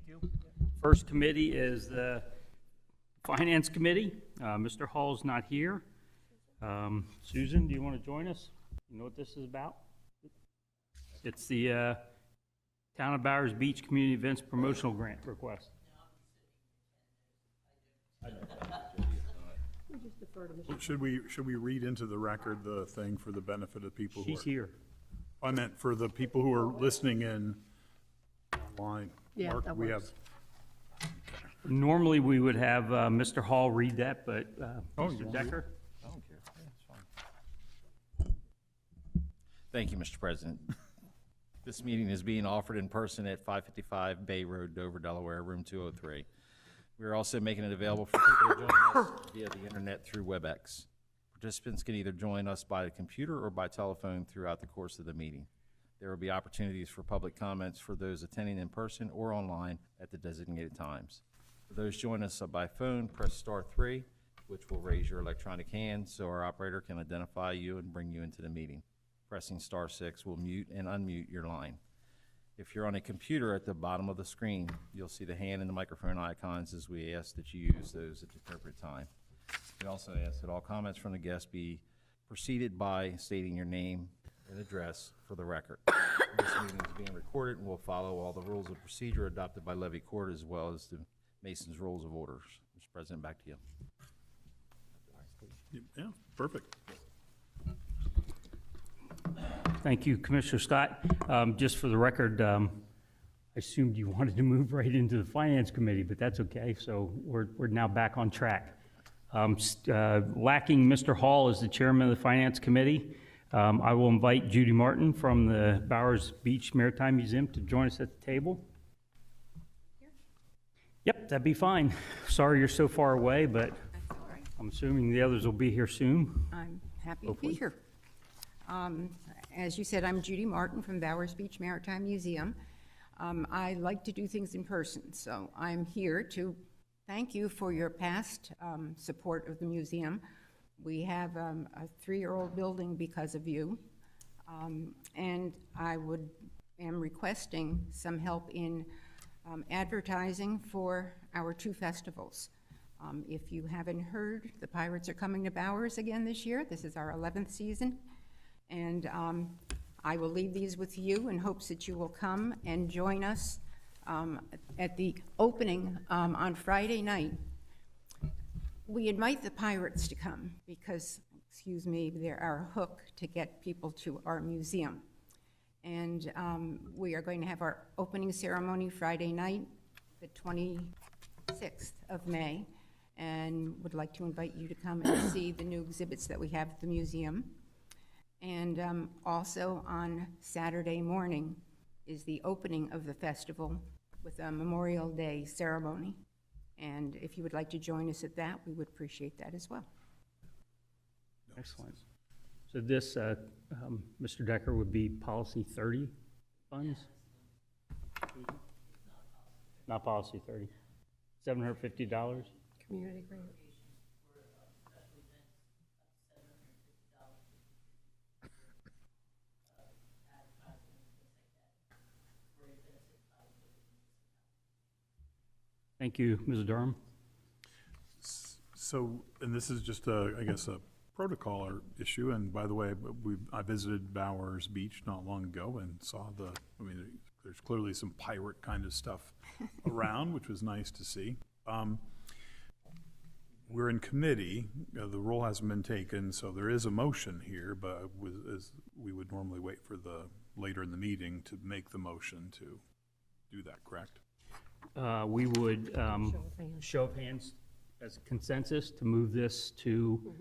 you. First committee is the Finance Committee. Mr. Hall's not here. Susan, do you want to join us? You know what this is about? It's the Town of Bowers Beach Community Events Promotional Grant request. Should we read into the record the thing for the benefit of people She's here. I meant for the people who are listening in online. Yeah, Mark, that we works. Normally, we would have Mr. Hall read that, but Mr. Decker? I don't care. Yeah, it's fine. Thank you, Mr. President. This meeting is being offered in person at 555 Bay Road, Dover, Delaware, room 203. We are also making it available for people to join us via the internet through WebEx. Participants can either join us by computer or by telephone throughout the course of the meeting. There will be opportunities for public comments for those attending in person or online at the designated times. For those joining us by phone, press *3, which will raise your electronic hand so our operator can identify you and bring you into the meeting. Pressing *6 will mute and unmute your line. If you're on a computer, at the bottom of the screen, you'll see the hand and the microphone icons, as we ask that you use those at the appropriate time. We also ask that all comments from the guests be preceded by stating your name and address for the record. This meeting is being recorded and will follow all the rules of procedure adopted by Levy Court as well as the Mason's Rules of Orders. Mr. President, back to you. Yeah, perfect. Thank you, Commissioner Scott. Just for the record, I assumed you wanted to move right into the Finance Committee, but that's okay. So we're now back on track. Lacking Mr. Hall as the chairman of the Finance Committee, I will invite Judy Martin from the Bowers Beach Maritime Museum to join us at the table. Yep, that'd be fine. Sorry you're so far away, but That's all right. I'm assuming the others will be here soon. I'm happy Hopefully. to be here. As you said, I'm Judy Martin from Bowers Beach Maritime Museum. I like to do things in person, so I'm here to thank you for your past support of the museum. We have a 3-year-old building because of you, and I am requesting some help in advertising for our 2 festivals. If you haven't heard, the Pirates are coming to Bowers again this year. This is our 11th season. And I will leave these with you in hopes that you will come and join us at the opening on Friday night. We invite the Pirates to come because, excuse me, they're our hook to get people to our museum. And we are going to have our opening ceremony Friday night, the 26th of May, and would like to invite you to come and see the new exhibits that we have at the museum. And also on Saturday morning is the opening of the festival with a Memorial Day ceremony. And if you would like to join us at that, we would appreciate that as well. Excellent. So this, Mr. Decker, would be Policy 30 funds? Not Policy 30. $750? Community grant. Thank you, Ms. Durham. So, and this is just I guess a protocol or issue, and by the way, I visited Bowers Beach not long ago and saw there's clearly some pirate kind of stuff around, which was nice to see. We're in committee, the roll hasn't been taken, so there is a motion here, but as we would normally wait for later in the meeting to make the motion to do that, correct? We would show of hands as consensus to move this to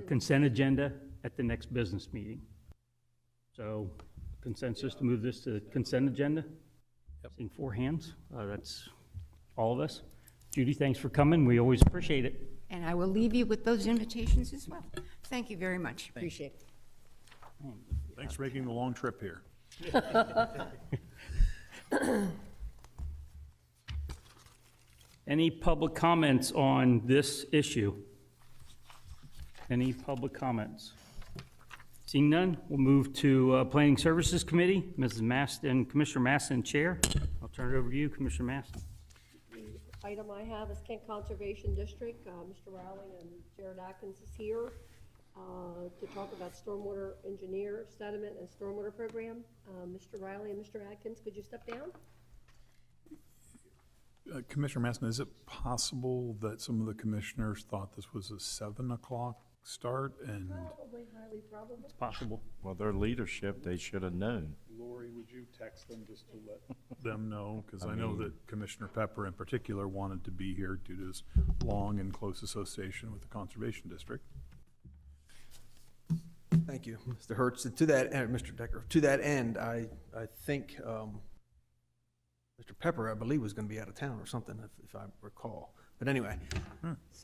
consent agenda at the next business meeting. So consensus to move this to consent agenda? Yep. Seeing 4 hands. That's all of us. Judy, thanks for coming. We always appreciate it. And I will leave you with those invitations as well. Thank you very much. Appreciate it. Thanks for making the long trip here. Any public comments on this issue? Any public comments? Seeing none, we'll move to Planning Services Committee. Mrs. Maston, Commissioner Maston, Chair. I'll turn it over to you, Commissioner Maston. The item I have is Kent Conservation District. Mr. Rowley and Jared Atkins is here to talk about stormwater engineer, sediment, and stormwater program. Mr. Riley and Mr. Atkins, could you step down? Commissioner Masson, is it possible that some of the commissioners thought this was a 7 o'clock start and? Probably, highly probable. It's possible. Well, their leadership, they should have known. Lori, would you text them just to let them know? Because I know that Commissioner Pepper in particular wanted to be here due to his long and close association with the Conservation District. Thank you, Mr. Hertz. To that end, Mr. Decker, to that end, I think Mr. Pepper, I believe, was going to be out of town or something, if I recall. But anyway,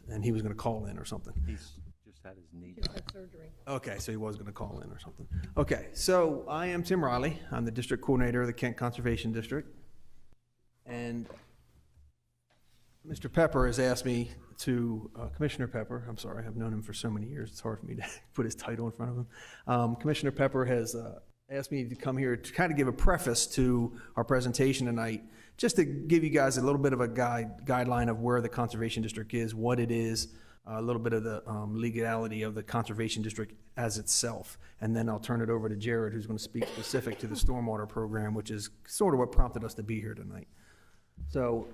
and he was going to call in or something. He's just had his knee Just done. had surgery. Okay, so he was going to call in or something. Okay, so I am Tim Riley. I'm the district coordinator of the Kent Conservation District. And Mr. Pepper has asked me to, Commissioner Pepper, I'm sorry, I've known him for so many years, it's hard for me to put his title in front of him. Commissioner Pepper has asked me to come here to kind of give a preface to our presentation tonight, just to give you guys a little bit of a guideline of where the Conservation District is, what it is, a little bit of the legality of the Conservation District as itself. And then I'll turn it over to Jared, who's going to speak specific to the stormwater program, which is sort of what prompted us to be here tonight. So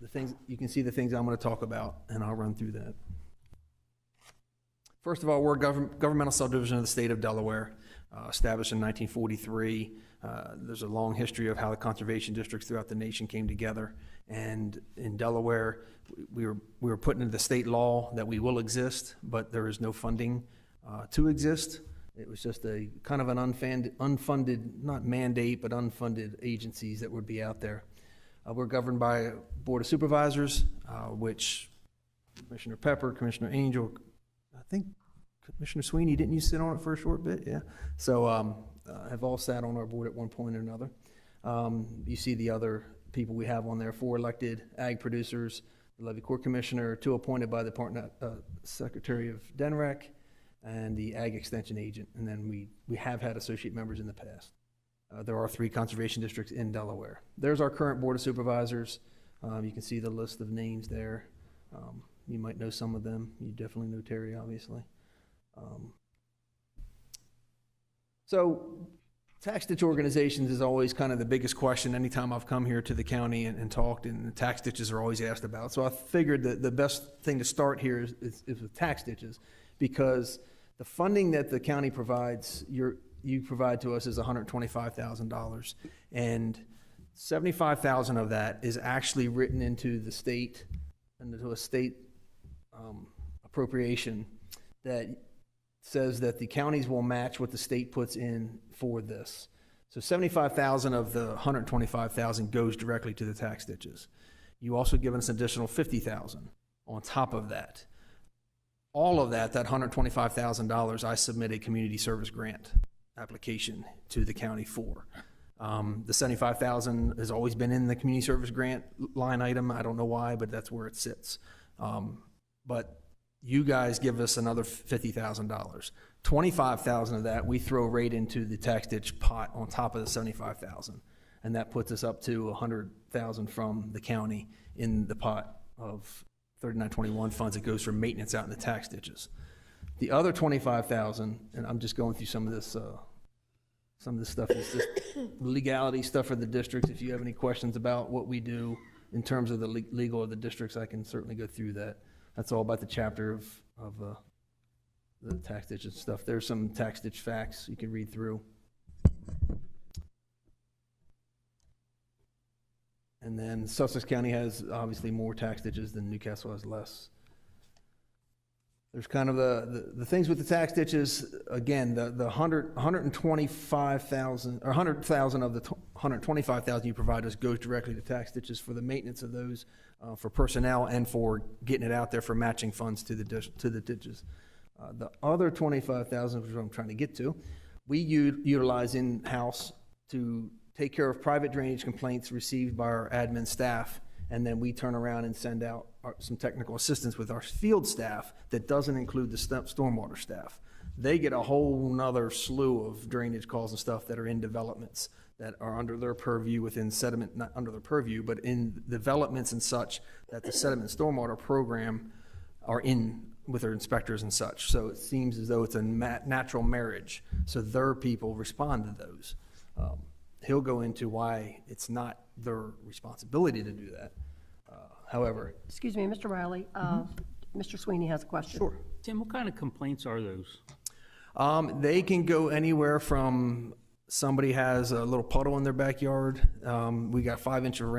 the things, you can see the things I'm going to talk about, and I'll run through that. First of all, we're a governmental subdivision of the state of Delaware, established in 1943. There's a long history of how the conservation districts throughout the nation came together. And in Delaware, we were put into the state law that we will exist, but there is no funding to exist. It was just a kind of an unfunded, not mandate, but unfunded agencies that would be out there. We're governed by a Board of Supervisors, which Commissioner Pepper, Commissioner Angel, I think Commissioner Sweeney, didn't you sit on it for a short bit? Yeah. So have all sat on our board at one point or another. You see the other people we have on there, 4 elected ag producers, the Levy Court Commissioner, 2 appointed by the Department Secretary of DENREC, and the ag extension agent. And then we have had associate members in the past. There are 3 conservation districts in Delaware. There's our current Board of Supervisors. You can see the list of names there. You might know some of them. You definitely know Terry, obviously. So tax ditch organizations is always kind of the biggest question anytime I've come here to the county and talked, and the tax ditches are always asked about. So I figured that the best thing to start here is with tax ditches, because the funding that the county provides, you provide to us is $125,000, and $75,000 of that is actually written into the state, into a state appropriation that says that the counties will match what the state puts in for this. So $75,000 of the $125,000 goes directly to the tax ditches. You also give us an additional $50,000 on top of that. All of that $125,000, I submit a community service grant application to the county for. The $75,000 has always been in the community service grant line item. I don't know why, but that's where it sits. But you guys give us another $50,000. $25,000 of that we throw right into the tax ditch pot on top of the $75,000, and that puts us up to $100,000 from the county in the pot of 3921 funds that goes for maintenance out in the tax ditches. The other $25,000, and I'm just going through some of this stuff is just legality stuff for the districts. If you have any questions about what we do in terms of the legal of the districts, I can certainly go through that. That's all about the chapter of the tax ditch and stuff. There's some tax ditch facts you can read through. And then Sussex County has obviously more tax ditches than Newcastle has less. There's kind of the things with the tax ditches. Again, the $125,000 or $100,000 of the $125,000 you provide us goes directly to tax ditches for the maintenance of those, for personnel, and for getting it out there for matching funds to the ditches. The other $25,000, which is what I'm trying to get to, we utilize in-house to take care of private drainage complaints received by our admin staff, and then we turn around and send out some technical assistance with our field staff that doesn't include the stormwater staff. They get a whole nother slew of drainage calls and stuff that are in developments that are under their purview within sediment, not under their purview, but in developments and such that the sediment stormwater program are in with their inspectors and such. So it seems as though it's a natural marriage. So their people respond to those. He'll go into why it's not their responsibility to do that. However, Excuse me, Mr. Riley, Mr. Sweeney has a question. sure. Tim, what kind of complaints are those? They can go anywhere from somebody has a little puddle in their backyard. We got 5 inches of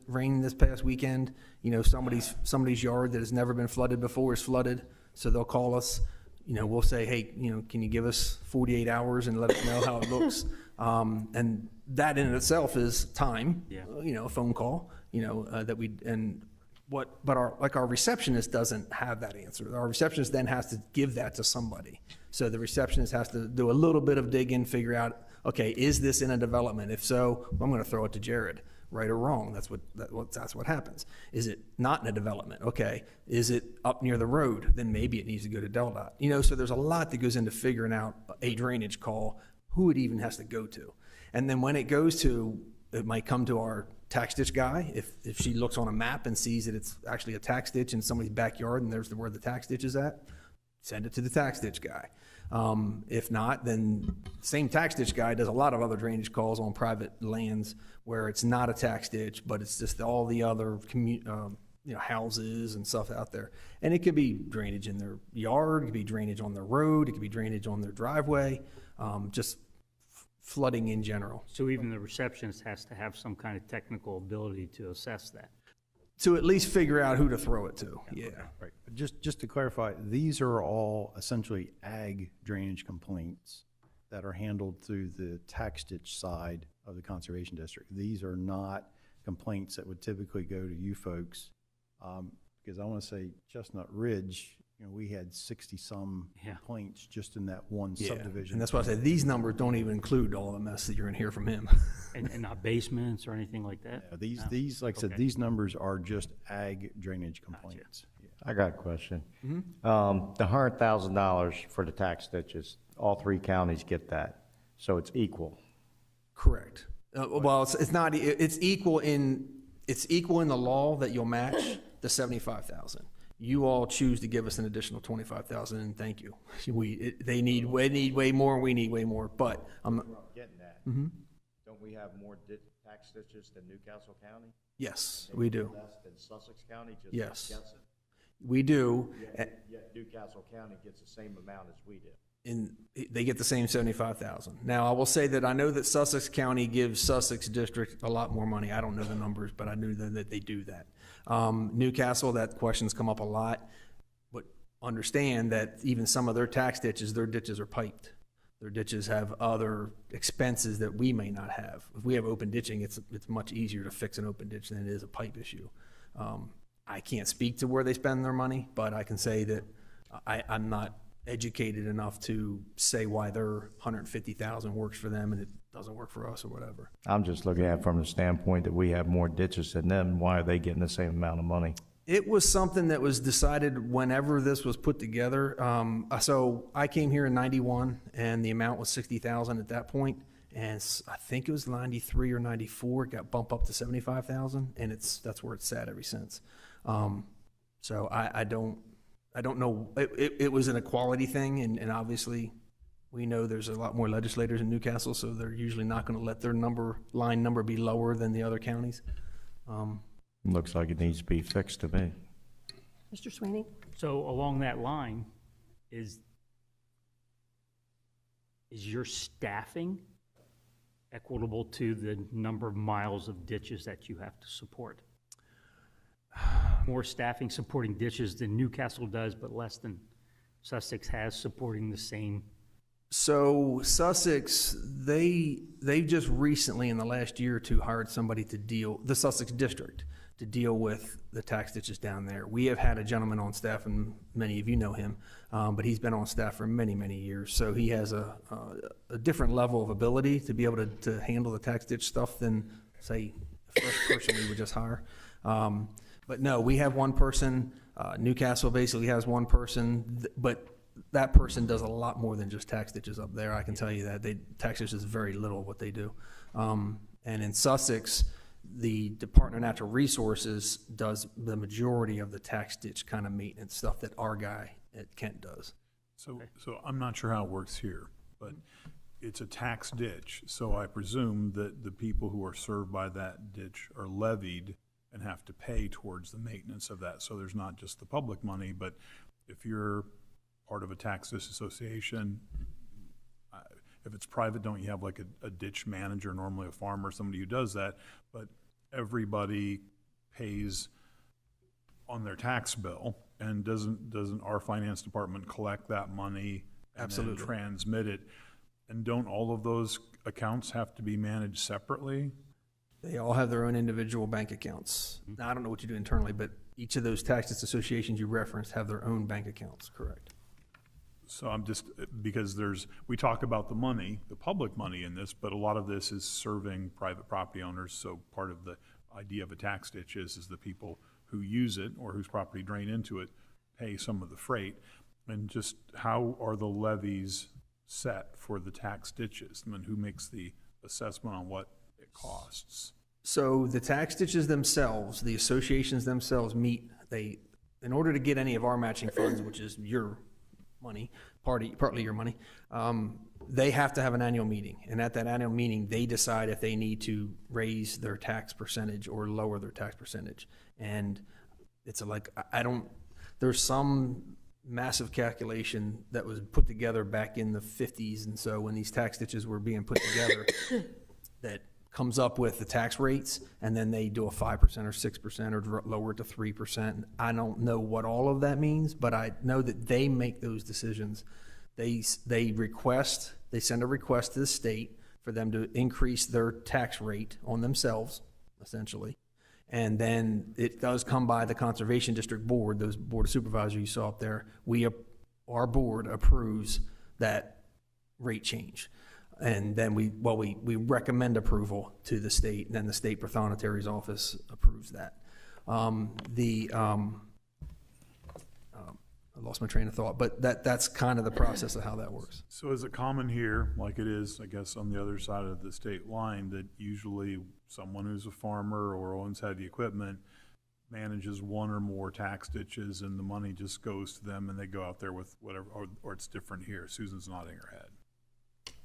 rain this past weekend. You know, somebody's yard that has never been flooded before is flooded. So they'll call us. You know, we'll say, hey, you know, can you give us 48 hours and let us know how it looks? And that in itself is time. Yeah. You know, a phone call. You know, but our receptionist doesn't have that answer. Our receptionist then has to give that to somebody. So the receptionist has to do a little bit of digging, figure out, okay, is this in a development? If so, I'm going to throw it to Jared, right or wrong. That's what happens. Is it not in a development? Okay. Is it up near the road? Then maybe it needs to go to DelDOT. You know, so there's a lot that goes into figuring out a drainage call, who it even has to go to. And then when it goes to, it might come to our tax ditch guy. If she looks on a map and sees that it's actually a tax ditch in somebody's backyard and there's where the tax ditch is at, send it to the tax ditch guy. If not, then same tax ditch guy does a lot of other drainage calls on private lands where it's not a tax ditch, but it's just all the other houses and stuff out there. And it could be drainage in their yard, it could be drainage on their road, it could be drainage on their driveway, just flooding in general. So even the receptionist has to have some kind of technical ability to assess that. To at least figure out who to throw it to, yeah. Right, but just to clarify, these are all essentially ag drainage complaints that are handled through the tax ditch side of the conservation district. These are not complaints that would typically go to you folks, because I want to say Chestnut Ridge, you know, we had 60-some complaints just in that one subdivision. And that's why I said these numbers don't even include all the mess that you're gonna hear from him. And not basements or anything like that? Yeah, these, like I said, these numbers are just ag drainage complaints. Yeah. I got a question. The $100,000 for the tax ditches, all 3 counties get that, so it's equal. Correct. Well, it's not, it's equal in the law that you'll match the 75,000. You all choose to give us an additional 25,000, and thank you. They need way more, and we need way more, but I'm Getting that. Don't we have more tax ditches than Newcastle County? yes, we do. Less than Sussex County, just Yes. guessing? We do. Yet Newcastle County gets the same amount as we do. And they get the same 75,000. Now, I will say that I know that Sussex County gives Sussex District a lot more money. I don't know the numbers, but I knew that they do that. Newcastle, that question's come up a lot, but understand that even some of their tax ditches, their ditches are piped. Their ditches have other expenses that we may not have. If we have open ditching, it's much easier to fix an open ditch than it is a pipe issue. I can't speak to where they spend their money, but I can say that I'm not educated enough to say why their 150,000 works for them and it doesn't work for us or whatever. I'm just looking at it from the standpoint that we have more ditches than them. Why are they getting the same amount of money? It was something that was decided whenever this was put together. So I came here in 91 and the amount was 60,000 at that point. And I think it was 93 or 94, it got bumped up to 75,000 and that's where it's sat ever since. So I don't know. It was an equality thing, and obviously we know there's a lot more legislators in Newcastle, so they're usually not going to let their line number be lower than the other counties. Looks like it needs to be fixed to me. Mr. Sweeney? So along that line, is your staffing equitable to the number of miles of ditches that you have to support? More staffing supporting ditches than Newcastle does, but less than Sussex has supporting the same. So Sussex, they just recently in the last year or two hired somebody the Sussex district, to deal with the tax ditches down there. We have had a gentleman on staff, and many of you know him, but he's been on staff for many, many years. So he has a different level of ability to be able to handle the tax ditch stuff than, say, the first person we would just hire. But no, we have one person. Newcastle basically has one person, but that person does a lot more than just tax ditches up there. I can tell you that. Tax ditches is very little what they do. And in Sussex, the Department of Natural Resources does the majority of the tax ditch kind of maintenance stuff that our guy at Kent does. So I'm not sure how it works here, but it's a tax ditch, so I presume that the people who are served by that ditch are levied and have to pay towards the maintenance of that. So there's not just the public money, but if you're part of a tax ditch association, if it's private, don't you have like a ditch manager, normally a farmer, somebody who does that, but everybody pays on their tax bill, and doesn't our finance department collect that money and Absolutely. then transmit it? And don't all of those accounts have to be managed separately? They all have their own individual bank accounts. Now, I don't know what you do internally, but each of those tax ditch associations you referenced have their own bank accounts, correct? So I'm just, because we talk about the money, the public money in this, but a lot of this is serving private property owners. So part of the idea of a tax ditch is the people who use it or whose property drain into it pay some of the freight. And just how are the levies set for the tax ditches? I mean, who makes the assessment on what it costs? So the tax ditches themselves, the associations themselves meet, in order to get any of our matching funds, which is your money, partly your money, they have to have an annual meeting. And at that annual meeting, they decide if they need to raise their tax percentage or lower their tax percentage. And it's there's some massive calculation that was put together back in the 50s. And so when these tax ditches were being put together, that comes up with the tax rates, and then they do a 5% or 6% or lower it to 3%. I don't know what all of that means, but I know that they make those decisions. They send a request to the state for them to increase their tax rate on themselves, essentially. And then it does come by the Conservation District Board, those Board of Supervisors you saw up there. Our board approves that rate change. And then we recommend approval to the state, and then the State Prothonotary Office approves that. I lost my train of thought, but that's kind of the process of how that works. So is it common here, like it is, I guess, on the other side of the state line, that usually someone who's a farmer or owns heavy equipment manages one or more tax ditches and the money just goes to them and they go out there with whatever, or it's different here? Susan's nodding her head.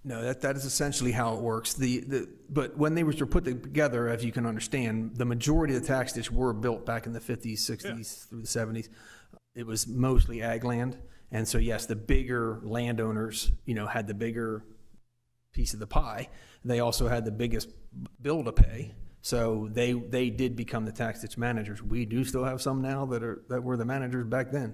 No, that is essentially how it works. But when they were put together, as you can understand, the majority of the tax ditch were built back in the 50s, 60s, through the 70s. It was mostly ag land. And so, yes, the bigger landowners, had the bigger piece of the pie. They also had the biggest bill to pay. So they did become the tax ditch managers. We do still have some now that were the managers back then.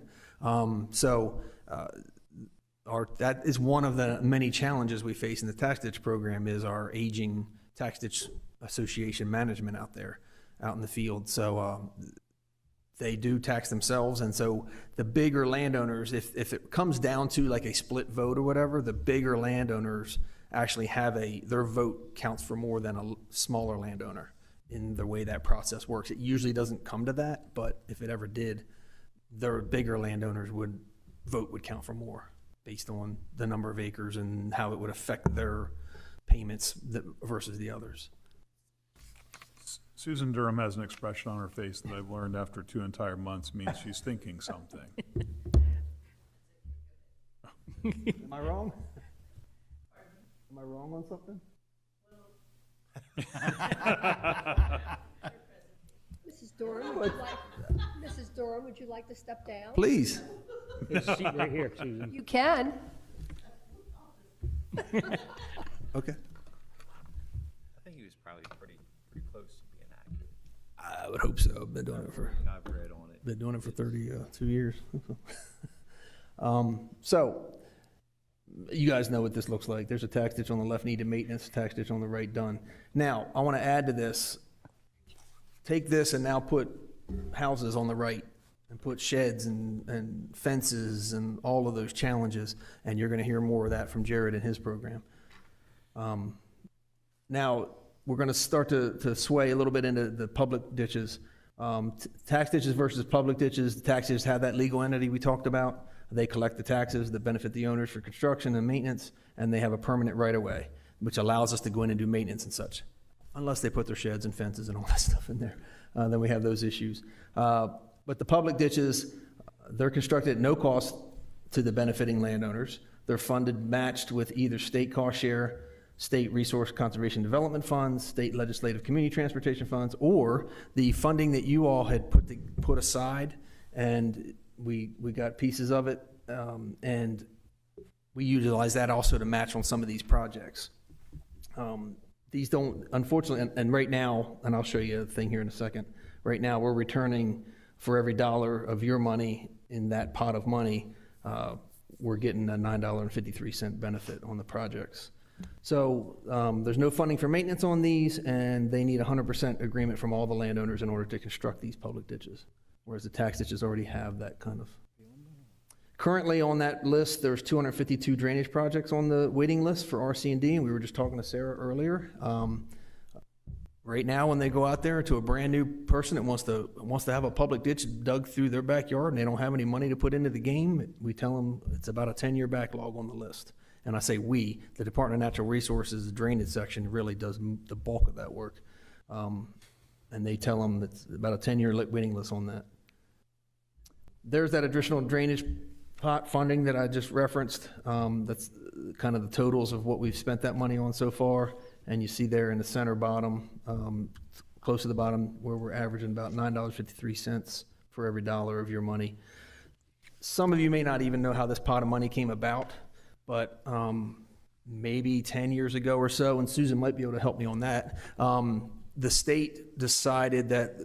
That is one of the many challenges we face in the tax ditch program, is our aging tax ditch association management out in the field. So they do tax themselves, and so the bigger landowners, if it comes down to like a split vote or whatever, the bigger landowners actually have their vote counts for more than a smaller landowner in the way that process works. It usually doesn't come to that, but if it ever did, their bigger landowners would count for more, based on the number of acres and how it would affect their payments versus the others. Susan Durham has an expression on her face that I've learned after 2 entire months means she's thinking something. Am I wrong? Am I wrong on something? Mrs. Durham, would you like to step down? Please. There's a seat right here, Susan. You can. Okay. I think he was probably pretty close to being accurate. I would hope so. I've been doing it for I've read on it. 32 years. So you guys know what this looks like. There's a tax ditch on the left, needed maintenance, tax ditch on the right, done. Now, I want to add to this. Take this and now put houses on the right, and put sheds and fences and all of those challenges, and you're going to hear more of that from Jared in his program. Now, we're going to start to sway a little bit into the public ditches. Tax ditches versus public ditches. The tax ditches have that legal entity we talked about. They collect the taxes that benefit the owners for construction and maintenance, and they have a permanent right-of-way, which allows us to go in and do maintenance and such. Unless they put their sheds and fences and all that stuff in there, then we have those issues. But the public ditches, they're constructed at no cost to the benefiting landowners. They're funded, matched with either state cost share, state resource conservation development funds, state legislative community transportation funds, or the funding that you all had put aside, and we got pieces of it, and we utilize that also to match on some of these projects. These don't, unfortunately, and right now, and I'll show you a thing here in a second, right now we're returning for every dollar of your money in that pot of money, we're getting a $9.53 benefit on the projects. So there's no funding for maintenance on these, and they need 100% agreement from all the landowners in order to construct these public ditches, whereas the tax ditches already have that kind of. Currently on that list, there's 252 drainage projects on the waiting list for RC&D, and we were just talking to Sarah earlier. Right now, when they go out there to a brand new person that wants to have a public ditch dug through their backyard and they don't have any money to put into the game, we tell them it's about a 10-year backlog on the list. And I say we, the Department of Natural Resources, the drainage section really does the bulk of that work. And they tell them it's about a 10-year waiting list on that. There's that additional drainage pot funding that I just referenced. That's kind of the totals of what we've spent that money on so far. And you see there in the center bottom, close to the bottom, where we're averaging about $9.53 for every dollar of your money. Some of you may not even know how this pot of money came about, but maybe 10 years ago or so, and Susan might be able to help me on that, the state decided that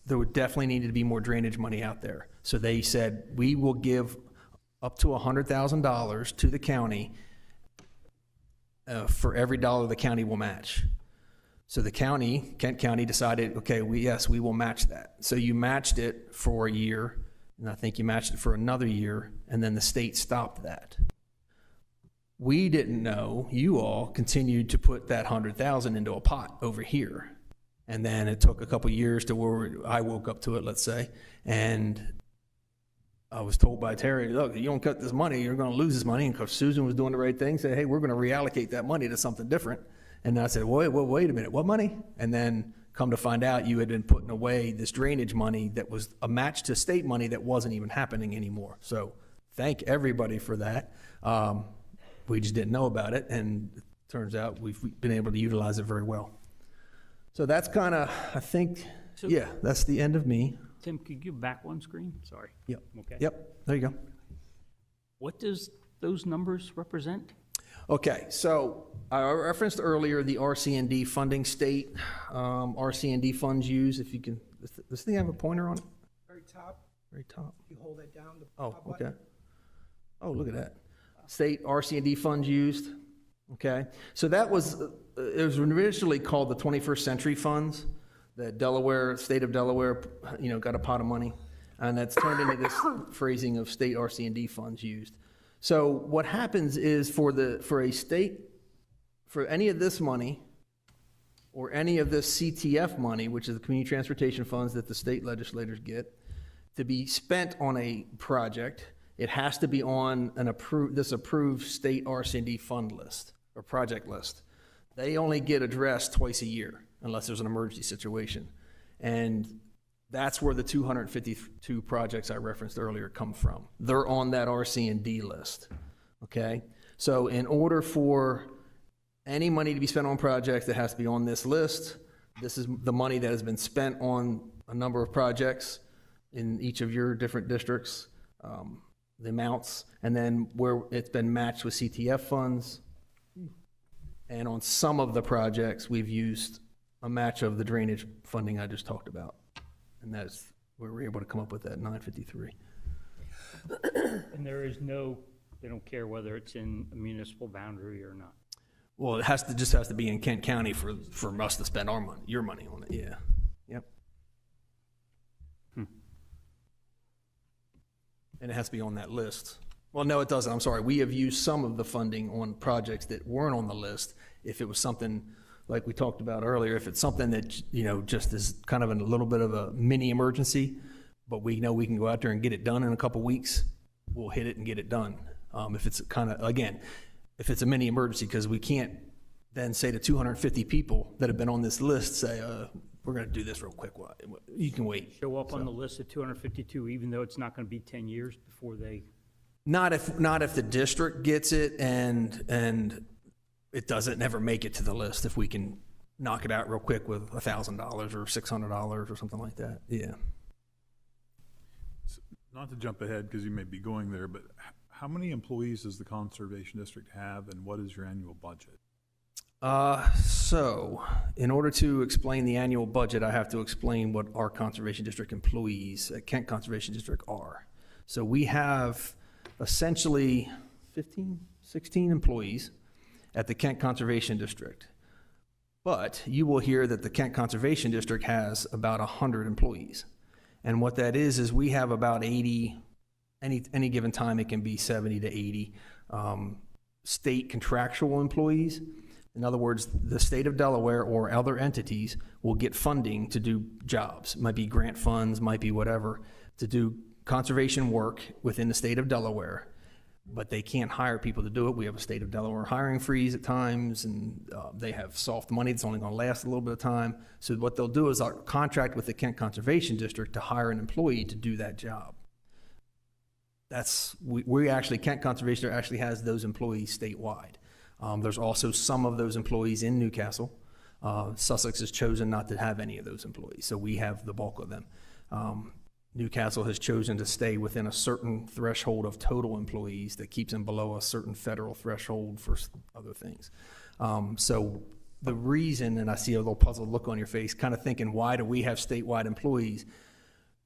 there would definitely need to be more drainage money out there. So they said, we will give up to $100,000 to the county for every dollar the county will match. So the county, Kent County, decided, okay, we will match that. So you matched it for a year, and I think you matched it for another year, and then the state stopped that. We didn't know, you all continued to put that $100,000 into a pot over here. And then it took a couple years to where I woke up to it, let's say, and I was told by Terry, look, you don't cut this money, you're going to lose this money. And because Susan was doing the right thing, said, hey, we're going to reallocate that money to something different. And I said, wait a minute, what money? And then come to find out you had been putting away this drainage money that was a match to state money that wasn't even happening anymore. So thank everybody for that. We just didn't know about it, and it turns out we've been able to utilize it very well. So that's kind of, I think, yeah, that's the end of me. Tim, could you back one screen? Sorry. Yep. Okay. Yep, there you go. What does those numbers represent? Okay, so I referenced earlier the RC&D funding state, RC&D funds used, if you can, does this thing have a pointer on it? Very top, Very top. you hold it down. The Oh, top button. okay. Oh, look at that. State RC&D funds used, okay? So that was, it was originally called the 21st Century Funds, that Delaware, state of Delaware, got a pot of money, and that's turned into this phrasing of state RC&D funds used. So what happens is for a state, for any of this money, or any of this CTF money, which is the community transportation funds that the state legislators get, to be spent on a project, it has to be on this approved state RC&D fund list or project list. They only get addressed twice a year unless there's an emergency situation. And that's where the 252 projects I referenced earlier come from. They're on that RC&D list, okay? So in order for any money to be spent on projects, it has to be on this list. This is the money that has been spent on a number of projects in each of your different districts, the amounts, and then where it's been matched with CTF funds. And on some of the projects, we've used a match of the drainage funding I just talked about. And that's where we're able to come up with that 953. And there is they don't care whether it's in a municipal boundary or not. Well, it just has to be in Kent County for us to spend your money on it, yeah. Yep. And it has to be on that list. Well, no, it doesn't. I'm sorry. We have used some of the funding on projects that weren't on the list. If it was something like we talked about earlier, if it's something that, just is kind of a little bit of a mini emergency, but we know we can go out there and get it done in a couple weeks, we'll hit it and get it done. If it's kind of, again, if it's a mini emergency, because we can't then say to 250 people that have been on this list, say, we're going to do this real quick. Well, you can wait. Show up on the list of 252, even though it's not going to be 10 years before they... Not if the district gets it and it doesn't never make it to the list. If we can knock it out real quick with $1,000 or $600 or something like that. Yeah. Not to jump ahead, because you may be going there, but how many employees does the Conservation District have, and what is your annual budget? So in order to explain the annual budget, I have to explain what our Conservation District employees at Kent Conservation District are. So we have essentially 15, 16 employees at the Kent Conservation District. But you will hear that the Kent Conservation District has about 100 employees. And what that is we have about 80, any given time it can be 70 to 80 state contractual employees. In other words, the state of Delaware or other entities will get funding to do jobs. It might be grant funds, might be whatever, to do conservation work within the state of Delaware. But they can't hire people to do it. We have a state of Delaware hiring freeze at times, and they have soft money that's only going to last a little bit of time. So what they'll do is they'll contract with the Kent Conservation District to hire an employee to do that job. We actually, Kent Conservation actually has those employees statewide. There's also some of those employees in Newcastle. Sussex has chosen not to have any of those employees, so we have the bulk of them. Newcastle has chosen to stay within a certain threshold of total employees that keeps them below a certain federal threshold for other things. So the reason, and I see a little puzzled look on your face, kind of thinking, why do we have statewide employees?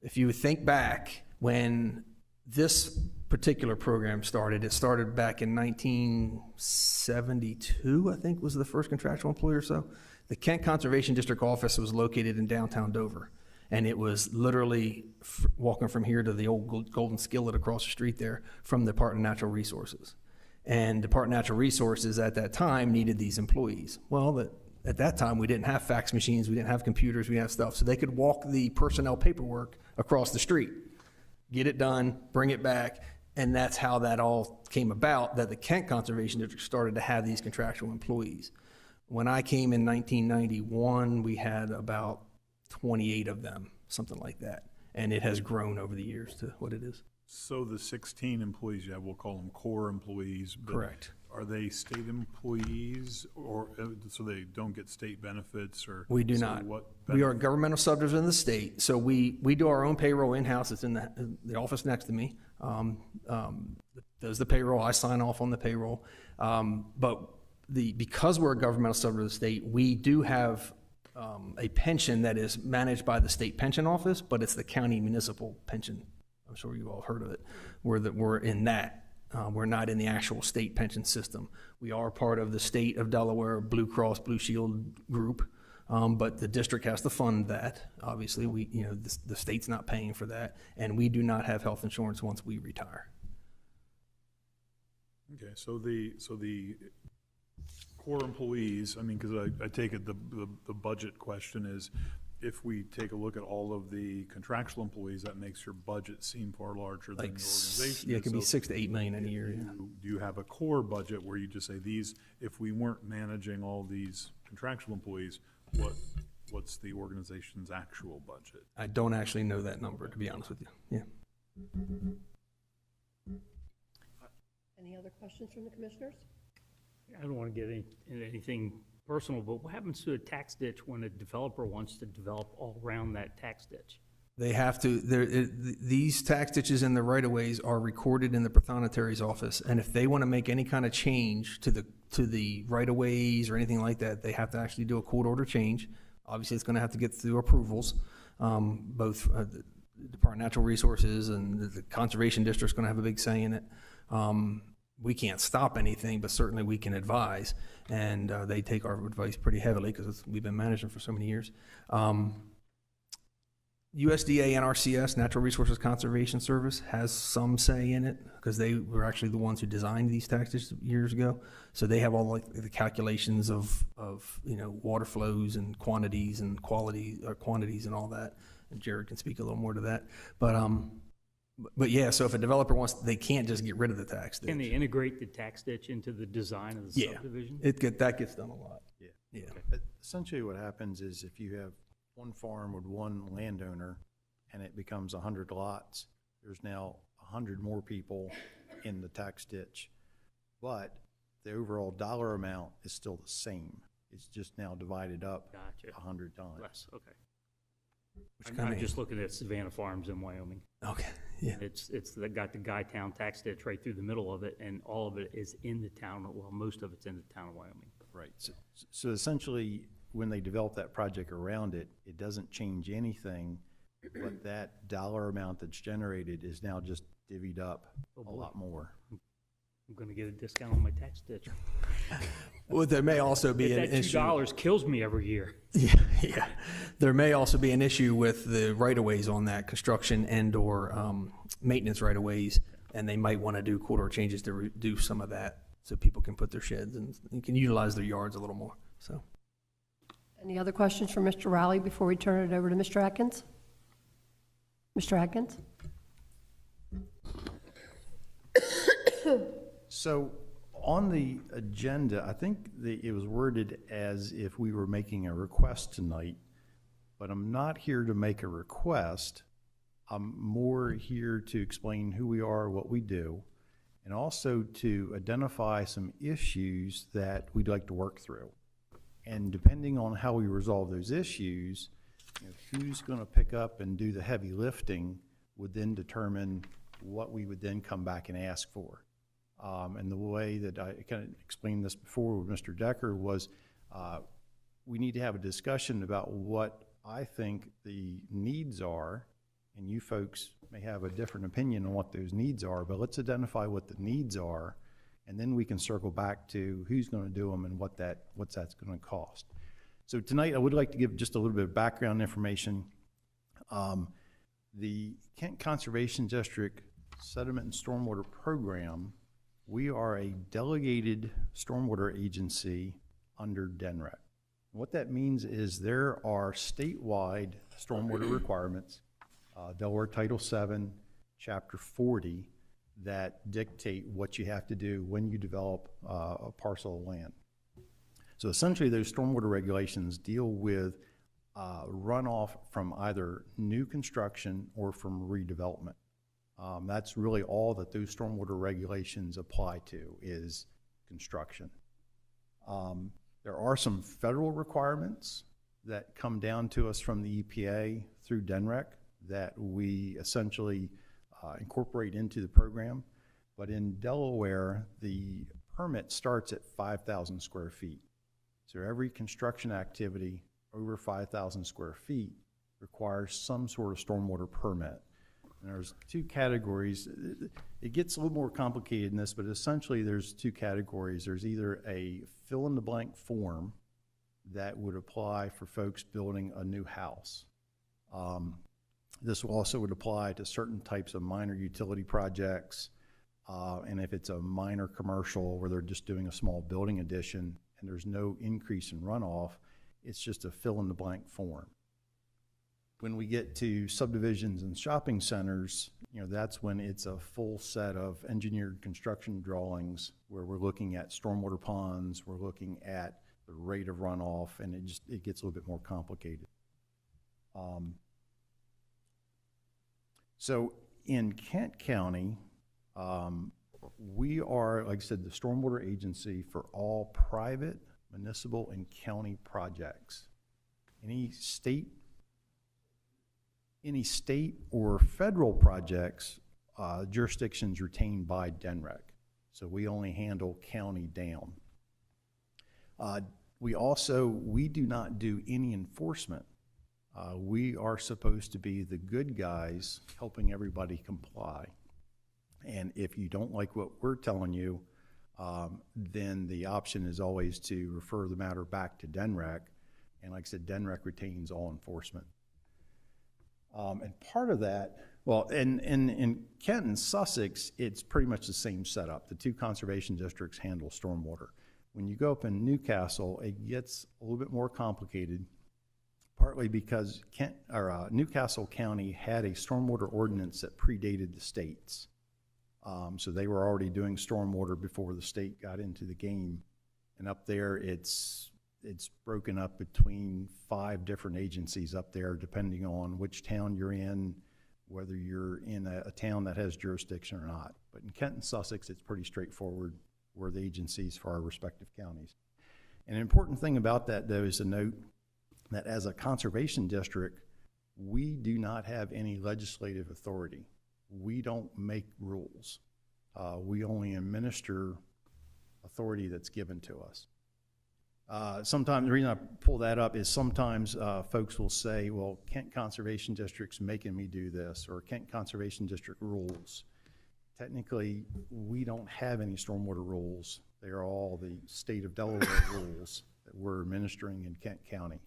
If you think back when this particular program started, it started back in 1972, I think was the first contractual employee or so. The Kent Conservation District office was located in downtown Dover. And it was literally walking from here to the old Golden Skillet across the street there from the Department of Natural Resources. And the Department of Natural Resources at that time needed these employees. Well, at that time, we didn't have fax machines, we didn't have computers, we didn't have stuff. So they could walk the personnel paperwork across the street, get it done, bring it back. And that's how that all came about, that the Kent Conservation District started to have these contractual employees. When I came in 1991, we had about 28 of them, something like that. And it has grown over the years to what it is. So the 16 employees you have, we'll call them core employees. But correct. Are they state employees, or so they don't get state benefits? Or we do not. We are a governmental subdivision of the state, so we do our own payroll in-house. It's in the office next to me. Does the payroll. I sign off on the payroll. But because we're a governmental subdivision of the state, we do have a pension that is managed by the state pension office, but it's the county municipal pension. I'm sure you all heard of it. We're in that. We're not in the actual state pension system. We are part of the state of Delaware Blue Cross Blue Shield group, but the district has to fund that. Obviously, the state's not paying for that, and we do not have health insurance once we retire. Okay, so the core employees, I mean, because I take it the budget question is, if we take a look at all of the contractual employees, that makes your budget seem far larger than the organization. Yeah, it can be 6 to 8 million in a year. Yeah. Do you have a core budget where you just say these, if we weren't managing all these contractual employees, what's the organization's actual budget? I don't actually know that number, to be honest with you. Yeah. Any other questions from the commissioners? I don't want to get into anything personal, but what happens to a tax ditch when a developer wants to develop all around that tax ditch? They have to, these tax ditches in the right-of-ways are recorded in the prothonotari's office, and if they want to make any kind of change to the right-of-ways or anything like that, they have to actually do a court order change. Obviously, it's going to have to get through approvals, both the Department of Natural Resources and the Conservation District's going to have a big say in it. We can't stop anything, but certainly we can advise, and they take our advice pretty heavily because we've been managing for so many years. USDA NRCS, Natural Resources Conservation Service, has some say in it because they were actually the ones who designed these tax ditches years ago. So they have all like the calculations of water flows and quantities and quantities and all that. And Jared can speak a little more to that. But But yeah, so if a developer wants, they can't just get rid of the tax Can they ditch. integrate the tax ditch into the design of the Yeah, subdivision? that gets done a lot. Yeah. Yeah. Essentially what happens is if you have one farm with one landowner and it becomes 100 lots, there's now 100 more people in the tax ditch. But the overall dollar amount is still the same. It's just now divided up Gotcha. 100 times. Less, okay. Which I'm kinda- just looking at Savannah Farms in Wyoming. Okay, yeah. Got the Guytown tax ditch right through the middle of it, and all of it is in the town, well, most of it's in the town of Wyoming. Right. So essentially, when they develop that project around it, it doesn't change anything, but that dollar amount that's generated is now just divvied up Oh, a boy. lot more. I'm gonna get a discount on my tax ditch. Well, there may also be an That issue. $2 kills me every year. Yeah. There may also be an issue with the right-of-ways on that construction and/or maintenance right-of-ways, and they might want to do corridor changes to reduce some of that so people can put their sheds and can utilize their yards a little more, so. Any other questions for Mr. Riley before we turn it over to Mr. Atkins? Mr. Atkins? So on the agenda, I think it was worded as if we were making a request tonight, but I'm not here to make a request. I'm more here to explain who we are, what we do, and also to identify some issues that we'd like to work through. And depending on how we resolve those issues, who's going to pick up and do the heavy lifting would then determine what we would then come back and ask for. And the way that I kind of explained this before with Mr. Decker was we need to have a discussion about what I think the needs are, and you folks may have a different opinion on what those needs are, but let's identify what the needs are, and then we can circle back to who's going to do them and what's that's going to cost. So tonight I would like to give just a little bit of background information. The Kent Conservation District Sediment and Stormwater Program, we are a delegated stormwater agency under DNREC. What that means is there are statewide stormwater requirements, Delaware Title VII, Chapter 40, that dictate what you have to do when you develop a parcel of land. So essentially those stormwater regulations deal with runoff from either new construction or from redevelopment. That's really all that those stormwater regulations apply to is construction. There are some federal requirements that come down to us from the EPA through DNREC that we essentially incorporate into the program. But in Delaware, the permit starts at 5,000 square feet. So every construction activity over 5,000 square feet requires some sort of stormwater permit. And there's two categories. It gets a little more complicated than this, but essentially there's two categories. There's either a fill-in-the-blank form that would apply for folks building a new house. This also would apply to certain types of minor utility projects, and if it's a minor commercial where they're just doing a small building addition and there's no increase in runoff, it's just a fill-in-the-blank form. When we get to subdivisions and shopping centers, that's when it's a full set of engineered construction drawings where we're looking at stormwater ponds, we're looking at the rate of runoff, and it gets a little bit more complicated. So in Kent County, we are, like I said, the stormwater agency for all private, municipal, and county projects. Any state or federal projects, jurisdictions retained by DNREC. So we only handle county down. We do not do any enforcement. We are supposed to be the good guys helping everybody comply. And if you don't like what we're telling you, then the option is always to refer the matter back to DNREC. And like I said, DNREC retains all enforcement. And part of that, well, in Kent and Sussex, it's pretty much the same setup. The two conservation districts handle stormwater. When you go up in Newcastle, it gets a little bit more complicated. partly because Newcastle County had a stormwater ordinance that predated the state's. So they were already doing stormwater before the state got into the game. And up there, it's broken up between 5 different agencies up there, depending on which town you're in, whether you're in a town that has jurisdiction or not. But in Kent and Sussex, it's pretty straightforward where the agencies for our respective counties. And an important thing about that, though, is to note that as a conservation district, we do not have any legislative authority. We don't make rules. We only administer authority that's given to us. Sometimes, the reason I pull that up is sometimes folks will say, well, Kent Conservation District's making me do this, or Kent Conservation District rules. Technically, we don't have any stormwater rules. They are all the state of Delaware rules that we're administering in Kent County.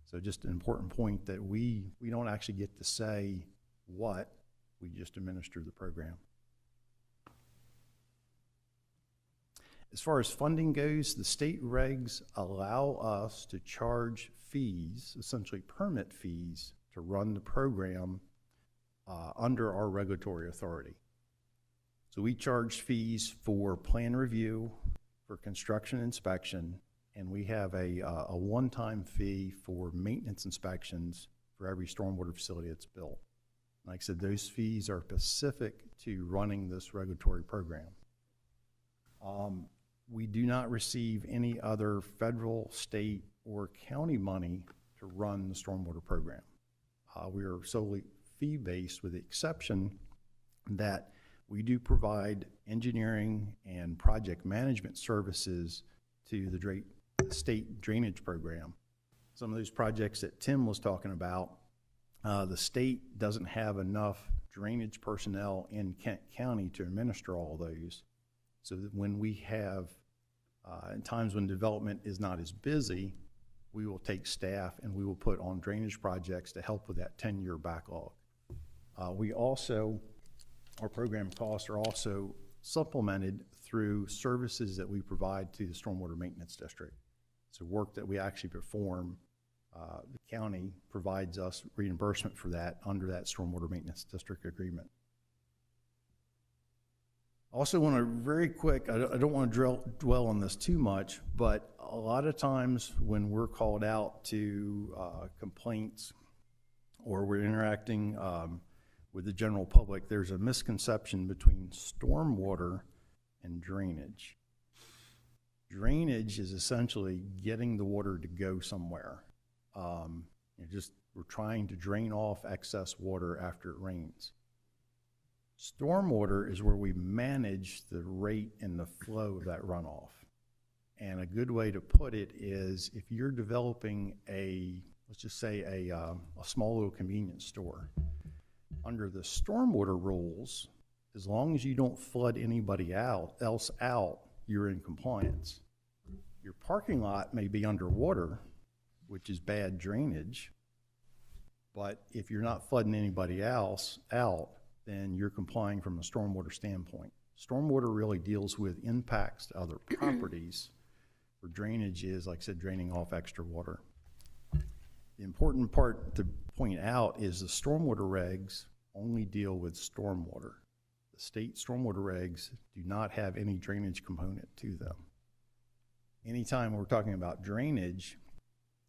So just an important point that we don't actually get to say what, we just administer the program. As far as funding goes, the state regs allow us to charge fees, essentially permit fees, to run the program under our regulatory authority. So we charge fees for plan review, for construction inspection, and we have a one-time fee for maintenance inspections for every stormwater facility that's built. Like I said, those fees are specific to running this regulatory program. We do not receive any other federal, state, or county money to run the stormwater program. We are solely fee-based, with the exception that we do provide engineering and project management services to the state drainage program. Some of those projects that Tim was talking about, the state doesn't have enough drainage personnel in Kent County to administer all those. So that when we have, in times when development is not as busy, we will take staff and we will put on drainage projects to help with that 10-year backlog. Our program costs are also supplemented through services that we provide to the Stormwater Maintenance District. So work that we actually perform, the county provides us reimbursement for that under that Stormwater Maintenance District agreement. Also want to very quick, I don't want to dwell on this too much, but a lot of times when we're called out to complaints or we're interacting with the general public, there's a misconception between stormwater and drainage. Drainage is essentially getting the water to go somewhere. We're trying to drain off excess water after it rains. Stormwater is where we manage the rate and the flow of that runoff. And a good way to put it is, if you're developing let's just say a small little convenience store, under the stormwater rules, as long as you don't flood anybody else out, you're in compliance. Your parking lot may be underwater, which is bad drainage, but if you're not flooding anybody else out, then you're complying from a stormwater standpoint. Stormwater really deals with impacts to other properties, where drainage is, like I said, draining off extra water. The important part to point out is the stormwater regs only deal with stormwater. The state stormwater regs do not have any drainage component to them. Anytime we're talking about drainage,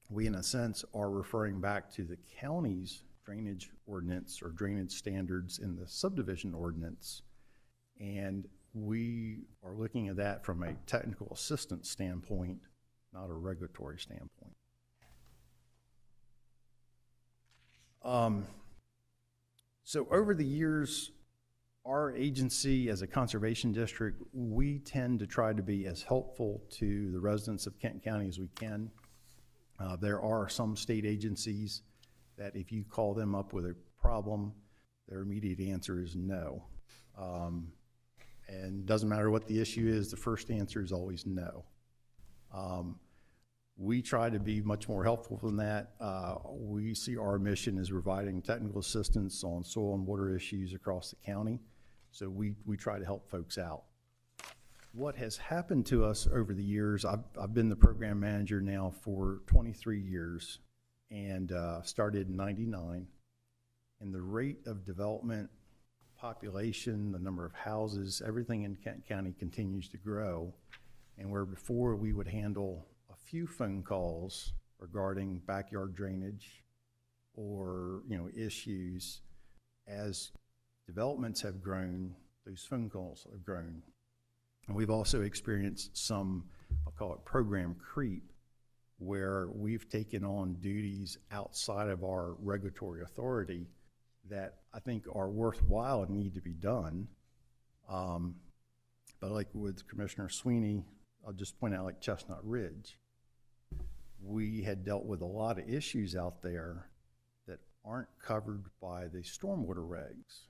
we in a sense are referring back to the county's drainage ordinance or drainage standards in the subdivision ordinance, and we are looking at that from a technical assistance standpoint, not a regulatory standpoint. So over the years, our agency as a conservation district, we tend to try to be as helpful to the residents of Kent County as we can. There are some state agencies that if you call them up with a problem, their immediate answer is no. And doesn't matter what the issue is, the first answer is always no. We try to be much more helpful than that. We see our mission as providing technical assistance on soil and water issues across the county. So we try to help folks out. What has happened to us over the years, I've been the program manager now for 23 years. and started in '99. And the rate of development, population, the number of houses, everything in Kent County continues to grow. And where before we would handle a few phone calls regarding backyard drainage or, issues, as developments have grown, those phone calls have grown. And we've also experienced some, I'll call it program creep, where we've taken on duties outside of our regulatory authority that I think are worthwhile and need to be done. But like with Commissioner Sweeney, I'll just point out like Chestnut Ridge, we had dealt with a lot of issues out there that aren't covered by the stormwater regs.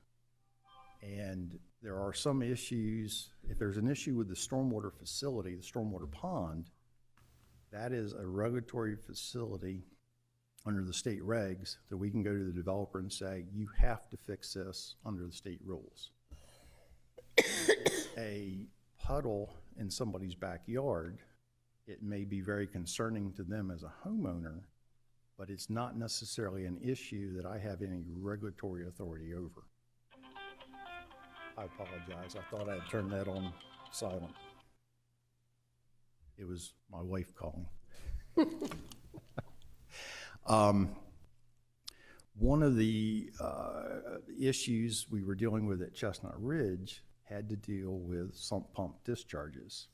And there are some issues, if there's an issue with the stormwater facility, the stormwater pond, that is a regulatory facility under the state regs that we can go to the developer and say, you have to fix this under the state rules. A puddle in somebody's backyard, it may be very concerning to them as a homeowner, but it's not necessarily an issue that I have any regulatory authority over. I apologize. I thought I had turned that on silent. It was my wife calling. One of the issues we were dealing with at Chestnut Ridge had to deal with sump pump discharges.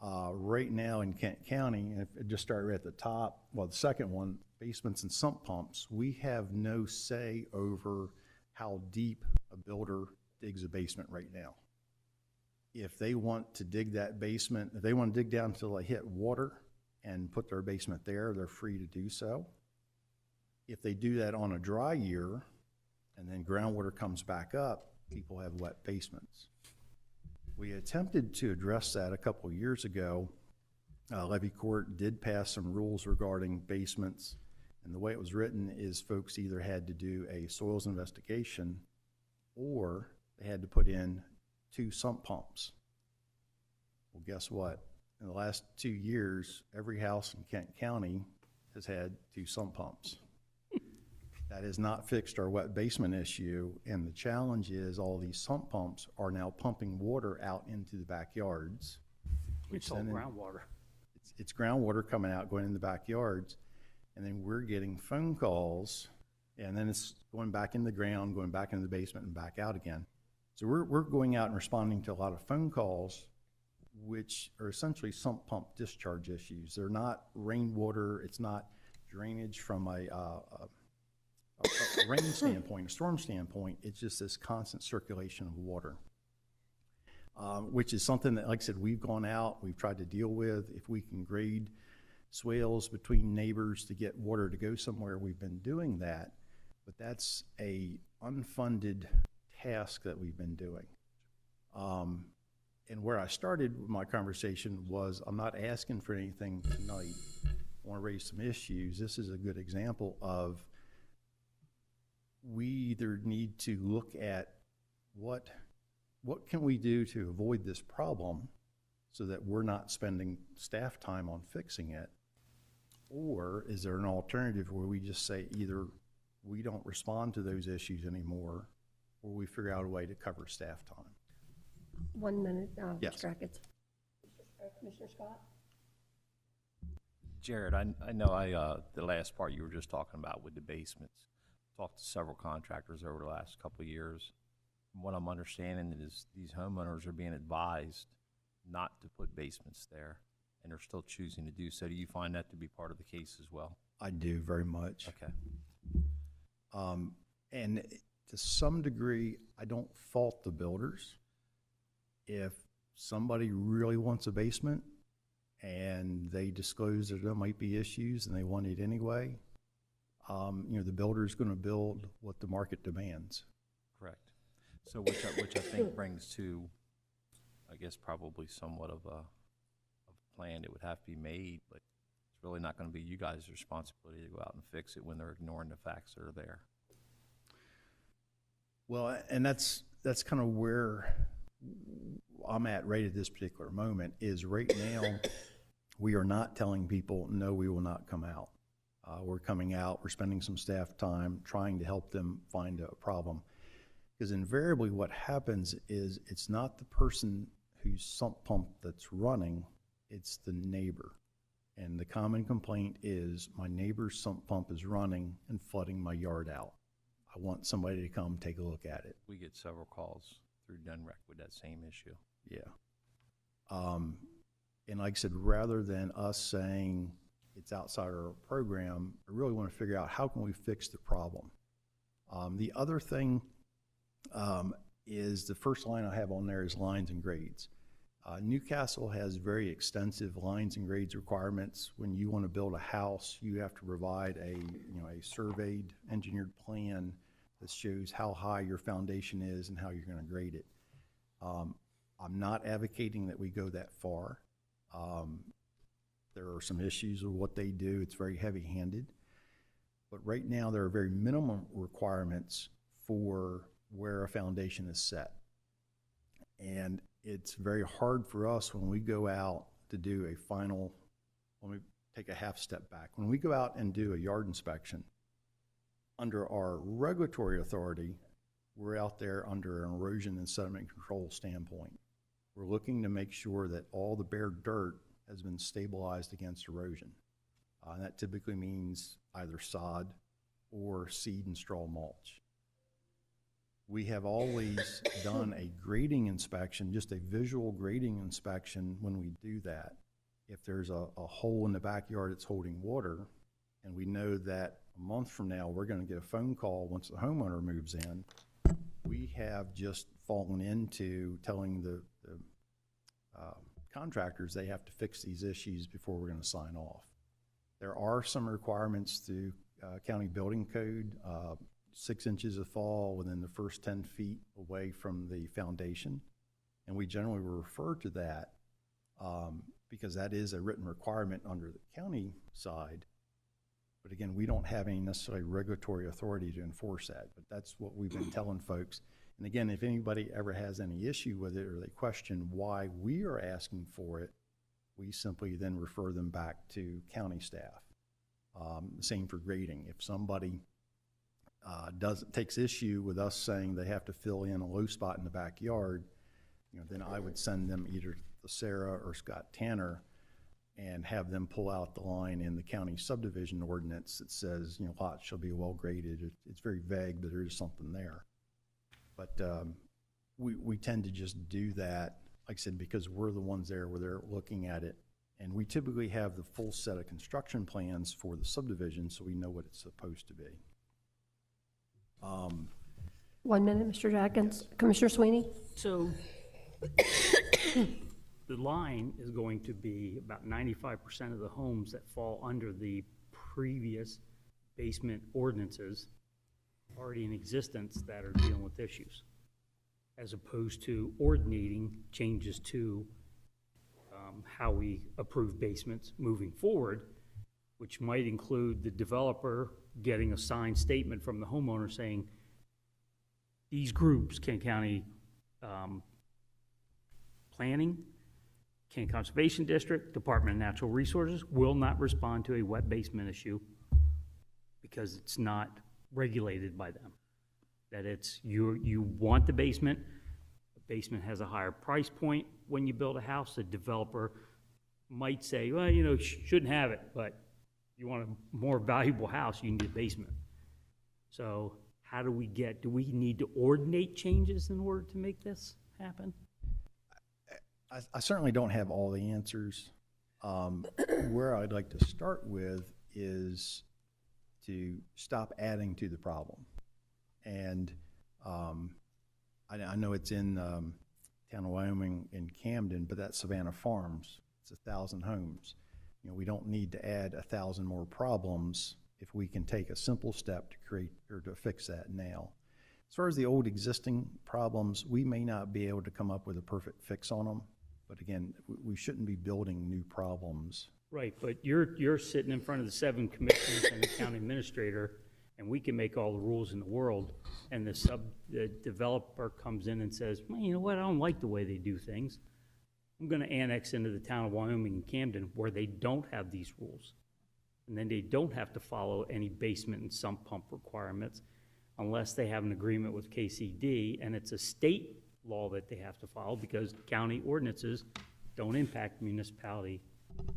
Right now in Kent County, and if it just start right at the top, well, the second one, basements and sump pumps, we have no say over how deep a builder digs a basement right now. If they want to dig that basement, if they want to dig down until they hit water and put their basement there, they're free to do so. If they do that on a dry year and then groundwater comes back up, people have wet basements. We attempted to address that a couple of years ago. Levy Court did pass some rules regarding basements, and the way it was written is folks either had to do a soils investigation or they had to put in 2 sump pumps. Well, guess what? In the last 2 years, every house in Kent County has had 2 sump pumps. That has not fixed our wet basement issue, and the challenge is all these sump pumps are now pumping water out into the backyards. It's all groundwater. It's groundwater coming out, going in the backyards, and then we're getting phone calls, and then it's going back in the ground, going back into the basement, and back out again. So we're going out and responding to a lot of phone calls, which are essentially sump pump discharge issues. They're not rainwater. It's not drainage from a rain standpoint, a storm standpoint. It's just this constant circulation of water, which is something that, like I said, we've gone out, we've tried to deal with. If we can grade swales between neighbors to get water to go somewhere, we've been doing that. But that's a unfunded task that we've been doing. And where I started my conversation was, I'm not asking for anything tonight. I want to raise some issues. This is a good example of we either need to look at what can we do to avoid this problem so that we're not spending staff time on fixing it, or is there an alternative where we just say either we don't respond to those issues anymore, or we figure out a way to cover staff time? 1 minute, Yes. Mr. Hackett. Commissioner Scott? Jared, I know the last part you were just talking about with the basements, talked to several contractors over the last couple of years. From what I'm understanding is these homeowners are being advised not to put basements there, and they're still choosing to do so. Do you find that to be part of the case as well? I do, very much. Okay. And to some degree, I don't fault the builders. If somebody really wants a basement and they disclose that there might be issues and they want it anyway, the builder is going to build what the market demands. Correct. So which I think brings to, I guess, probably somewhat of a plan that would have to be made, but it's really not going to be you guys' responsibility to go out and fix it when they're ignoring the facts that are there. Well, and that's kind of where I'm at right at this particular moment, is right now we are not telling people, no, we will not come out. We're coming out, we're spending some staff time trying to help them find a problem. Because invariably what happens is it's not the person whose sump pump that's running, it's the neighbor. And the common complaint is my neighbor's sump pump is running and flooding my yard out. I want somebody to come take a look at it. We get several calls through Dunrec with that same issue. Yeah. And like I said, rather than us saying it's outside our program, I really want to figure out how can we fix the problem. The other thing is the first line I have on there is lines and grades. Newcastle has very extensive lines and grades requirements. When you want to build a house, you have to provide a surveyed, engineered plan that shows how high your foundation is and how you're going to grade it. I'm not advocating that we go that far. There are some issues with what they do. It's very heavy-handed. But right now, there are very minimum requirements for where a foundation is set. And it's very hard for us when we go out to do a final, let me take a half step back. When we go out and do a yard inspection, under our regulatory authority, we're out there under an erosion and sediment control standpoint. We're looking to make sure that all the bare dirt has been stabilized against erosion. And that typically means either sod or seed and straw mulch. We have always done a grading inspection, just a visual grading inspection when we do that. If there's a hole in the backyard that's holding water, and we know that a month from now we're going to get a phone call once the homeowner moves in, we have just fallen into telling the contractors they have to fix these issues before we're going to sign off. There are some requirements through county building code, 6 inches of fall within the first 10 feet away from the foundation. And we generally refer to that because that is a written requirement under the county side. But again, we don't have any necessarily regulatory authority to enforce that, but that's what we've been telling folks. And again, if anybody ever has any issue with it or they question why we are asking for it, we simply then refer them back to county staff. Same for grading. If somebody takes issue with us saying they have to fill in a low spot in the backyard, then I would send them either to Sarah or Scott Tanner and have them pull out the line in the county subdivision ordinance that says, lots shall be well graded. It's very vague, but there is something there. But we tend to just do that, like I said, because we're the ones there where they're looking at it. And we typically have the full set of construction plans for the subdivision, so we know what it's supposed to be. 1 minute, Mr. Jackins. Commissioner Sweeney? So the line is going to be about 95% of the homes that fall under the previous basement ordinances already in existence that are dealing with issues, as opposed to ordinating changes to how we approve basements moving forward, which might include the developer getting a signed statement from the homeowner saying, these groups, Kent County Planning, Kent Conservation District, Department of Natural Resources, will not respond to a wet basement issue because it's not regulated by them. That it's, you want the basement has a higher price point when you build a house. The developer might say, well, shouldn't have it, but you want a more valuable house, you need a basement. So how do we need to ordinate changes in order to make this happen? I certainly don't have all the answers. Where I'd like to start with is to stop adding to the problem. And I know it's in town of Wyoming in Camden, but that's Savannah Farms. It's 1,000 homes. We don't need to add 1,000 more problems if we can take a simple step to create or to fix that now. As far as the old existing problems, we may not be able to come up with a perfect fix on them. But again, we shouldn't be building new problems. Right, but you're sitting in front of the 7 commissioners and the county administrator, and we can make all the rules in the world, and the developer comes in and says, well, you know what, I don't like the way they do things. I'm going to annex into the town of Wyoming and Camden where they don't have these rules. And then they don't have to follow any basement and sump pump requirements unless they have an agreement with KCD, and it's a state law that they have to follow because county ordinances don't impact municipality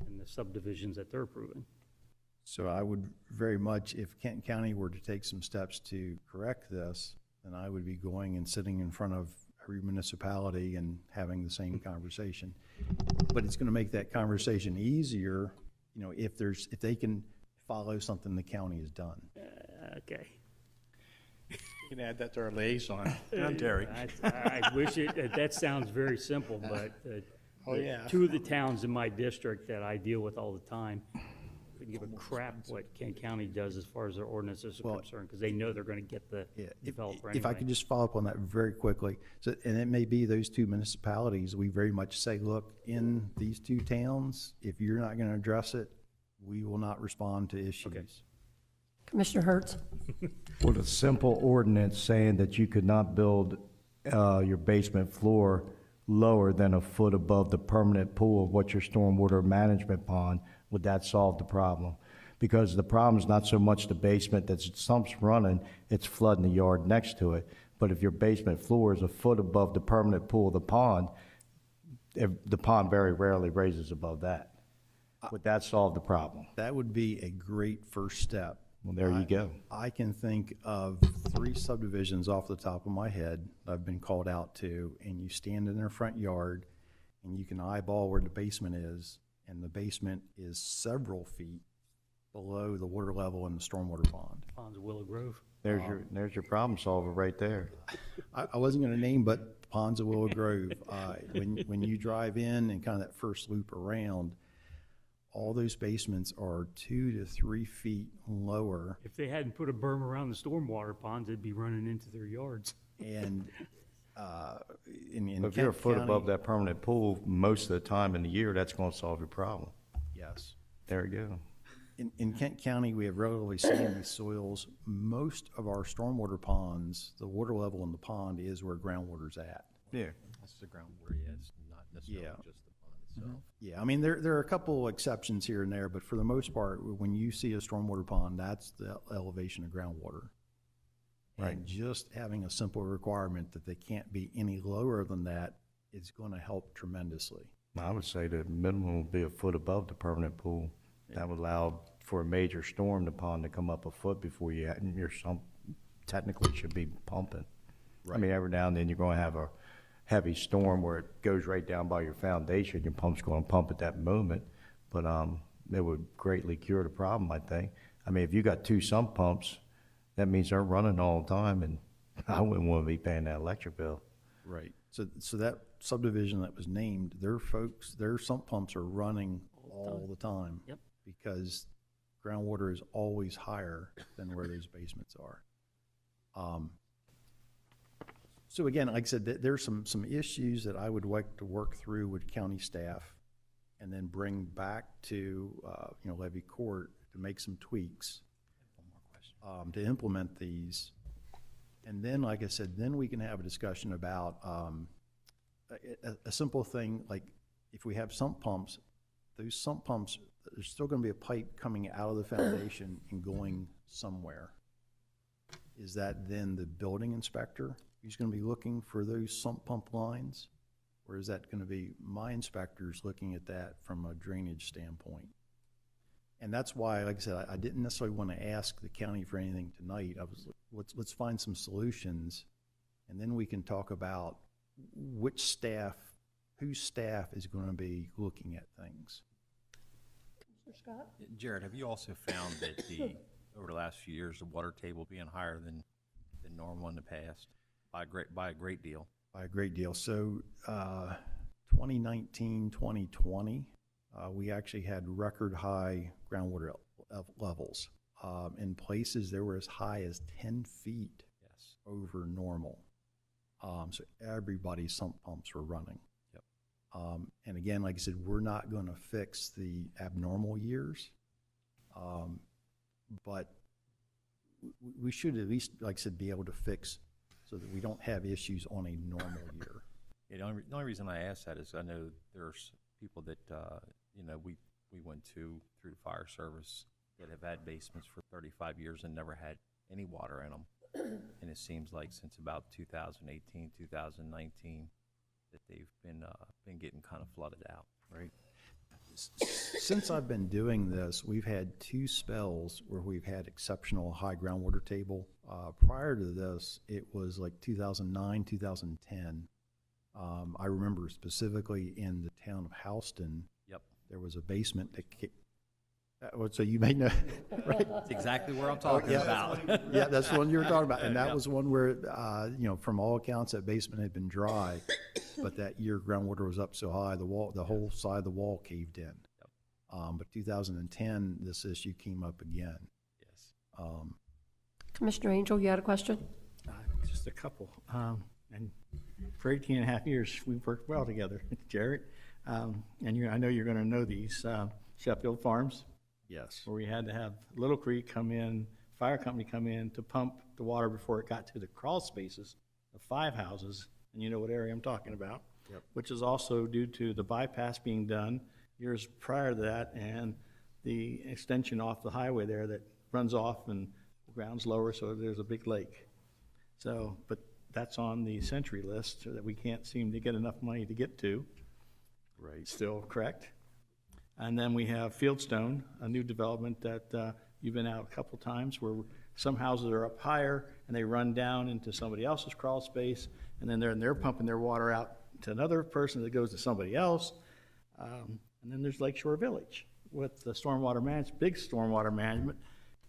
and the subdivisions that they're approving. So I would very much, if Kent County were to take some steps to correct this, then I would be going and sitting in front of every municipality and having the same conversation. But it's gonna make that conversation easier, you know, if they can follow something the county has done. Okay. You can add that to our liaison. Terry. I wish that sounds very simple, but Oh, yeah. two of the towns in my district that I deal with all the time couldn't give a crap what Kent County does as far as their ordinances are concerned, because they know they're gonna get the Yeah, developer if I anyway. could just follow up on that very quickly. So, and it may be those two municipalities, we very much say, look, in these two towns, if you're not gonna address it, we will not respond to issues. Commissioner Hertz? With a simple ordinance saying that you could not build your basement floor lower than a foot above the permanent pool of what your stormwater management pond, would that solve the problem? Because the problem is not so much the basement that sump's running, it's flooding the yard next to it. But if your basement floor is a foot above the permanent pool of the pond very rarely raises above that. Would that solve the problem? That would be a great first step. Well, there you go. I can think of 3 subdivisions off the top of my head I've been called out to, and you stand in their front yard and you can eyeball where the basement is, and the basement is several feet below the water level in the stormwater pond. Ponds of Willow Grove. There's your problem solver right there. I wasn't gonna name, but Ponds of Willow Grove, when you drive in and kind of that first loop around, all those basements are 2 to 3 feet lower. If they hadn't put a berm around the stormwater ponds, they'd be running into their yards. And, in If you're a Kent foot County- above that permanent pool, most of the time in the year, that's gonna solve your problem. Yes. There you go. In Kent County, we have relatively sandy soils. Most of our stormwater ponds, the water level in the pond is where groundwater's at. Yeah. That's the groundwater, yeah, it's not necessarily Yeah. just the pond itself. Yeah, I mean, there are a couple exceptions here and there, but for the most part, when you see a stormwater pond, that's the elevation of groundwater. Right. And just having a simple requirement that they can't be any lower than that is gonna help tremendously. I would say the minimum would be a foot above the permanent pool. That would allow for a major storm, the pond to come up a foot before your sump technically should be pumping. I mean, every now and then you're gonna have a heavy storm where it goes right down by your foundation, your pump's gonna pump at that moment. But, it would greatly cure the problem, I think. I mean, if you got 2 sump pumps, that means they're running all the time, and I wouldn't wanna be paying that electric bill. Right. So that subdivision that was named, their sump pumps are running all the time. Yep. Because groundwater is always higher than where those basements are. So again, like I said, there's some issues that I would like to work through with county staff and then bring back to, Levy Court to make some tweaks. To implement these. And then, like I said, then we can have a discussion about, a simple thing, like if we have sump pumps, those sump pumps, there's still gonna be a pipe coming out of the foundation and going somewhere. Is that then the building inspector who's gonna be looking for those sump pump lines? Or is that gonna be my inspectors looking at that from a drainage standpoint? And that's why, like I said, I didn't necessarily want to ask the county for anything tonight. I was, let's find some solutions, and then we can talk about whose staff is going to be looking at things. Commissioner Scott? Jared, have you also found that over the last few years, the water table being higher than normal in the past by a great deal? By a great deal. So 2019, 2020, we actually had record high groundwater levels. In places, they were as high as 10 feet over normal. So everybody's sump pumps were running. Yep. And again, like I said, we're not going to fix the abnormal years. But we should at least, like I said, be able to fix so that we don't have issues on a normal year. Yeah, the only reason I ask that is I know there's people that, we went through the fire service that have had basements for 35 years and never had any water in them. And it seems like since about 2018, 2019, that they've been getting kind of flooded out. Right. Since I've been doing this, we've had 2 spells where we've had exceptional high groundwater table. Prior to this, it was like 2009, 2010. I remember specifically in the town of Houston, Yep. there was a basement that so you may know, right? That's exactly where I'm talking Yeah. about. Yeah, that's the one you were talking about, and that was one where, from all accounts, that basement had been dry, but that year groundwater was up so high, the whole side of the wall caved in. But 2010, this issue came up again. Yes. Commissioner Angel, you had a question? Just a couple. And for 18 and a half years, we've worked well together, Jared. And I know you're going to know these. Sheffield Farms, Yes. where we had to have Little Creek come in, fire company come in to pump the water before it got to the crawl spaces of 5 houses, and you know what area I'm talking about. Yep. Which is also due to the bypass being done years prior to that, and the extension off the highway there that runs off and the ground's lower, so there's a big lake. So, but that's on the century list that we can't seem to get enough money to get to. Right. Still correct? And then we have Fieldstone, a new development that you've been out a couple times, where some houses are up higher and they run down into somebody else's crawl space, and then they're pumping their water out to another person that goes to somebody else. And then there's Lakeshore Village with the stormwater management, big stormwater management,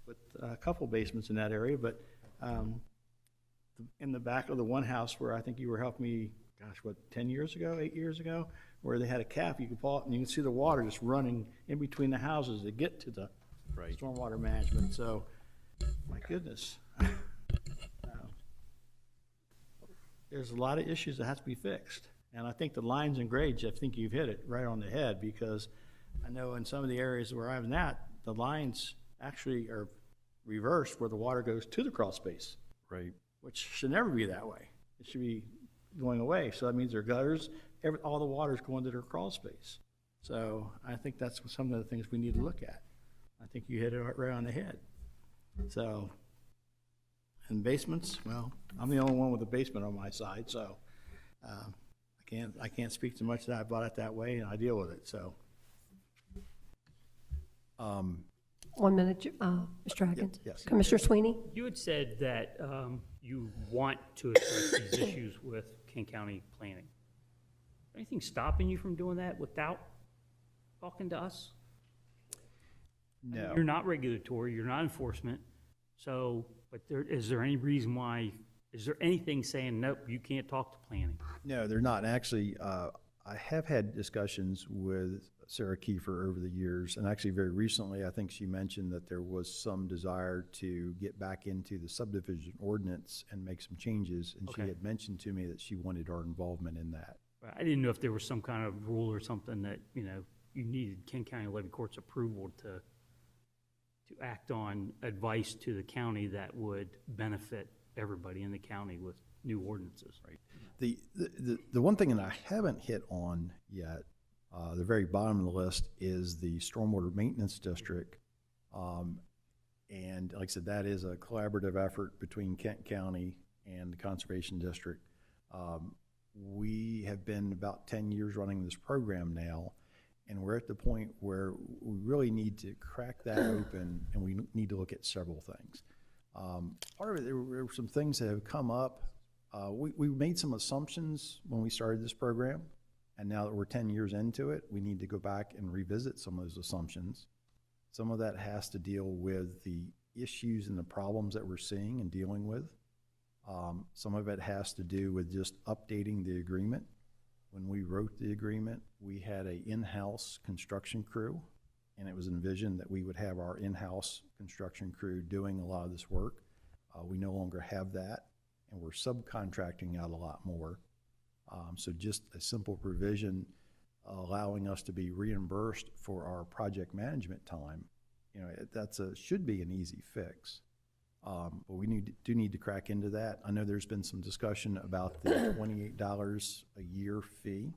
with a couple basements in that area. But in the back of the one house where I think you were helping me, 10 years ago, 8 years ago, where they had a cap, you could pull it and you can see the water just running in between the houses to get to the stormwater management. So, my goodness. There's a lot of issues that have to be fixed. And I think the lines and grades, I think you've hit it right on the head, because I know in some of the areas where I'm at, the lines actually are reversed where the water goes to the crawl space. Right. Which should never be that way. It should be going away. So that means their gutters, all the water's going to their crawl space. So I think that's some of the things we need to look at. I think you hit it right on the head. So, and basements, well, I'm the only one with a basement on my side, so I can't speak to much of that. I bought it that way and I deal with it, so. 1 minute, Mr. Atkins. yes. Commissioner Sweeney? You had said that you want to address these issues with Kent County Planning. Anything stopping you from doing that without talking to us? No. You're not regulatory, you're not enforcement, so, but is there any reason why, is there anything saying, nope, you can't talk to planning? No, they're not. Actually, I have had discussions with Sarah Kiefer over the years, and actually very recently, I think she mentioned that there was some desire to get back into the subdivision ordinance and make some changes, and she Okay. had mentioned to me that she wanted our involvement in that. I didn't know if there was some kind of rule or something that, you needed Kent County Levy Court's approval to act on advice to the county that would benefit everybody in the county with new ordinances. Right. The one thing that I haven't hit on yet, the very bottom of the list, is the Stormwater Maintenance District. And like I said, that is a collaborative effort between Kent County and the Conservation District. We have been about 10 years running this program now, and we're at the point where we really need to crack that open, and we need to look at several things. Part of it, there were some things that have come up. We made some assumptions when we started this program, and now that we're 10 years into it, we need to go back and revisit some of those assumptions. Some of that has to deal with the issues and the problems that we're seeing and dealing with. Some of it has to do with just updating the agreement. When we wrote the agreement, we had an in-house construction crew, and it was envisioned that we would have our in-house construction crew doing a lot of this work. We no longer have that, and we're subcontracting out a lot more. So just a simple provision allowing us to be reimbursed for our project management time, should be an easy fix. But we do need to crack into that. I know there's been some discussion about the $28 a year fee.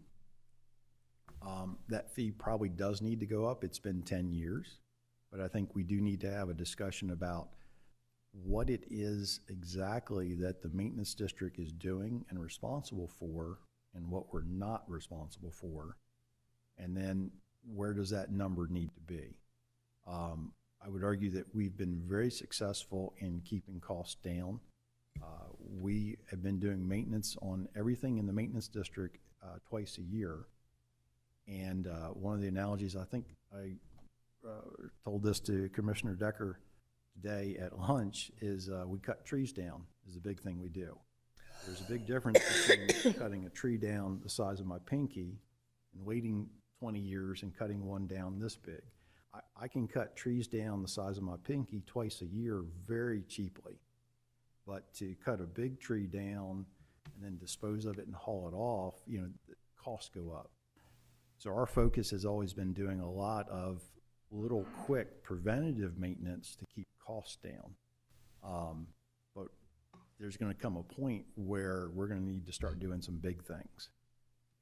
That fee probably does need to go up. It's been 10 years. but I think we do need to have a discussion about what it is exactly that the maintenance district is doing and responsible for, and what we're not responsible for, and then where does that number need to be? I would argue that we've been very successful in keeping costs down. We have been doing maintenance on everything in the maintenance district twice a year. And one of the analogies, I think I told this to Commissioner Decker today at lunch, is we cut trees down is the big thing we do. There's a big difference between cutting a tree down the size of my pinky and waiting 20 years and cutting one down this big. I can cut trees down the size of my pinky twice a year very cheaply. But to cut a big tree down and then dispose of it and haul it off, the costs go up. So our focus has always been doing a lot of little quick preventative maintenance to keep costs down. But there's going to come a point where we're going to need to start doing some big things.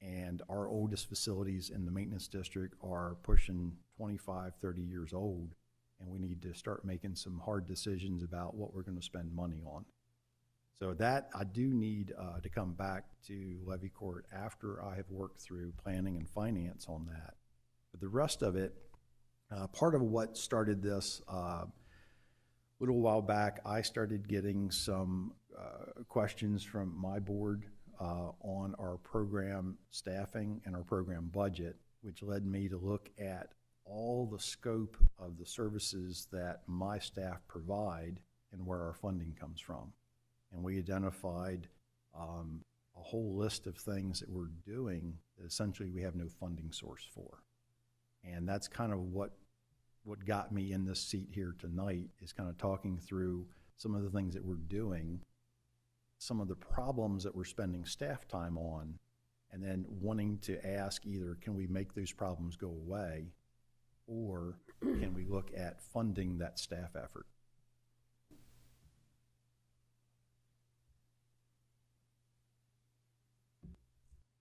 And our oldest facilities in the maintenance district are pushing 25, 30 years old, and we need to start making some hard decisions about what we're going to spend money on. So that I do need to come back to Levy Court after I have worked through planning and finance on that. But the rest of it, part of what started this a little while back, I started getting some questions from my board on our program staffing and our program budget, which led me to look at all the scope of the services that my staff provide and where our funding comes from. And we identified a whole list of things that we're doing that essentially we have no funding source for. And that's kind of what got me in this seat here tonight, is kind of talking through some of the things that we're doing, some of the problems that we're spending staff time on, and then wanting to ask either, can we make those problems go away, or can we look at funding that staff effort?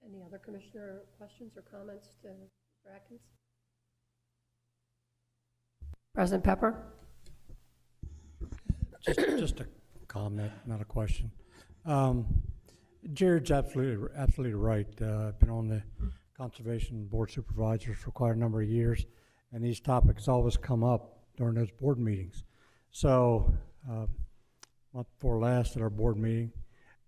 Any other commissioner questions or comments to Mr. Atkins? President Pepper? Just a comment, not a question. Jared's absolutely right. I've been on the Conservation Board Supervisors for quite a number of years, and these topics always come up during those board meetings. So, month before last at our board meeting,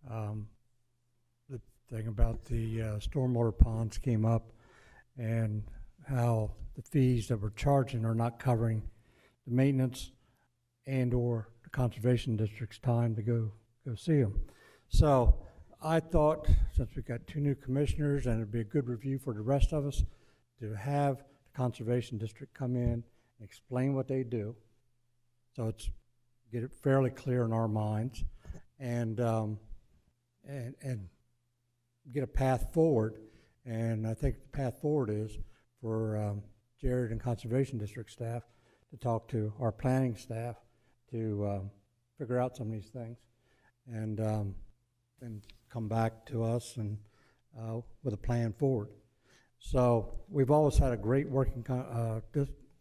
the thing about the stormwater ponds came up, and how the fees that we're charging are not covering the maintenance and or the Conservation District's time to go see them. So I thought, since we've got 2 new commissioners and it'd be a good review for the rest of us, to have the Conservation District come in and explain what they do, so it's get it fairly clear in our minds, and get a path forward. And I think the path forward is for Jared and Conservation District staff to talk to our planning staff to figure out some of these things, and come back to us and with a plan forward. So we've always had a great working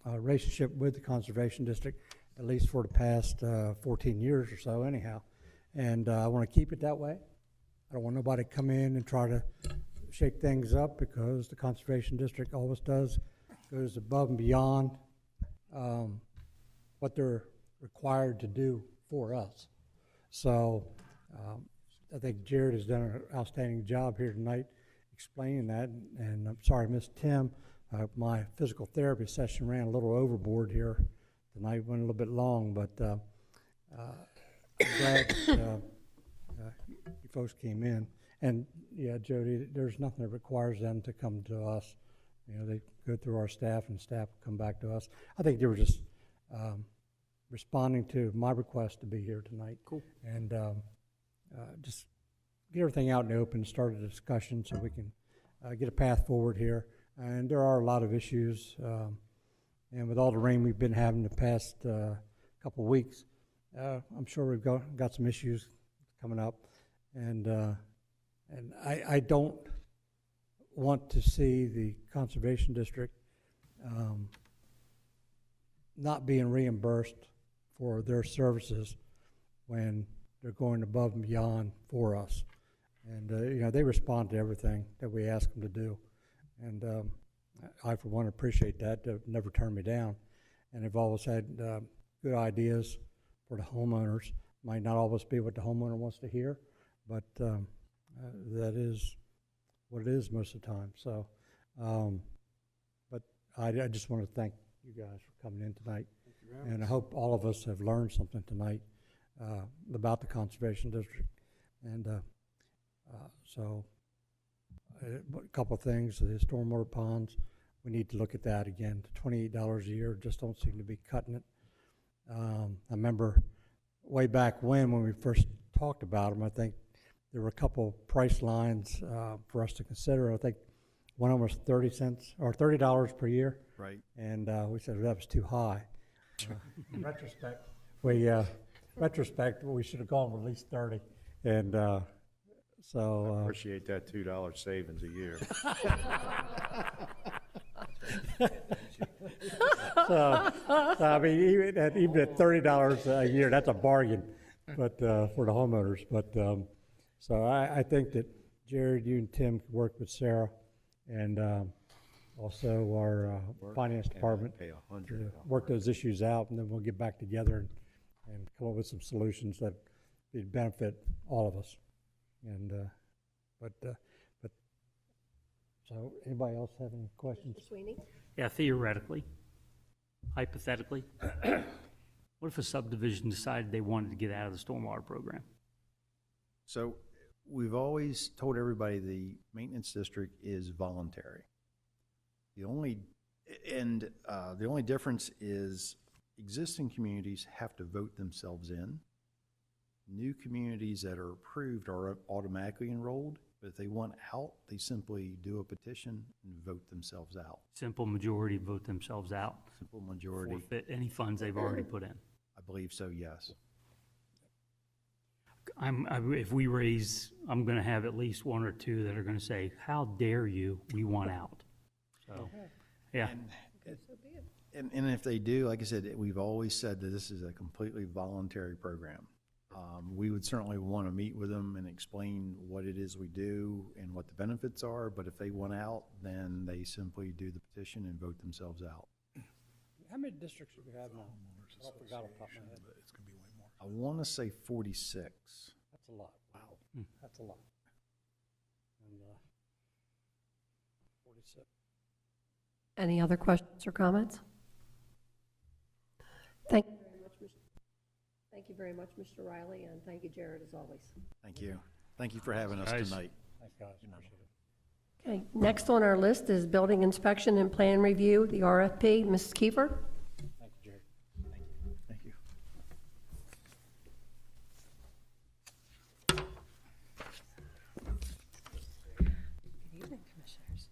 relationship with the Conservation District, at least for the past 14 years or so anyhow, and I want to keep it that way. I don't want nobody to come in and try to shake things up, because the Conservation District always goes above and beyond what they're required to do for us. So I think Jared has done an outstanding job here tonight explaining that, and I'm sorry I missed Tim. My physical therapy session ran a little overboard here tonight, went a little bit long, but I'm glad that, you folks came in. And yeah, Jody, there's nothing that requires them to come to us. They go through our staff, and staff come back to us. I think they were just responding to my request to be here tonight. Cool. And just get everything out in the open, start a discussion so we can get a path forward here. And there are a lot of issues, and with all the rain we've been having the past couple of weeks, I'm sure we've got some issues coming up, and I don't want to see the Conservation District not being reimbursed for their services when they're going above and beyond for us. And, you know, they respond to everything that we ask them to do. And I, for one, appreciate that. They've never turned me down. And they've always had good ideas for the homeowners. Might not always be what the homeowner wants to hear, but that is what it is most of the time. So, but I just want to thank you guys for coming in tonight. And I hope all of us have learned something tonight about the Conservation District. And so a couple of things, the stormwater ponds, we need to look at that again. The $28 a year just don't seem to be cutting it. I remember way back when we first talked about them, I think there were a couple price lines for us to consider. I think one of them was 30 cents or $30 per year. Right. And we said that was too high. In retrospect, we should have gone with at least 30. And so Appreciate that $2 savings a year. so I mean, even at $30 a year, that's a bargain, but for the homeowners. But so I think that Jared, you and Tim could work with Sarah, and also our finance department Pay to work those issues out, and then we'll get back together and come up with some solutions that would benefit all of us. And but so anybody else have any questions? Mr. Sweeney? Yeah, theoretically, hypothetically, what if a subdivision decided they wanted to get out of the stormwater program? So we've always told everybody the maintenance district is voluntary. The only difference is existing communities have to vote themselves in. New communities that are approved are automatically enrolled, but if they want out, they simply do a petition and vote themselves out. Simple majority vote themselves out, Simple majority. forfeit any funds they've already put in. I believe so, yes. If we raise, I'm going to have at least one or two that are going to say, "How dare you? We want out." So, yeah. And if they do, like I said, we've always said that this is a completely voluntary program. We would certainly want to meet with them and explain what it is we do and what the benefits are, but if they want out, then they simply do the petition and vote themselves out. How many districts do we have now? I forgot off the top of my head. It's going to be way more. I want to say 46. That's a lot. Wow. That's a lot. And 46. Any other questions or comments? Thank you. Thank you very much, Mr. Riley, and thank you, Jared, as always. Thank you. Thank you for having us Guys. tonight. Thanks, guys. Appreciate it. Okay, next on our list is building inspection and plan review, the RFP. Mrs. Kiefer? Thank you, Jerry. Thank you. Good evening, Commissioners.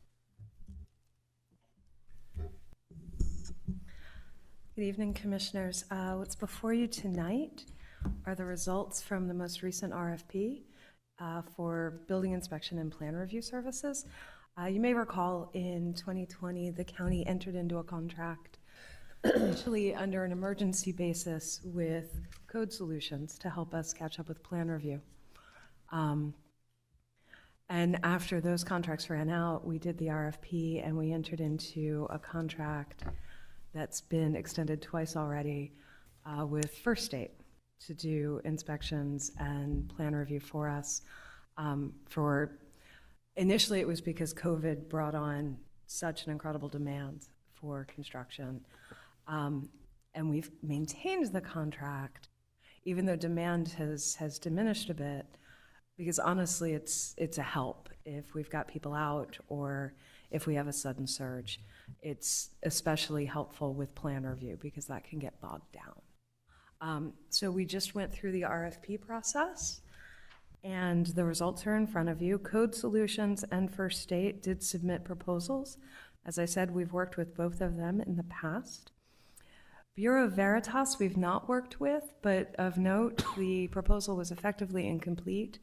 Good evening, Commissioners. What's before you tonight are the results from the most recent RFP for building inspection and plan review services. You may recall in 2020, the county entered into a contract initially under an emergency basis with Code Solutions to help us catch up with plan review. And after those contracts ran out, we did the RFP and we entered into a contract that's been extended twice already with First State to do inspections and plan review for us. Initially it was because COVID brought on such an incredible demand for construction. And we've maintained the contract, even though demand has diminished a bit, because honestly, it's a help if we've got people out or if we have a sudden surge. It's especially helpful with plan review because that can get bogged down. So we just went through the RFP process and the results are in front of you. Code Solutions and First State did submit proposals. As I said, we've worked with both of them in the past. Bureau Veritas we've not worked with, but of note, the proposal was effectively incomplete.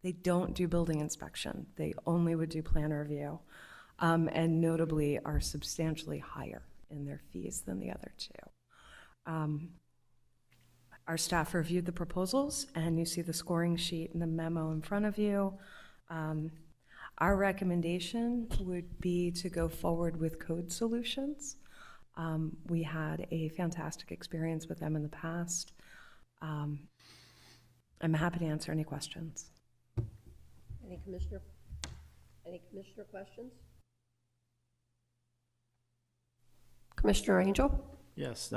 They don't do building inspection. They only would do plan review, and notably are substantially higher in their fees than the other two. Our staff reviewed the proposals, and you see the scoring sheet and the memo in front of you. Our recommendation would be to go forward with Code Solutions. We had a fantastic experience with them in the past. I'm happy to answer any questions. Any commissioner questions? Commissioner Angel? Yes,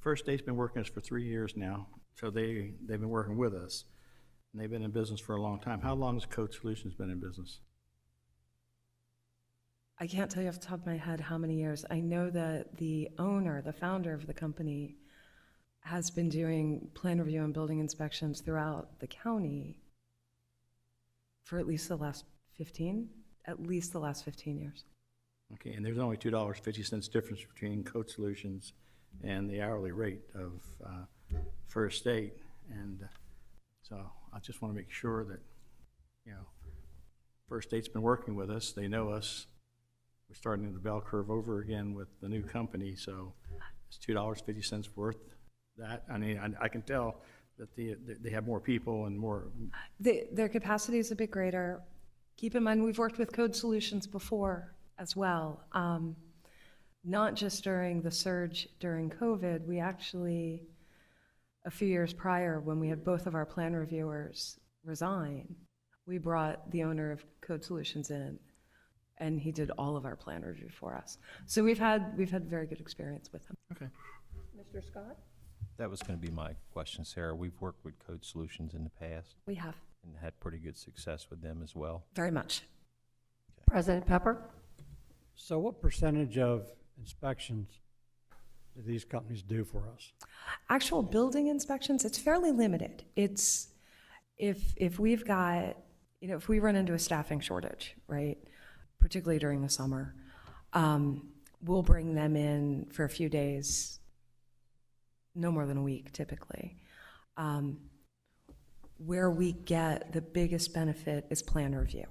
First State's been working with us for 3 years now, so they've been working with us, and they've been in business for a long time. How long has Code Solutions been in business? I can't tell you off the top of my head how many years. I know that the owner, the founder of the company, has been doing plan review and building inspections throughout the county for at least the last 15 years. Okay, and there's only $2.50 difference between Code Solutions and the hourly rate of First State. And so I just want to make sure that, First State's been working with us. They know us. We're starting the bell curve over again with the new company, so it's $2.50 worth that. I mean, I can tell that they have more people and more. Their capacity is a bit greater. Keep in mind, we've worked with Code Solutions before as well. Not just during the surge during COVID, we actually, a few years prior, when we had both of our plan reviewers resign, we brought the owner of Code Solutions in, and he did all of our plan review for us. So we've had very good experience with him. Okay. Mr. Scott? That was going to be my question, Sarah. We've worked with Code Solutions in the past We have, and had pretty good success with them as well. very much. President Pepper? So what percentage of inspections do these companies do for us? Actual building inspections, it's fairly limited. It's, if we've got, if we run into a staffing shortage, right, particularly during the summer, we'll bring them in for a few days, no more than a week typically. Where we get the biggest benefit is plan review,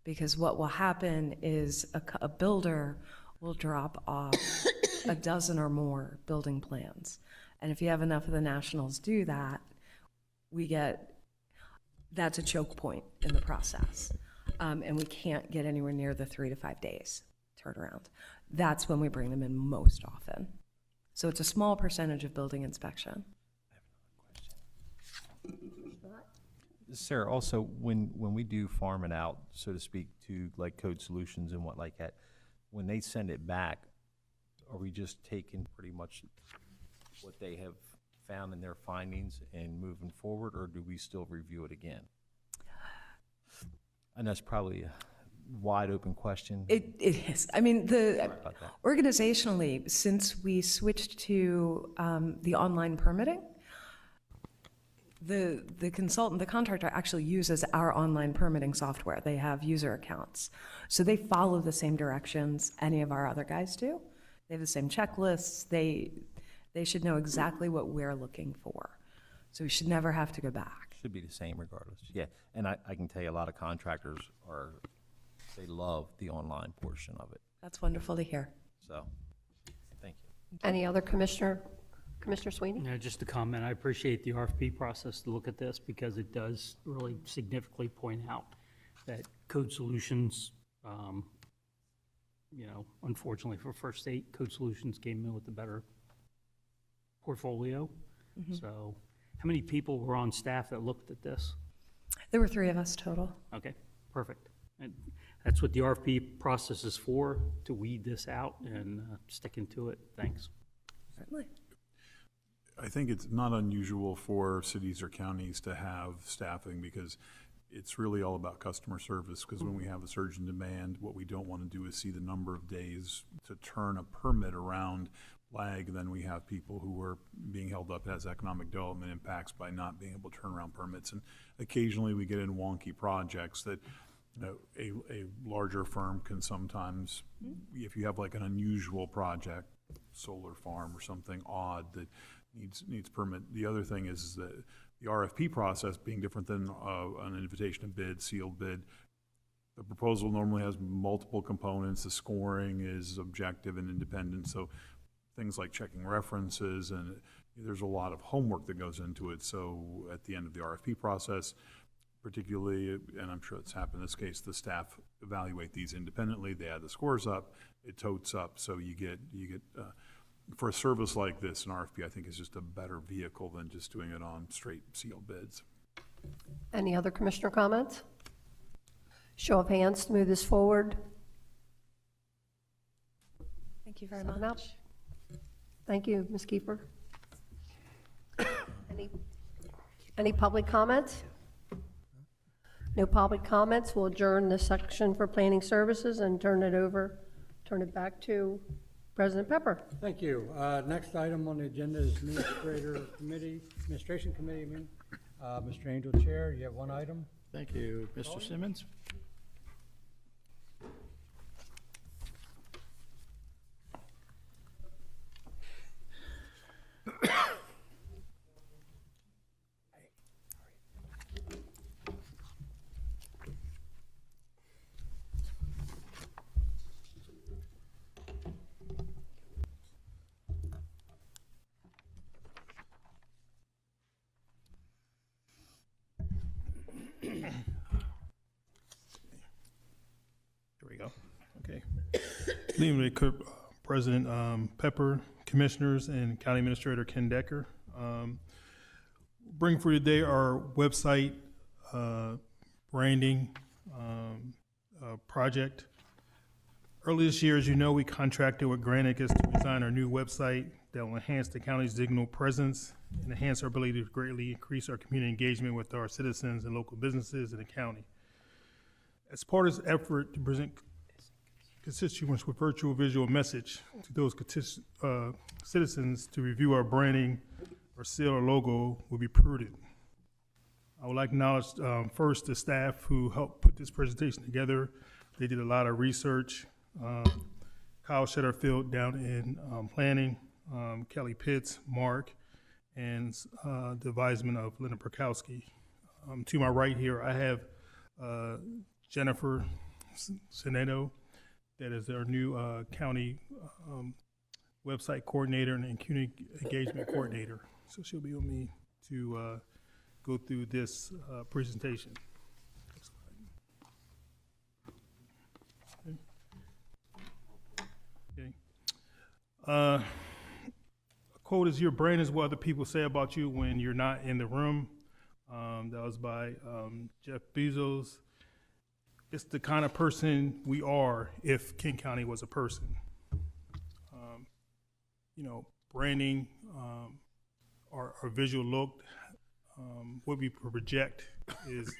because what will happen is a builder will drop off a dozen or more building plans. And if you have enough of the nationals do that, that's a choke point in the process. And we can't get anywhere near the 3 to 5 days turnaround. That's when we bring them in most often. So it's a small percentage of building inspection. Sarah, also, when we do farm it out, so to speak, to like Code Solutions and what like that, when they send it back, are we just taking pretty much what they have found in their findings and moving forward, or do we still review it again? And that's probably a wide open question. It is. I mean, organizationally, since we switched to the online permitting, the consultant, the contractor actually uses our online permitting software. They have user accounts. So they follow the same directions any of our other guys do. They have the same checklists. They should know exactly what we're looking for. So we should never have to go back. Should be the same regardless. Yeah, and I can tell you a lot of contractors they love the online portion of it. That's wonderful to hear. So, thank you. Any other commissioner? Commissioner Sweeney? Yeah, just a comment. I appreciate the RFP process to look at this because it does really significantly point out that Code Solutions, unfortunately for First State, Code Solutions came in with a better portfolio. Mm-hmm. So how many people were on staff that looked at this? There were 3 of us total. Okay, perfect. And that's what the RFP process is for, to weed this out and sticking to it. Thanks. Certainly. I think it's not unusual for cities or counties to have staffing because it's really all about customer service. Because when we have a surge in demand, what we don't want to do is see the number of days to turn a permit around lag. Then we have people who are being held up as economic development impacts by not being able to turn around permits. And occasionally we get in wonky projects that a larger firm can sometimes, if you have like an unusual project, solar farm or something odd that needs permit. The other thing is that the RFP process being different than an invitation to bid, sealed bid. The proposal normally has multiple components. The scoring is objective and independent. So things like checking references, and there's a lot of homework that goes into it. So at the end of the RFP process, particularly, and I'm sure it's happened in this case, the staff evaluate these independently, they add the scores up, it totes up, so you get for a service like this, an RFP, I think, is just a better vehicle than just doing it on straight sealed bids. Any other commissioner comments? Show of hands to move this forward. Thank you very 7 up. much. Thank you, Ms. Keeper. Any public comments? No public comments. We'll adjourn this section for planning services and turn it back to President Pepper. Thank you. Next item on the agenda is Administration Committee, Mr. Angel Chair, you have one item? Thank you, Mr. Simmons. There we go. Okay. Good evening, President Pepper, Commissioners, and County Administrator Ken Decker. Bring for you today our website branding project. Early this year, as you know, we contracted with Granicus to design our new website that will enhance the county's digital presence and enhance our ability to greatly increase our community engagement with our citizens and local businesses in the county. As part of this effort to present constituents with virtual visual message to those citizens to review our branding or seal or logo will be prudent. I would like to acknowledge first the staff who helped put this presentation together. They did a lot of research. Kyle Shetterfield down in planning, Kelly Pitts, Mark, and the advisement of Linda Perkowski. To my right here, I have Jennifer Senedo, that is our new county website coordinator and community engagement coordinator. So she'll be with me to go through this presentation. Okay. A quote is, "Your brain is what other people say about you when you're not in the room." That was by Jeff Bezos. It's the kind of person we are if King County was a person. Branding, our visual look, what we project is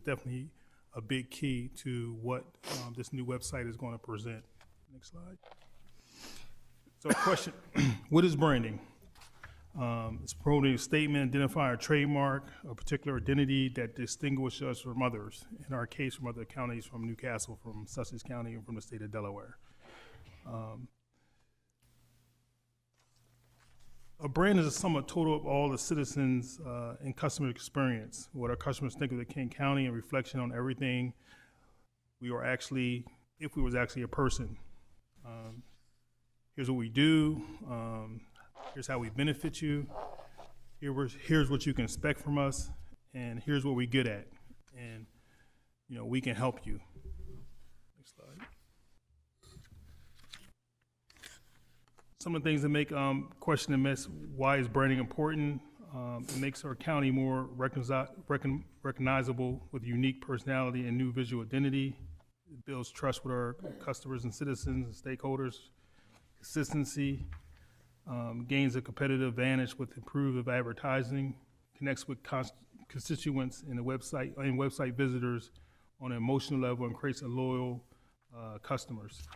definitely a big key to what this new website is going to present. Next slide. So question, what is branding? It's promoting a statement, identifying a trademark, a particular identity that distinguishes us from others. In our case, from other counties, from Newcastle, from Sussex County, and from the state of Delaware. A brand is a sum total of all the citizens and customer experience. What our customers think of the King County and reflection on everything we are actually, if we was actually a person. Here's what we do. Here's how we benefit you. Here's what you can expect from us, and here's what we're good at. And we can help you. Next slide. Some of the things that make question and miss, why is branding important? It makes our county more recognizable with unique personality and new visual identity. It builds trust with our customers and citizens and stakeholders. Consistency. Gains a competitive advantage with improved advertising, connects with constituents and website visitors on an emotional level, and creates a loyal customers.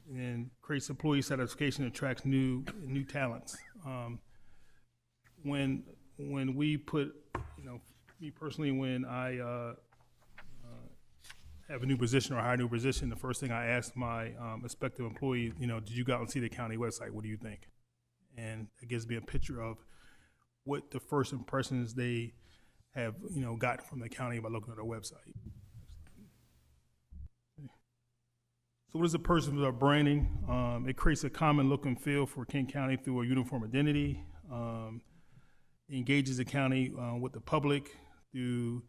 And creates employee satisfaction, attracts new talents. When we put, me personally, when I have a new position or hire a new position, the first thing I ask my respective employee, did you go out and see the county website? What do you think? And it gives me a picture of what the first impressions they have, gotten from the county by looking at our website. So So what is the purpose of our branding? It creates a common look and feel for Kent County through a uniform identity. Engages the county with the public through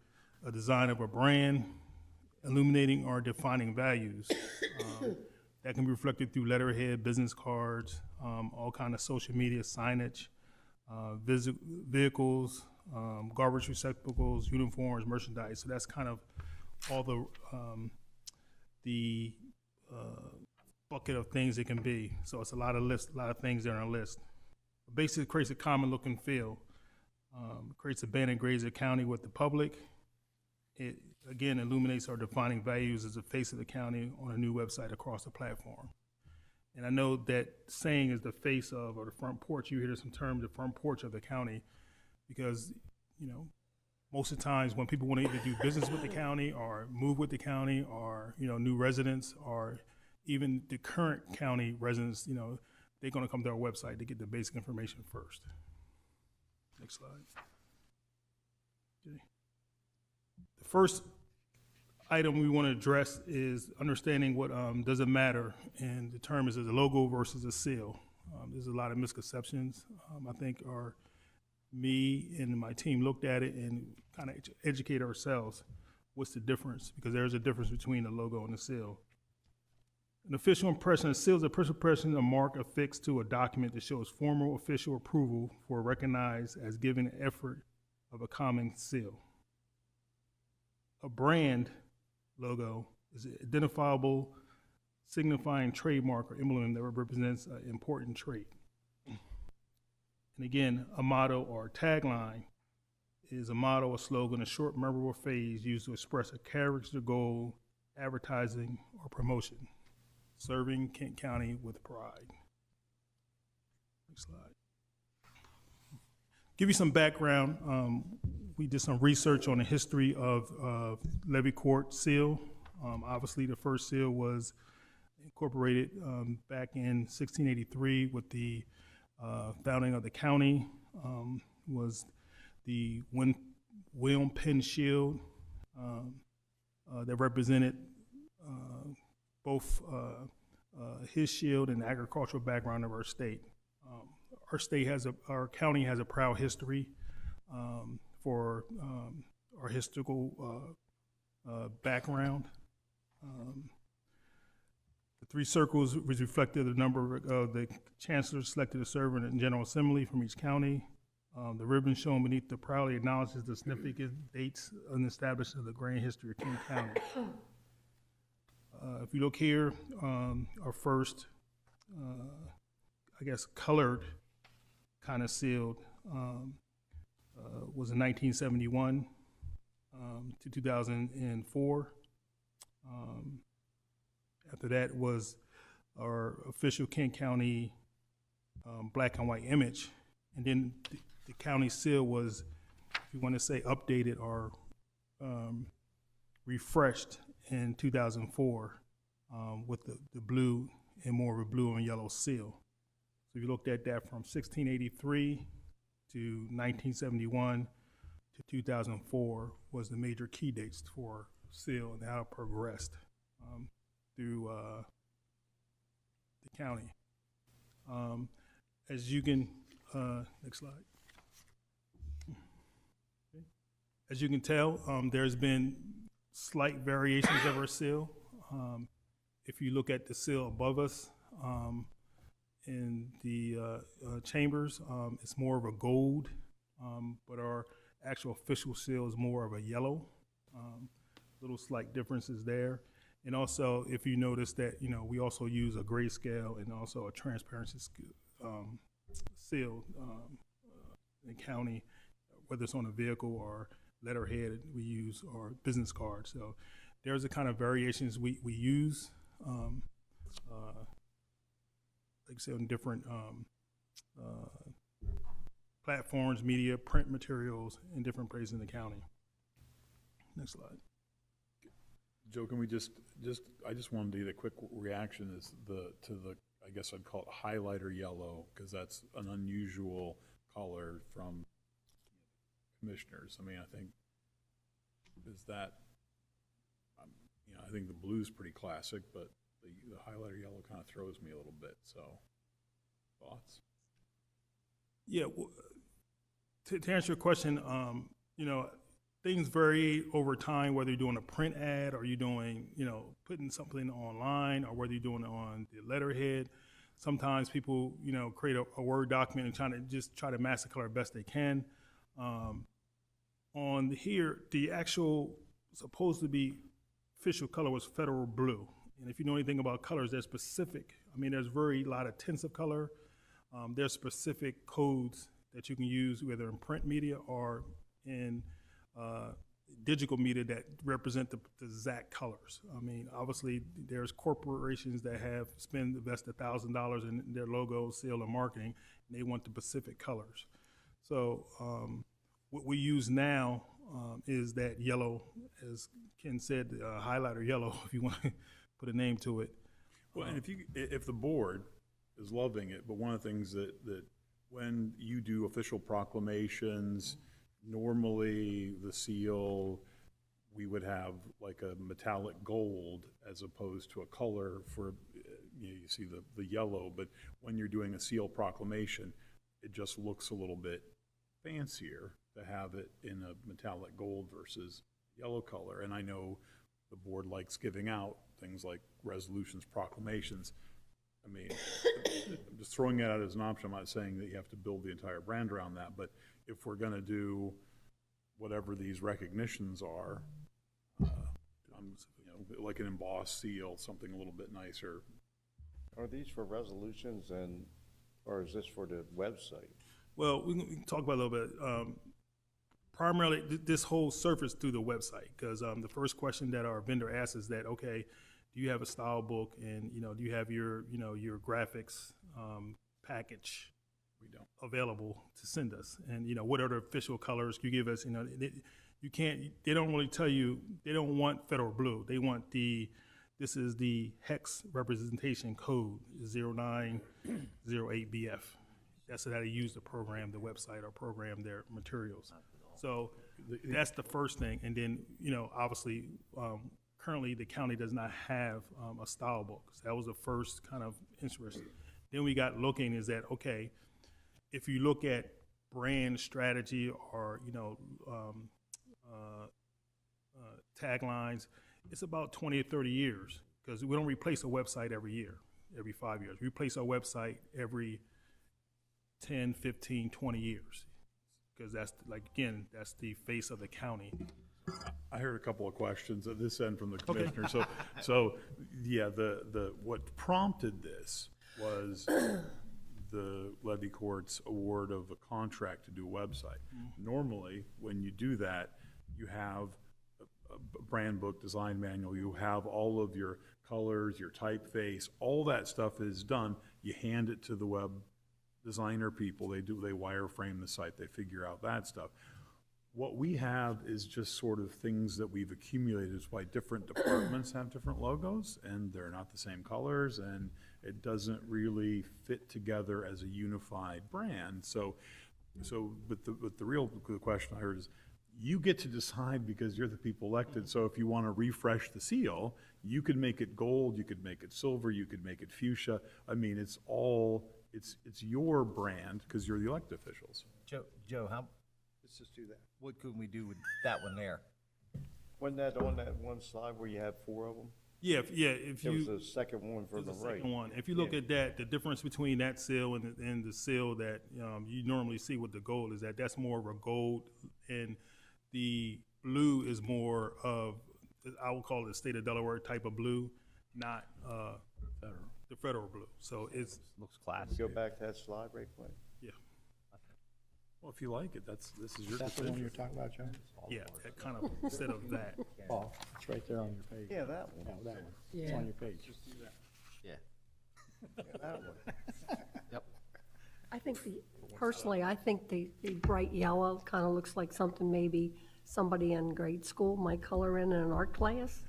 a design of a brand, illuminating or defining values. That can be reflected through letterhead, business cards, all kind of social media signage, vehicles, garbage receptacles, uniforms, merchandise. So that's kind of all the bucket of things it can be. So it's a lot of things there on a list. Basically, it creates a common look and feel. Creates a band and grades the county with the public. It, again, illuminates our defining values as the face of the county on a new website across the platform. And I know that saying is the face of, or the front porch, you hear some term, the front porch of the county, because, you know, most of the times when people want to either do business with the county or move with the county or, you know, new residents or even the current county residents, you know, they're going to come to our website to get the basic information first. Next slide. Okay. The first item we want to address is understanding what does it matter, and the term is a logo versus a seal. There's a lot of misconceptions. I think me and my team looked at it and kind of educate ourselves. What's the difference? Because there's a difference between the logo and the seal. An official impression, a seal is a personal impression, a mark affixed to a document that shows formal official approval for recognized as giving an effort of a common seal. A brand logo is an identifiable, signifying trademark or emblem that represents an important trait. And again, a motto or a tagline is a motto, a slogan, a short, memorable phrase used to express a character, goal, advertising, or promotion. Serving Kent County with pride. Next slide. Give you some background. We did some research on the history of Levy Court seal. Obviously, the first seal was incorporated back in 1683 with the founding of the county. Was the William Penn shield that represented both his shield and the agricultural background of our state. Our county has a proud history for our historical background. The three circles which reflected the number of the chancellors selected to serve in the General Assembly from each county. The ribbon shown beneath the proudly acknowledges the significant dates and establishment of the grand history of Kent County. If you look here, our first, I guess, colored kind of sealed was in 1971 to 2004. After that was our official Kent County black and white image. And then the county seal was, if you want to say, updated or refreshed in 2004 with the blue and more of a blue and yellow seal. So if you looked at that from 1683 to 1971 to 2004 was the major key dates for seal and how it progressed through the county. As you can, next slide. Okay. As you can tell, there's been slight variations of our seal. If you look at the seal above us in the chambers, it's more of a gold, but our actual official seal is more of a yellow. Little slight differences there. And also, if you notice that, you know, we also use a grayscale and also a transparency seal in the county, whether it's on a vehicle or letterhead we use or business cards. So there's the kind of variations we use, like I said, on different platforms, media, print materials in different places in the county. Next slide. Joe, can we I just wanted to get a quick reaction to the, I guess I'd call it highlighter yellow, because that's an unusual color from commissioners. I mean, I think, is that, you know, I think the blue's pretty classic, but the highlighter yellow kind of throws me a little bit, so, thoughts? Yeah, to answer your question, you know, things vary over time, whether you're doing a print ad or you're doing, you know, putting something online or whether you're doing it on the letterhead. Sometimes people, you know, create a Word document and try to mask the color best they can. On here, the actual supposed to be official color was federal blue. And if you know anything about colors, they're specific. I mean, there's very lot of tints of color. There's specific codes that you can use whether in print media or in digital media that represent the exact colors. I mean, obviously, there's corporations that have spent invested $1,000 in their logo, sale, and marketing, and they want the specific colors. So what we use now is that yellow, as Ken said, highlighter yellow, if you want to put a name to it. Well, and if the board is loving it, but one of the things that when you do official proclamations, normally the seal, we would have like a metallic gold as opposed to a color for, you know, you see the yellow, but when you're doing a seal proclamation, it just looks a little bit fancier to have it in a metallic gold versus yellow color. And I know the board likes giving out things like resolutions, proclamations. I mean, I'm just throwing it out as an option. I'm not saying that you have to build the entire brand around that, but if we're going to do whatever these recognitions are, you know, like an embossed seal, something a little bit nicer. Are these for resolutions or is this for the website? Well, we can talk about it a little bit. Primarily, this whole surface through the website, because the first question that our vendor asks is that, okay, do you have a style book, and you know, do you have your your graphics package available to send us, and you know, what are the official colors you give us? You know, you can't. They don't really tell you. They don't want federal blue. They want this is the hex representation code 0908BF. That's how they use the program, the website, or program their materials. So that's the first thing. And then, you know, obviously, currently the county does not have a style book. So that was the first kind of interest. Then we got looking is that, okay, if you look at brand strategy or, you know, taglines, it's about 20 or 30 years because we don't replace a website every year, every 5 years. We replace our website every 10, 15, 20 years. Because that's, like, again, that's the face of the county. I heard a couple of questions at this end from the commissioner. So yeah, what prompted this was the Levy Court's award of a contract to do a website. Normally, when you do that, you have a brand book, design manual, you have all of your colors, your typeface, all that stuff is done. You hand it to the web designer people, they wireframe the site, they figure out that stuff. What we have is just sort of things that we've accumulated. It's why different departments have different logos and they're not the same colors and it doesn't really fit together as a unified brand. So but the real question I heard is, you get to decide because you're the people elected. So if you want to refresh the seal, you could make it gold, you could make it silver, you could make it fuchsia. I mean, it's all, it's your brand because you're the elected officials. Joe, Let's just do that. what could we do with that one there? Wasn't that on that one slide where you had 4 of them? Yeah, if There you. was a second one from the There's a right. second one. If you look at that, the difference between that seal and the seal that you normally see with the gold is that that's more of a gold, and the blue is more of, I would call it a state of Delaware type of blue, not the federal blue. So it's Looks classy. Go back to that slide right quick. yeah, Well, if you like it, this is your That's the one decision. you're talking about, John? yeah, that kind of instead of that. Oh, it's right there on your page. Yeah, that one. No, that one. It's on your page. Yeah. That one. Yep. I think personally, I think the bright yellow kind of looks like something maybe somebody in grade school might color in an art class.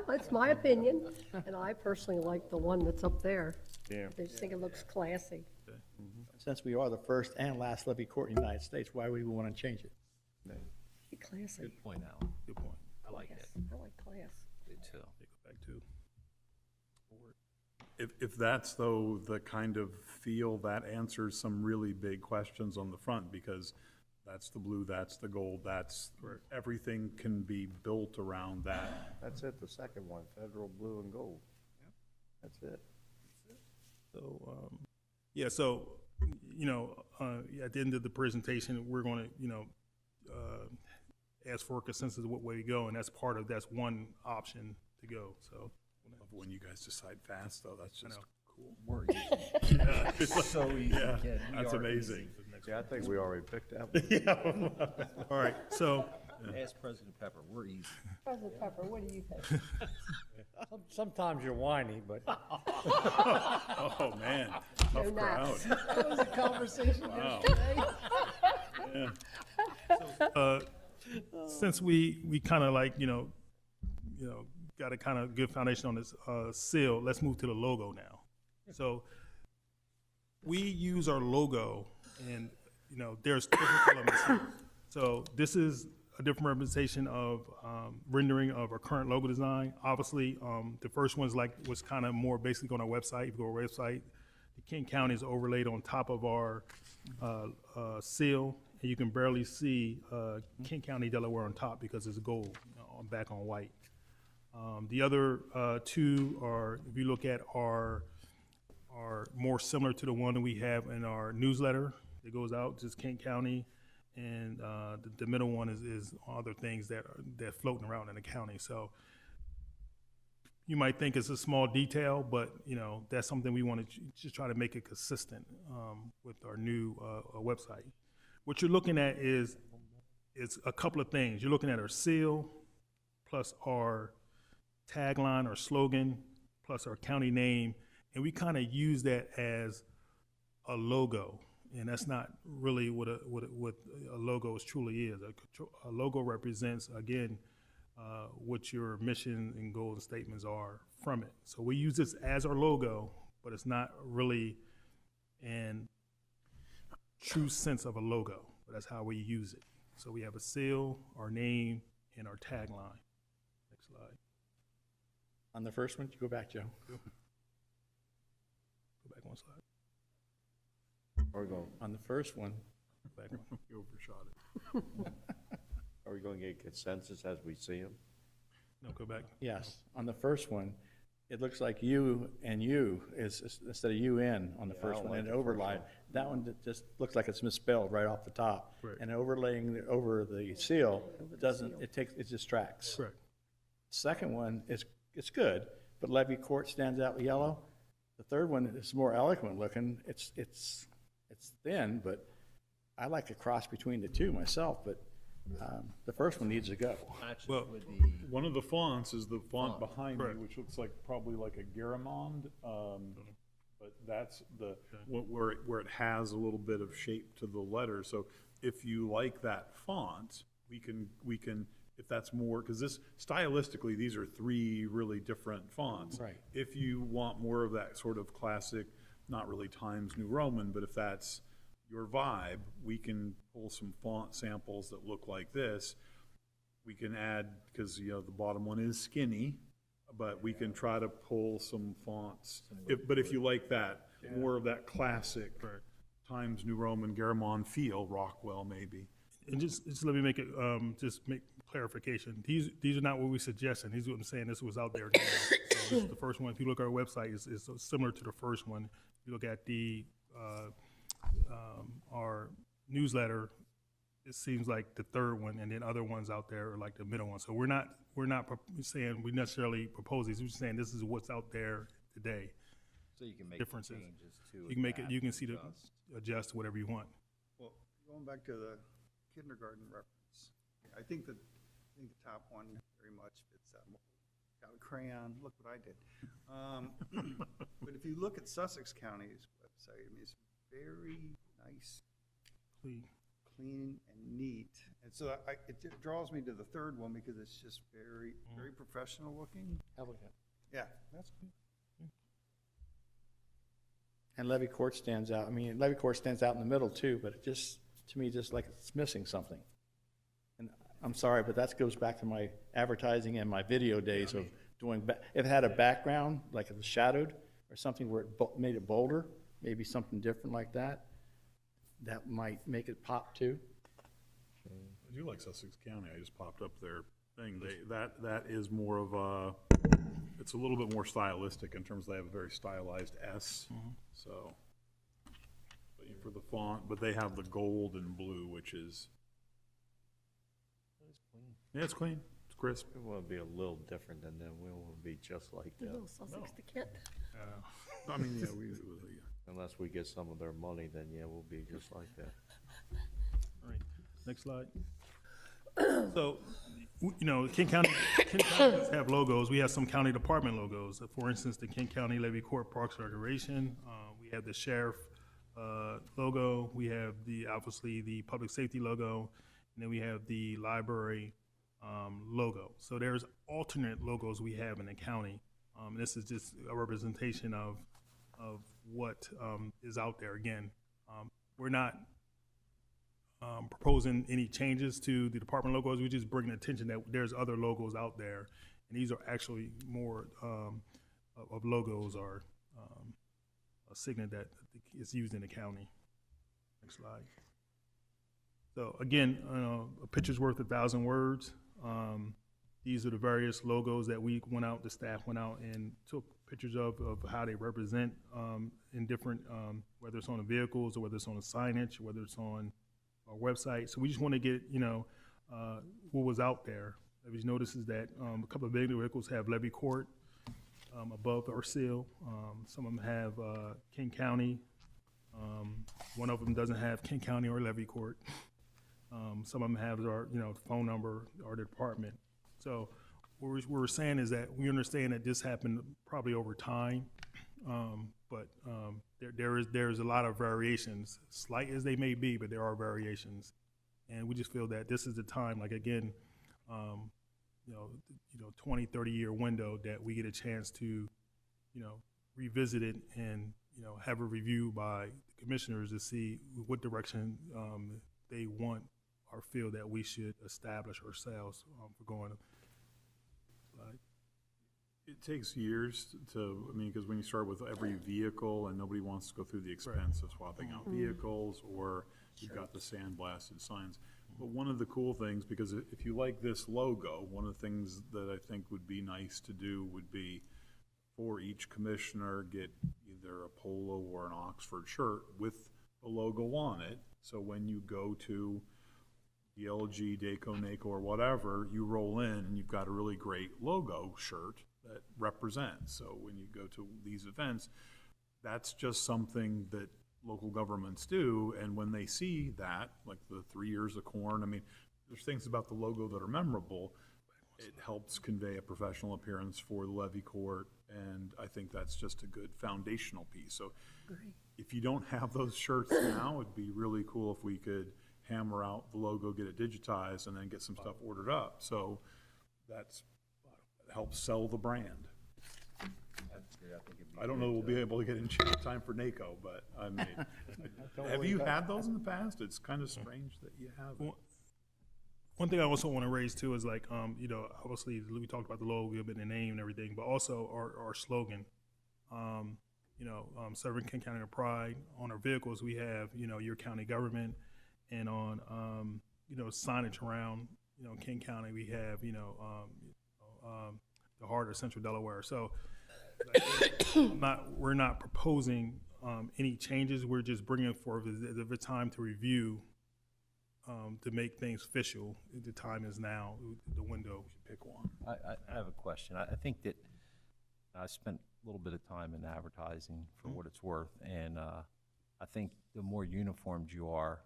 That's my opinion, and I personally like the one that's up there. Yeah. I just think it looks classy. Since we are the first and last levy court in the United States, why would we want to change it? Be classy. Good point, Alan. Good point. I like it. I like class. Did too. They go back to. If that's though the kind of feel, that answers some really big questions on the front, because that's the blue, that's the gold, that's where everything can be built around that. That's it, the second one, federal blue and gold. That's it. So, yeah, so, at the end of the presentation, we're going to, ask for a consensus of what way to go, and that's one option to go, so. When you guys decide fast, though, that's just cool. We're easy. So easy, Yeah, kid. We that's are amazing. Yeah, I think we already picked that one. All right, so, Ask President Pepper, we're easy. President Pepper, what do you think? Sometimes you're whiny, but Oh, man, tough crowd. That was a conversation Wow. yesterday. Yeah. since we kind of like, got a kind of good foundation on this seal, let's move to the logo now. So we use our logo, and there's different elements here. So this is a different representation of rendering of our current logo design. Obviously, the first one's was kind of more basic on our website. If you go to our website, the Kent County is overlaid on top of our seal, and you can barely see Kent County, Delaware on top because it's gold back on white. The other two are, if you look at, are more similar to the one that we have in our newsletter that goes out, just Kent County, and the middle one is other things that are floating around in the county. So you might think it's a small detail, but that's something we want to just try to make it consistent with our new website. What you're looking at is a couple of things. You're looking at our seal, plus our tagline or slogan, plus our county name, and we kind of use that as a logo, and that's not really what a logo truly is. A logo represents, again, what your mission and goals and statements are from it. So we use this as our logo, but it's not really in true sense of a logo, but that's how we use it. So we have a seal, our name, and our tagline. Next slide. On the first one, you go back, Joe. Go back one slide. Are we going, On the first one, Go back one. You overshot it. are we going to get consensus as we see them? No, go back. yes, on the first one, it looks like you and you is instead of UN on the Yeah, I first don't one, like and the first overlay. one. That one just looks like it's misspelled right off the top. Correct. And overlaying over the seal, it distracts. Correct. Second one it's good, but Levy Court stands out yellow. The third one is more eloquent looking. It's thin, but I like a cross between the two myself, but the first one needs to go. Matches Well, with the, One of the fonts is the font Font. behind me, Correct. which looks like probably like a Garamond, but that's the, where it has a little bit of shape to the letter. So if you like that font, we can, if that's more, because stylistically, these are three really different fonts. Right. If you want more of that sort of classic, not really Times New Roman, but if that's your vibe, we can pull some font samples that look like this. We can add, because the bottom one is skinny, but we can try to pull some fonts. But if you like that, more of that classic Times New Roman Garamond feel, Rockwell maybe. And just let me make it, just make clarification. These are not what we suggesting. These are what I'm saying. This was out there now. So this is the first one. If you look at our website, it's similar to the first one. If you look at our newsletter, it seems like the third one, and then other ones out there are like the middle one. So we're not saying we necessarily propose these. We're just saying this is what's out there today. so you can make Differences. changes to You can make it. adapt You can and see adjust. adjust whatever you want. Well, going back to the kindergarten reference, I think the top one very much fits that mold. Got a crayon, look what I did. But if you look at Sussex County's website, I mean, it's very nice, Clean. clean and neat. And so it draws me to the third one because it's just very, very professional looking. Elegant. Yeah, that's good. And Levy Court stands out. I mean, Levy Court stands out in the middle too, but it just, to me, just like it's missing something. And I'm sorry, but that goes back to my advertising and my video days of doing, if it had a background, like it was shadowed, or something where it made it bolder, maybe something different like that, that might make it pop too. I do like Sussex County. I just popped up their thing. That is more of a, it's a little bit more stylistic in terms of they have a very stylized S. So, but for the font, but they have the gold and blue, which is, yeah, it's clean. It's crisp. We want to be a little different than them. We want to be just like The them. little Sussex to Kent. I mean, yeah, Unless we get some of their money, then yeah, we'll be just like that. All right, next slide. So, you know, Kent County does have logos. We have some county department logos. For instance, the Kent County Levy Court Parks and Recreation. We have the sheriff logo. We have obviously the public safety logo, and then we have the library logo. So there's alternate logos we have in the county. This is just a representation of what is out there. Again, we're not proposing any changes to the department logos. We just bring attention that there's other logos out there, and these are actually more of logos or a signet that is used in the county. Next slide. So again, a picture's worth 1,000 words. These are the various logos that we went out, the staff went out and took pictures of how they represent in different, whether it's on the vehicles or whether it's on the signage, whether it's on our website. So we just want to get, you know, what was out there. If you notice is that a couple of big vehicles have Levy Court above our seal. Some of them have Kent County. One of them doesn't have Kent County or Levy Court. Some of them have our, you know, phone number or the department. So what we're saying is that we understand that this happened probably over time, but there is a lot of variations, slight as they may be, but there are variations, and we just feel that this is the time, like again, you know, 20, 30-year window that we get a chance to, you know, revisit it and, you know, have a review by the commissioners to see what direction they want or feel that we should establish ourselves for going. It takes years to, I mean, because when you start with every vehicle and nobody wants to go through the expense of swapping out vehicles, or you've got the sandblasted signs. But one of the cool things, because if you like this logo, one of the things that I think would be nice to do would be for each commissioner, get either a polo or an Oxford shirt with the logo on it. So when you go to the LG, Daco, NACO, or whatever, you roll in and you've got a really great logo shirt that represents. So when you go to these events, that's just something that local governments do, and when they see that, like the 3 years of corn, I mean, there's things about the logo that are memorable. It helps convey a professional appearance for the Levy Court, and I think that's just a good foundational piece. So if you don't have those shirts now, it'd be really cool if we could hammer out the logo, get it digitized, and then get some stuff ordered up. So that's helps sell the brand. I don't know we'll be able to get in time for NACO, but I mean, have you had those in the past? It's kind of strange that you have. One thing I also want to raise too is like, you know, obviously we talked about the logo, the name and everything, but also our slogan. You know, serving Kent County with pride. On our vehicles, we have, you know, your county government, and on, you know, signage around, you know, Kent County, we have, you know, the heart of Central Delaware. So we're not proposing any changes. We're just bringing forth the time to review, to make things official. The time is now. The window. Pick one. I have a question. I think that I spent a little bit of time in advertising for what it's worth, and I think the more uniformed you are,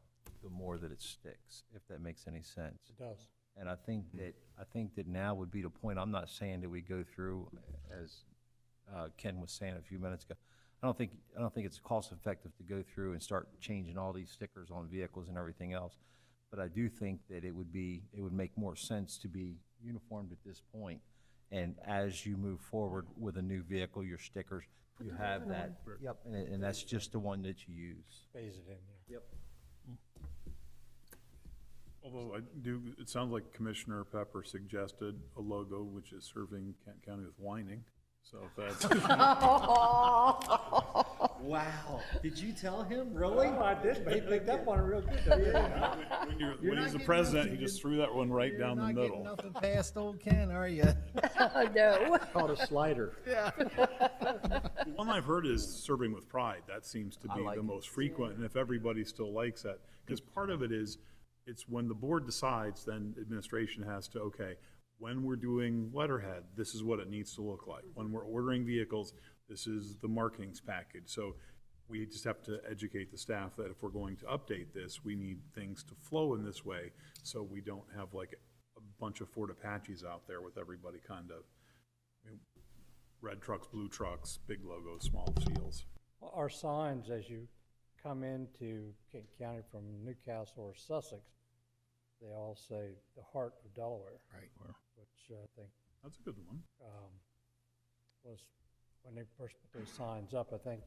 the more that it sticks, if that makes any sense. It does. And I think that now would be the point. I'm not saying that we go through, as Ken was saying a few minutes ago. I don't think it's cost effective to go through and start changing all these stickers on vehicles and everything else. But I do think that it would make more sense to be uniformed at this point. And as you move forward with a new vehicle, your stickers, you have that. Yep. And that's just the one that you use. Phase it in, yeah. Yep. Although it sounds like Commissioner Pepper suggested a logo which is serving Kent County with whining. So if that's, Wow, did you tell him, really? I did, but he picked up on it real good. when he's the president, he just threw that one right down the middle. Nothing past old Ken, are you? No. Called a slider. The one I've heard is serving with pride. That seems to be the most frequent, and if everybody still likes that, because part of it is, it's when the board decides, then administration has to, okay, when we're doing letterhead, this is what it needs to look like. When we're ordering vehicles, this is the markings package. So we just have to educate the staff that if we're going to update this, we need things to flow in this way, so we don't have like a bunch of Ford Apaches out there with everybody kind of, red trucks, blue trucks, big logos, small seals. Our signs, as you come into Kent County from Newcastle or Sussex, they all say the heart of Delaware. Right. Which I think That's a good one. was, when they first put those signs up, I think,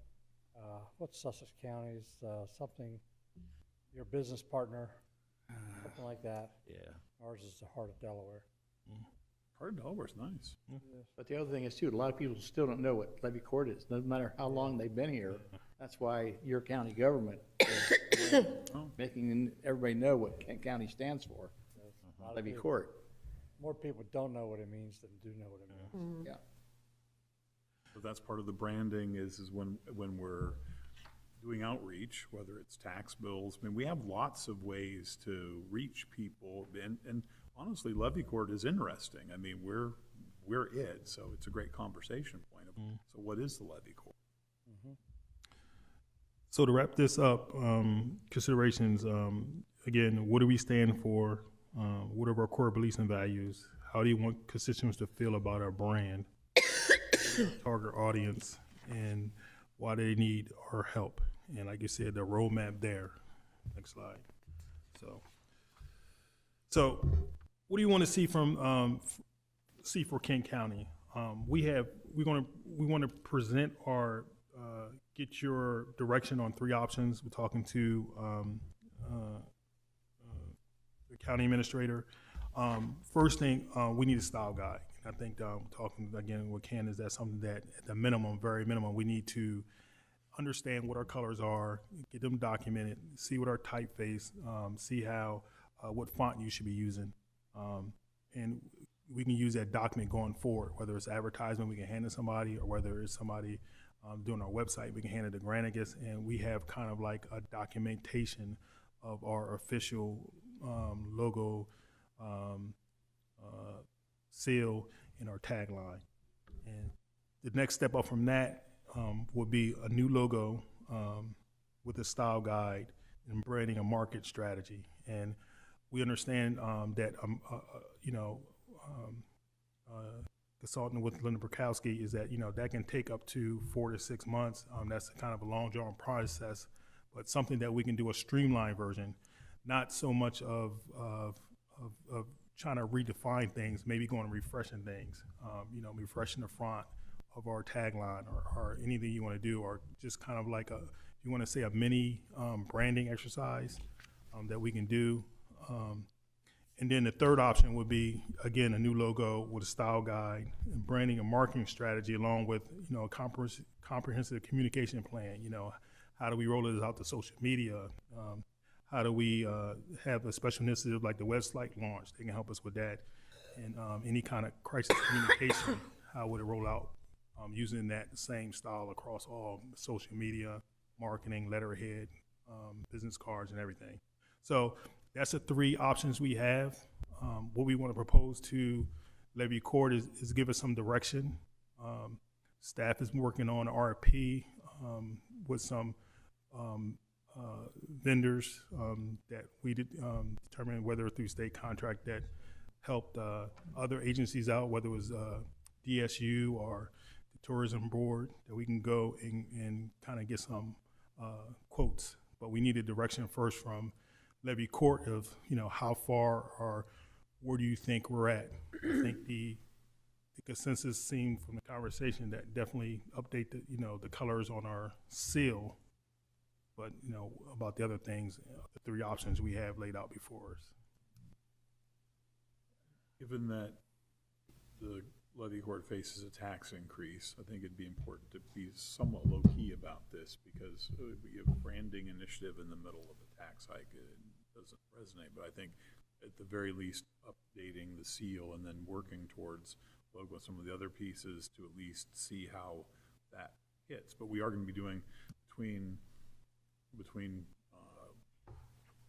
what's Sussex County's, something, your business partner, something like that. Yeah. Ours is the heart of Delaware. Heart of Delaware's nice. But the other thing is too, a lot of people still don't know what Levy Court is, no matter how long they've been here. That's why your county government is making everybody know what Kent County stands for, Levy Court. More people don't know what it means than do know what it means. Yeah. So that's part of the branding is when we're doing outreach, whether it's tax bills. I mean, we have lots of ways to reach people, and honestly, Levy Court is interesting. I mean, we're it, so it's a great conversation point. So what is the Levy Court? So to wrap this up, considerations, again, what do we stand for? What are our core beliefs and values? How do you want constituents to feel about our brand, target audience, and why they need our help? And like you said, the roadmap there. Next slide. So what do you want to see from see for Kent County? We want to present our get your direction on 3 options. We're talking to the county administrator. First thing, we need a style guide. I think talking again with Ken, is that something that at the minimum, very minimum, we need to understand what our colors are, get them documented, see what our typeface, see how what font you should be using, and we can use that document going forward. Whether it's advertisement, we can hand it to somebody, or whether it's somebody doing our website, we can hand it to Granicus, and we have kind of like a documentation of our official logo, seal, and our tagline. And the next step up from that would be a new logo with a style guide and branding a market strategy. And we understand that consulting with Linda Burkowski is that that can take up to 4 to 6 months. That's kind of a long drawn process, but something that we can do a streamlined version, not so much of trying to redefine things, maybe going and refreshing things, refreshing the front of our tagline or anything you want to do, or just kind of like you want to say a mini branding exercise that we can do. And then the third option would be, again, a new logo with a style guide and branding and marketing strategy, along with a comprehensive communication plan. How do we roll this out to social media? How do we have a special initiative like the website launch? They can help us with that. And any kind of crisis communication, how would it roll out using that same style across all social media, marketing, letterhead, business cards, and everything. So that's the 3 options we have. What we want to propose to Levy Court is give us some direction. Staff is working on an RFP with some vendors that we determined whether through state contract that helped other agencies out, whether it was DSU or the Tourism Board, that we can go and kind of get some quotes. But we need a direction first from Levy Court of how far or where do you think we're at. I think the consensus seemed from the conversation that definitely update the colors on our seal, but about the other things, the 3 options we have laid out before us. Given that the Levy Court faces a tax increase, I think it'd be important to be somewhat low-key about this, because we have a branding initiative in the middle of a tax hike. It doesn't resonate, but I think at the very least, updating the seal and then working towards logo and some of the other pieces to at least see how that hits. But we are going to be doing between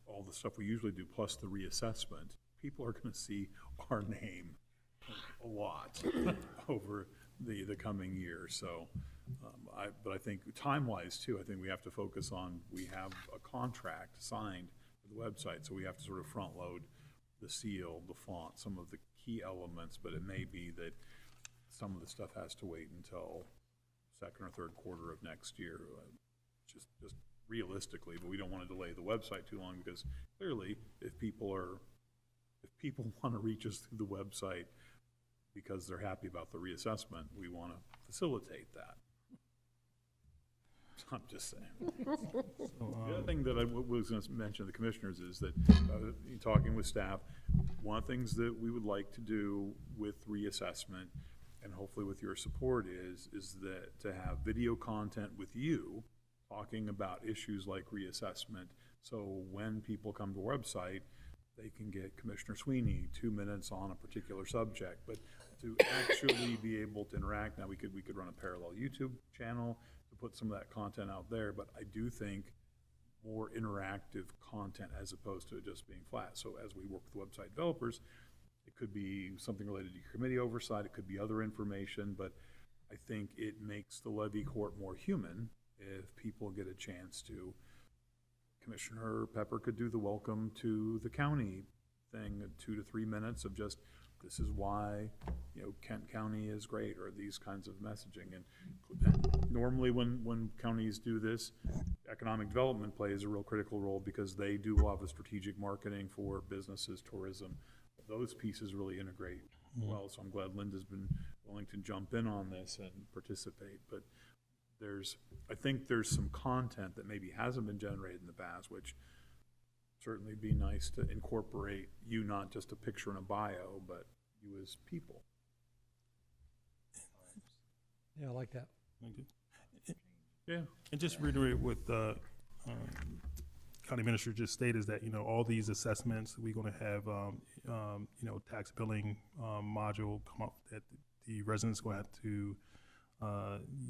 all the stuff we usually do, plus the reassessment, people are going to see our name a lot over the coming year. So, but I think time-wise too, I think we have to focus on, we have a contract signed for the website, so we have to sort of front-load the seal, the font, some of the key elements, but it may be that some of the stuff has to wait until second or third quarter of next year, just realistically, but we don't want to delay the website too long, because clearly if people want to reach us through the website because they're happy about the reassessment, we want to facilitate that. I'm just saying. The other thing that I was going to mention to the commissioners is that, talking with staff, one of the things that we would like to do with reassessment, and hopefully with your support, is that to have video content with you talking about issues like reassessment, so when people come to our website, they can get Commissioner Sweeney 2 minutes on a particular subject, but to actually be able to interact. Now we could run a parallel YouTube channel to put some of that content out there, but I do think more interactive content as opposed to it just being flat. So as we work with website developers, it could be something related to your committee oversight, it could be other information, but I think it makes the Levy Court more human if people get a chance to. Commissioner Pepper could do the welcome to the county thing, 2 to 3 minutes of just, this is why, Kent County is great, or these kinds of messaging. And normally when counties do this, economic development plays a real critical role, because they do a lot of the strategic marketing for businesses, tourism. Those pieces really integrate well, so I'm glad Linda's been willing to jump in on this and participate. But I think there's some content that maybe hasn't been generated in the past, which certainly be nice to incorporate you, not just a picture and a bio, but you as people. Yeah, I like that. Yeah, and just reiterate what the county minister just stated, is that, all these assessments, we're going to have, tax billing module come up that the residents going to have to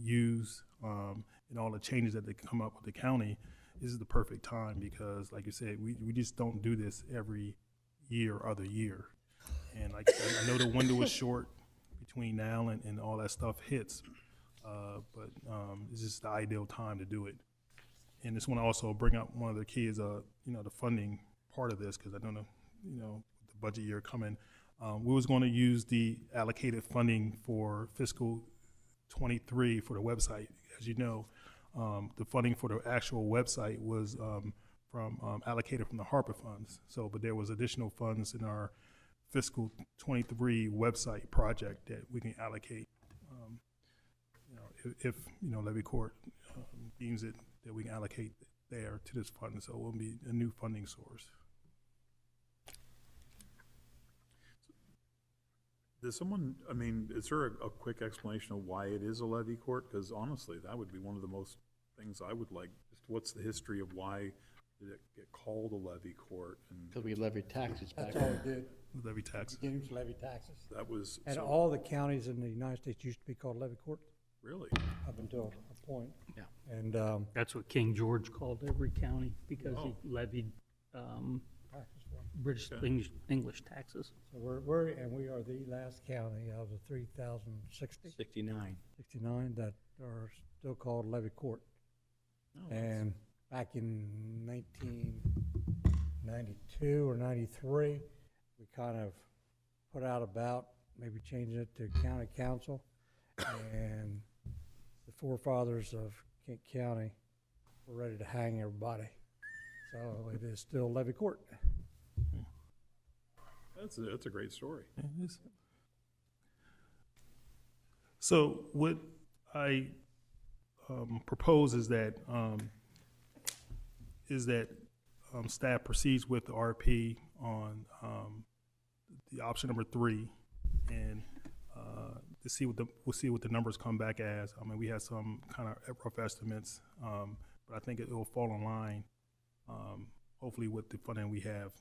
use, and all the changes that they come up with the county. This is the perfect time, because like you said, we just don't do this every year or other year. And like I know the window is short between now and all that stuff hits, but it's just the ideal time to do it. And just want to also bring up one of the keys, the funding part of this, because I don't know, the budget year coming, we was going to use the allocated funding for fiscal 23 for the website. As you know, the funding for the actual website was allocated from the HARPA funds. So, but there was additional funds in our fiscal 23 website project that we can allocate. If Levy Court deems it that we can allocate there to this fund, so it will be a new funding source. Does someone, is there a quick explanation of why it is a levy court? Because honestly, that would be one of the most things I would like. Just what's the history of why did it get called a levy court? Because we levied taxes back That's all then. we did. Levy taxes. Beginning was levy taxes. That was. And so, all the counties in the United States used to be called levy courts. Really? Up until a point. Yeah. And That's what King George called every county, because he levied British English taxes. so we are the last county of the 3,060. 69. 69 that are still called levy court. Oh, And back in 1992 or 93, we kind of put out about maybe changing it to county council. And the forefathers of Kent County were ready to hang everybody. So it is still levy court. That's a great story. It is. So what I propose is that staff proceeds with the RP on the option number 3, and to see we'll see what the numbers come back as. I mean, we had some kind of rough estimates, but I think it will fall in line, hopefully with the funding we have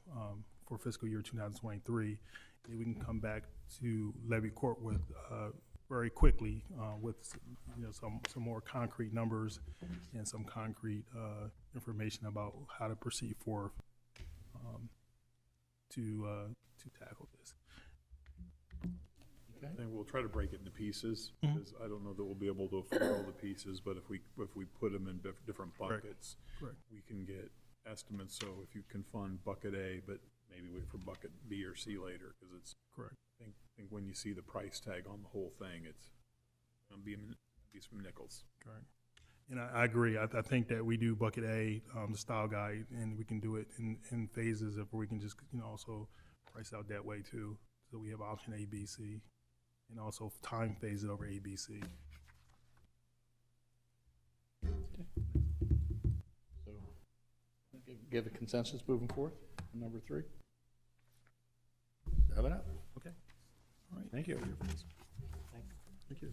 for fiscal year 2023. And we can come back to Levy Court with very quickly with some more concrete numbers and some concrete information about how to proceed forth to tackle this. I think we'll try to break it into pieces, because I don't know that we'll be able to afford all the pieces, but if we put them in different buckets, we can get estimates. So if you can fund bucket A, but maybe wait for bucket B or C later, because it's correct. I think when you see the price tag on the whole thing, it's going to be some nickels. Correct. And I agree. I think that we do bucket A, the style guide, and we can do it in phases, or we can just also price out that way too. So we have option A, B, C, and also time phase it over A, B, C. So, give a consensus moving forward on number 3. Have it up. Okay. All right. Thank you. Thank you.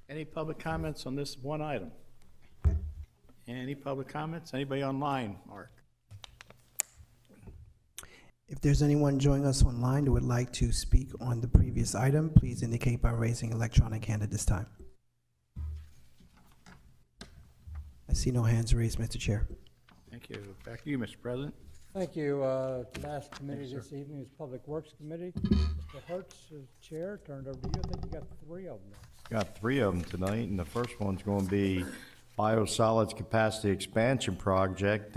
Any public comments on this one item? Any public comments? Anybody online, Mark? If there's anyone joining us online who would like to speak on the previous item, please indicate by raising electronic hand at this time. I see no hands raised, Mr. Chair. Thank you. Back to you, Mr. President. Thank you. Last committee this evening is Public Works Committee. Mr. Hertz is chair. Turned over to you. I think you got 3 of them. Got 3 of them tonight, and the first one's going to be Biosolids Capacity Expansion Project.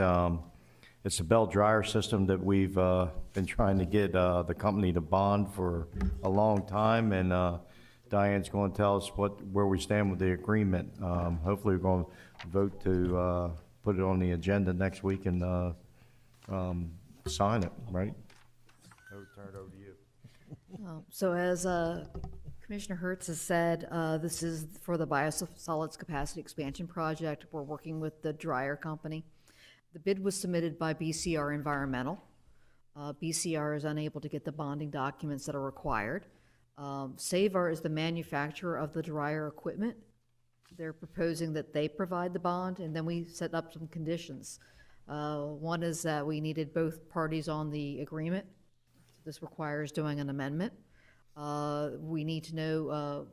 It's a belt dryer system that we've been trying to get the company to bond for a long time, and Diane's going to tell us where we stand with the agreement. Hopefully, we're going to vote to put it on the agenda next week and sign it, right? I would turn it over to you. So as Commissioner Hertz has said, this is for the Biosolids Capacity Expansion Project. We're working with the dryer company. The bid was submitted by BCR Environmental. BCR is unable to get the bonding documents that are required. Savar is the manufacturer of the dryer equipment. They're proposing that they provide the bond, and then we set up some conditions. One is that we needed both parties on the agreement. This requires doing an amendment. We need to know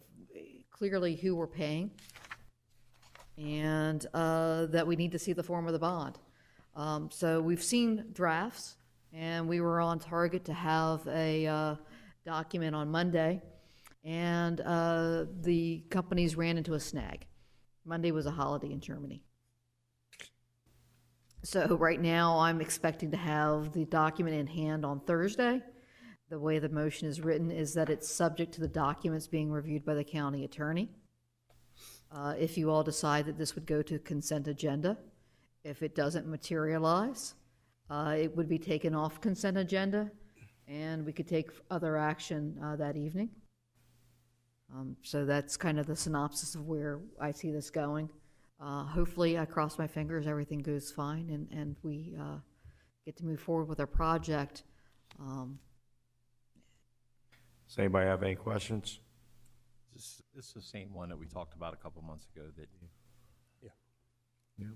clearly who we're paying, and that we need to see the form of the bond. So we've seen drafts, and we were on target to have a document on Monday, and the companies ran into a snag. Monday was a holiday in Germany. So right now, I'm expecting to have the document in hand on Thursday. The way the motion is written is that it's subject to the documents being reviewed by the county attorney. If you all decide that this would go to consent agenda, if it doesn't materialize, it would be taken off consent agenda, and we could take other action that evening. So that's kind of the synopsis of where I see this going. Hopefully, I cross my fingers, everything goes fine, and we get to move forward with our project. Does anybody have any questions? This is the same one that we talked about a couple months ago that. Yep.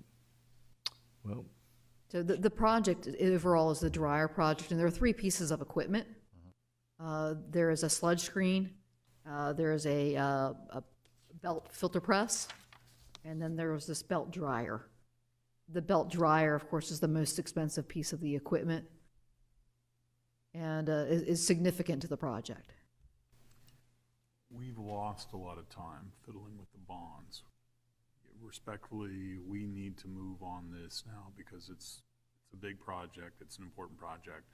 Well. So the project overall is the dryer project, and there are 3 pieces of equipment. There is a sludge screen, there is a belt filter press, and then there was this belt dryer. The belt dryer, of course, is the most expensive piece of the equipment, and is significant to the project. We've lost a lot of time fiddling with the bonds. Respectfully, we need to move on this now, because it's a big project, it's an important project,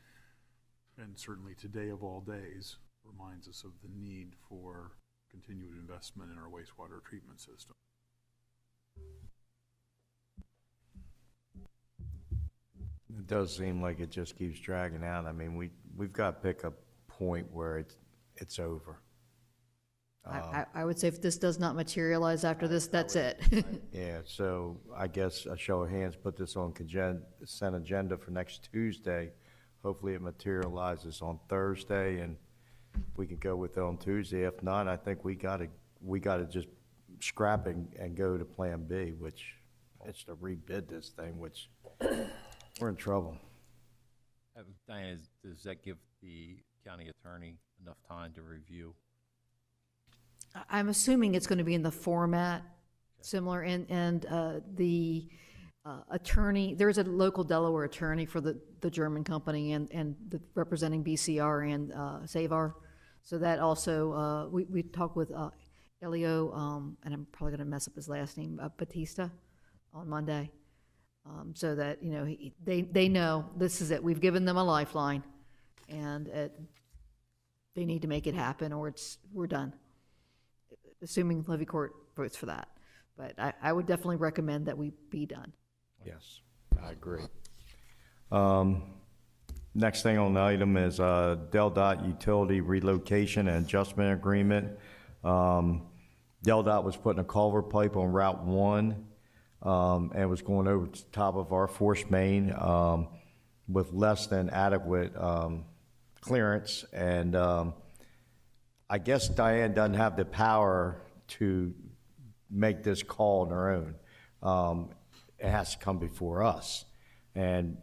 and certainly today of all days reminds us of the need for continued investment in our wastewater treatment system. It does seem like it just keeps dragging out. I mean, we've got to pick a point where it's over. I would say if this does not materialize after this, that's it. Yeah, so I guess a show of hands, put this on consent agenda for next Tuesday. Hopefully it materializes on Thursday, and we can go with it on Tuesday. If not, I think we gotta just scrap it and go to Plan B, which is to rebid this thing, which we're in trouble. Diane, does that give the county attorney enough time to review? I'm assuming it's going to be in the format similar, and the attorney, there's a local Delaware attorney for the German company and the representing BCR and Savar. So that also, we talked with Elio, and I'm probably going to mess up his last name, Batista, on Monday. So that, you know, they know this is it. We've given them a lifeline, and they need to make it happen, or we're done. Assuming Levy Court votes for that. But I would definitely recommend that we be done. Yes, I agree. Next thing on the item is DelDOT Utility Relocation and Adjustment Agreement. DelDOT was putting a culvert pipe on Route 1 and was going over the top of our force main with less than adequate clearance. And I guess Diane doesn't have the power to make this call on her own. It has to come before us. And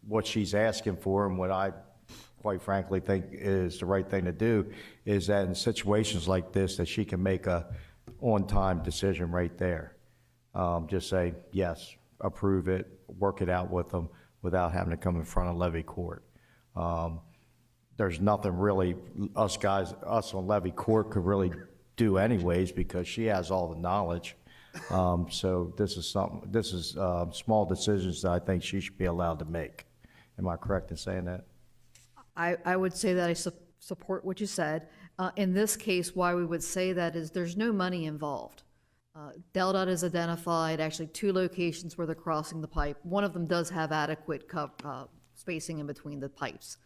what she's asking for, and what I quite frankly think is the right thing to do, is that in situations like this, that she can make a on-time decision right there. Just say, yes, approve it, work it out with them without having to come in front of Levy Court. There's nothing really us on Levy Court could really do anyways, because she has all the knowledge. So this is small decisions that I think she should be allowed to make. Am I correct in saying that? I would say that I support what you said. In this case, why we would say that is there's no money involved. DelDOT has identified actually 2 locations where they're crossing the pipe. One of them does have adequate spacing in between the pipes.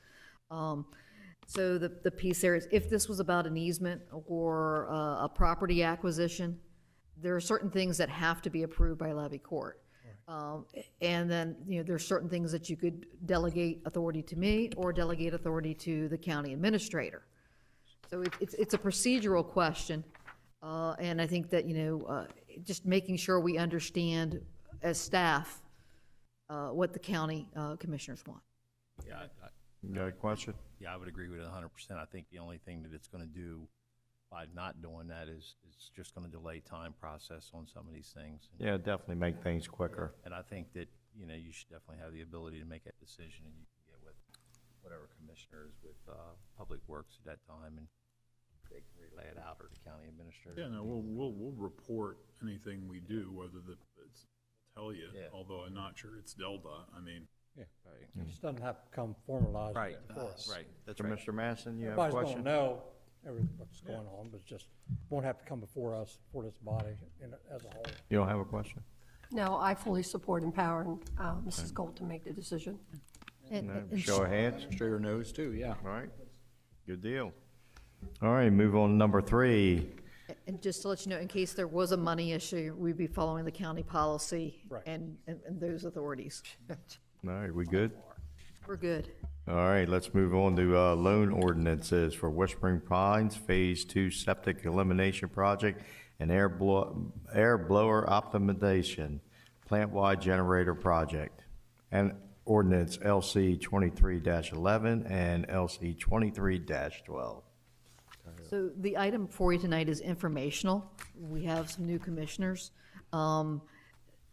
So the piece there is, if this was about an easement or a property acquisition, there are certain things that have to be approved by Levy Court. And then, you know, there's certain things that you could delegate authority to me or delegate authority to the county administrator. So it's a procedural question. And I think that, you know, just making sure we understand as staff what the county commissioners want. Yeah. You got a question? Yeah, I would agree with it 100%. I think the only thing that it's going to do by not doing that is it's just going to delay time process on some of these things. Yeah, definitely make things quicker. And I think that, you know, you should definitely have the ability to make that decision, and you can get with whatever commissioners with Public Works at that time, and they can relay it out, or the county administrator. Yeah, no, we'll report anything we do, whether it's tell you, Yeah. although I'm not sure it's DelDOT. I mean, Yeah, Right. it just doesn't have to come formalized Right. before us. Right. That's right. Mr. Masson, you have a Everybody's question? gonna know what's going on, but it just won't have to come before us, for this body as a whole. You don't have a question? No, I fully support empowering Mrs. Gold to make the decision. And Show of hands? Show your nose too, yeah. All right, good deal. All right, move on to number 3. And just to let you know, in case there was a money issue, we'd be following the county policy Right. and those authorities. All right, we good? We're good. All right, let's move on to loan ordinances for Whispering Pines Phase 2 Septic Elimination Project and air blower optimization plant-wide generator project, and ordinance LC 23-11 and LC 23-12. So the item before you tonight is informational. We have some new commissioners.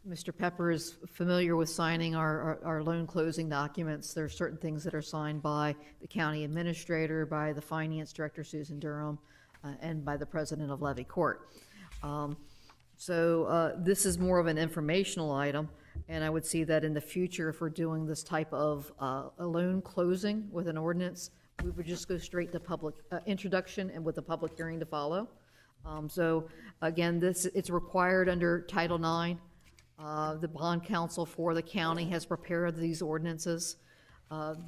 Mr. Pepper is familiar with signing our loan closing documents. There are certain things that are signed by the county administrator, by the finance director, Susan Durham, and by the president of Levy Court. So this is more of an informational item, and I would see that in the future, if we're doing this type of a loan closing with an ordinance, we would just go straight to public introduction and with a public hearing to follow. So again, it's required under Title IX. The bond counsel for the county has prepared these ordinances.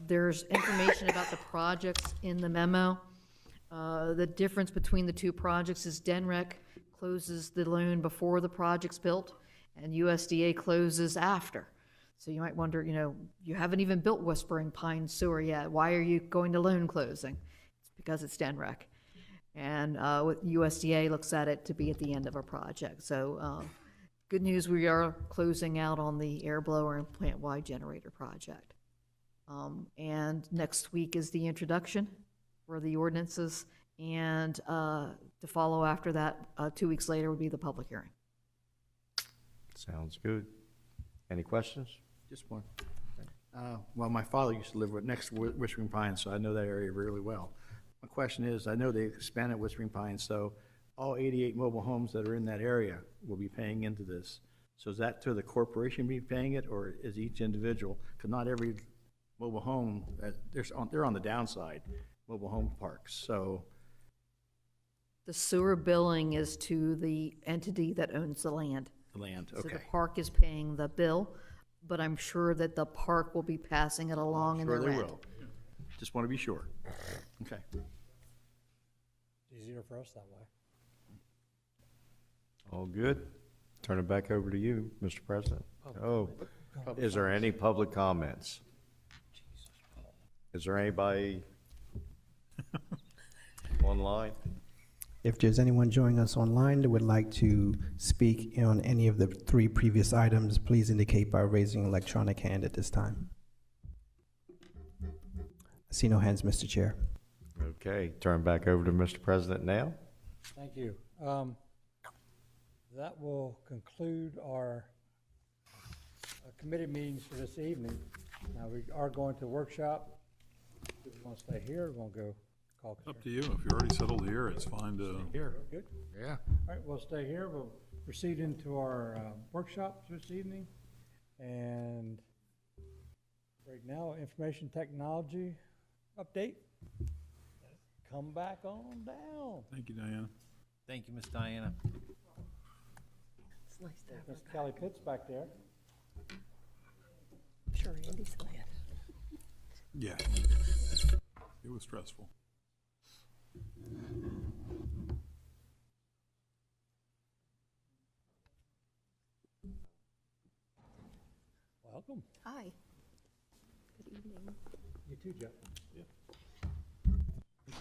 There's information about the projects in the memo. The difference between the 2 projects is DENREC closes the loan before the project's built, and USDA closes after. So you might wonder, you haven't even built Whispering Pine Sewer yet. Why are you going to loan closing? It's because it's DENREC. And with USDA looks at it to be at the end of a project. So good news, we are closing out on the air blower and plant-wide generator project. And next week is the introduction for the ordinances. And to follow after that, 2 weeks later would be the public hearing. Sounds good. Any questions? Just one. Well, my father used to live next to Whispering Pines, so I know that area really well. My question is, I know they expanded Whispering Pines, so all 88 mobile homes that are in that area will be paying into this. So is that to the corporation be paying it, or is each individual? Because not every mobile home, they're on the downside, mobile home parks, so. The sewer billing is to the entity that owns the land. The land, So the okay. park is paying the bill, but I'm sure that the park will be passing it along in their Sure they rent. will. Just want to be sure. Okay. Easier for us that way. All good? Turn it back over to you, Mr. President. Oh, is there any public comments? Is there anybody online? If there's anyone joining us online that would like to speak on any of the 3 previous items, please indicate by raising an electronic hand at this time. I see no hands, Mr. Chair. Okay, turn back over to Mr. President now. Thank you. That will conclude our committee meetings for this evening. Now, we are going to workshop. Do we want to stay here or want to go caucus? Up to you. If you're already settled here, it's fine to. Here. Good? Yeah. All right, we'll stay here. We'll proceed into our workshops this evening. And right now, information technology update. Come back on down. Thank you, Diana. Thank you, Miss Diana. It's nice to have Miss Kelly Pitts back there. Sure, Andy's glad. Yeah. It was stressful. Welcome. Hi. Good evening. You too, Jeff.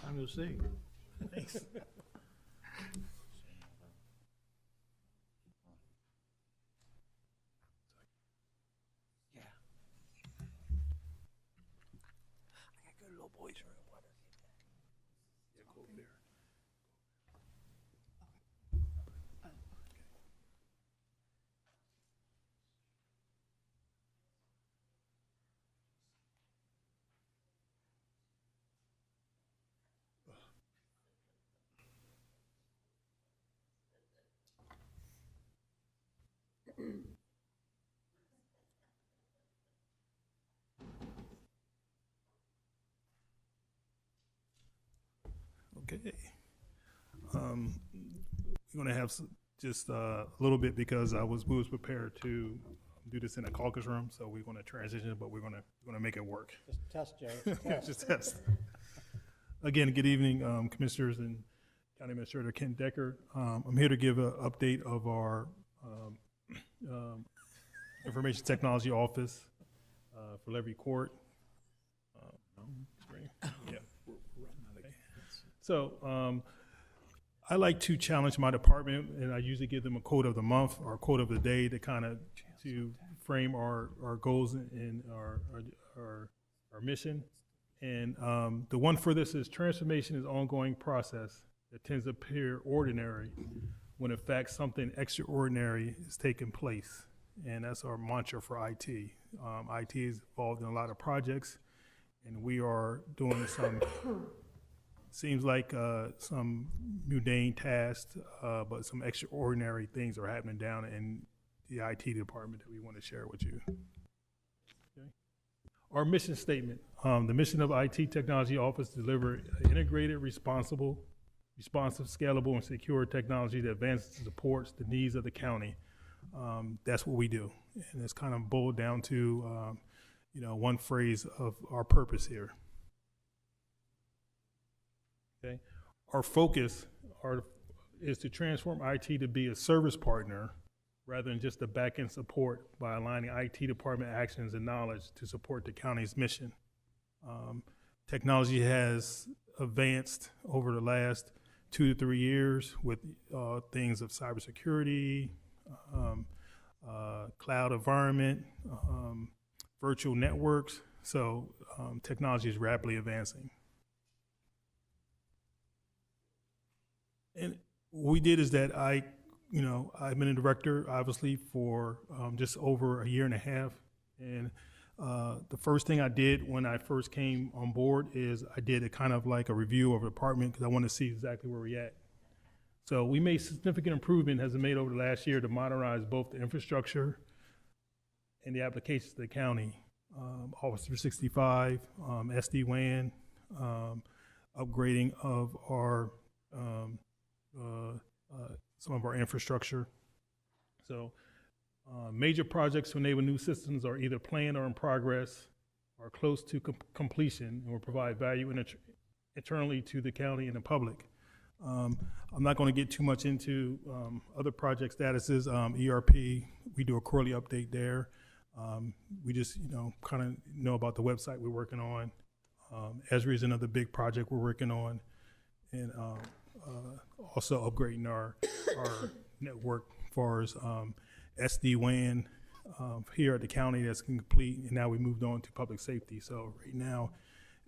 Time to see. Thanks. Okay. We're going to have just a little bit because we was prepared to do this in a caucus room, so we're going to transition, but we're going to make it work. Just test, Joe. Test. Just test. Again, good evening, Commissioners and County Administrator Ken Decker. I'm here to give an update of our Information Technology Office for Levy Court. Yeah. So I like to challenge my department, and I usually give them a quote of the month or quote of the day to kind of to frame our goals and our mission. And the one for this is transformation is an ongoing process that tends to appear ordinary when in fact something extraordinary is taking place. And that's our mantra for IT. IT is involved in a lot of projects, and we are doing some seems like some mundane tasks, but some extraordinary things are happening down in the IT department that we want to share with you. Okay. Our mission statement, the mission of IT Technology Office to deliver integrated, responsive, scalable, and secure technology that advances and supports the needs of the county. That's what we do. And it's kind of boiled down to, one phrase of our purpose here. Okay. Our focus is to transform IT to be a service partner rather than just the back-end support by aligning IT department actions and knowledge to support the county's mission. Technology has advanced over the last 2 to 3 years with things of cybersecurity, cloud environment, virtual networks. So technology is rapidly advancing. And what we did is that I've been a director, obviously, for just over a year and a half. And the first thing I did when I first came on board is I did a kind of like a review of the department because I wanted to see exactly where we're at. So we made significant improvement has been made over the last year to modernize both the infrastructure and the applications to the county. Office 365, SD-WAN, upgrading of our some of our infrastructure. So major projects to enable new systems are either planned or in progress or close to completion and will provide value internally to the county and the public. I'm not going to get too much into other project statuses. ERP, we do a quarterly update there. We just, kind of know about the website we're working on. Esri is another big project we're working on. And also upgrading our network as far as SD-WAN here at the county that's complete, and now we moved on to public safety. So right now,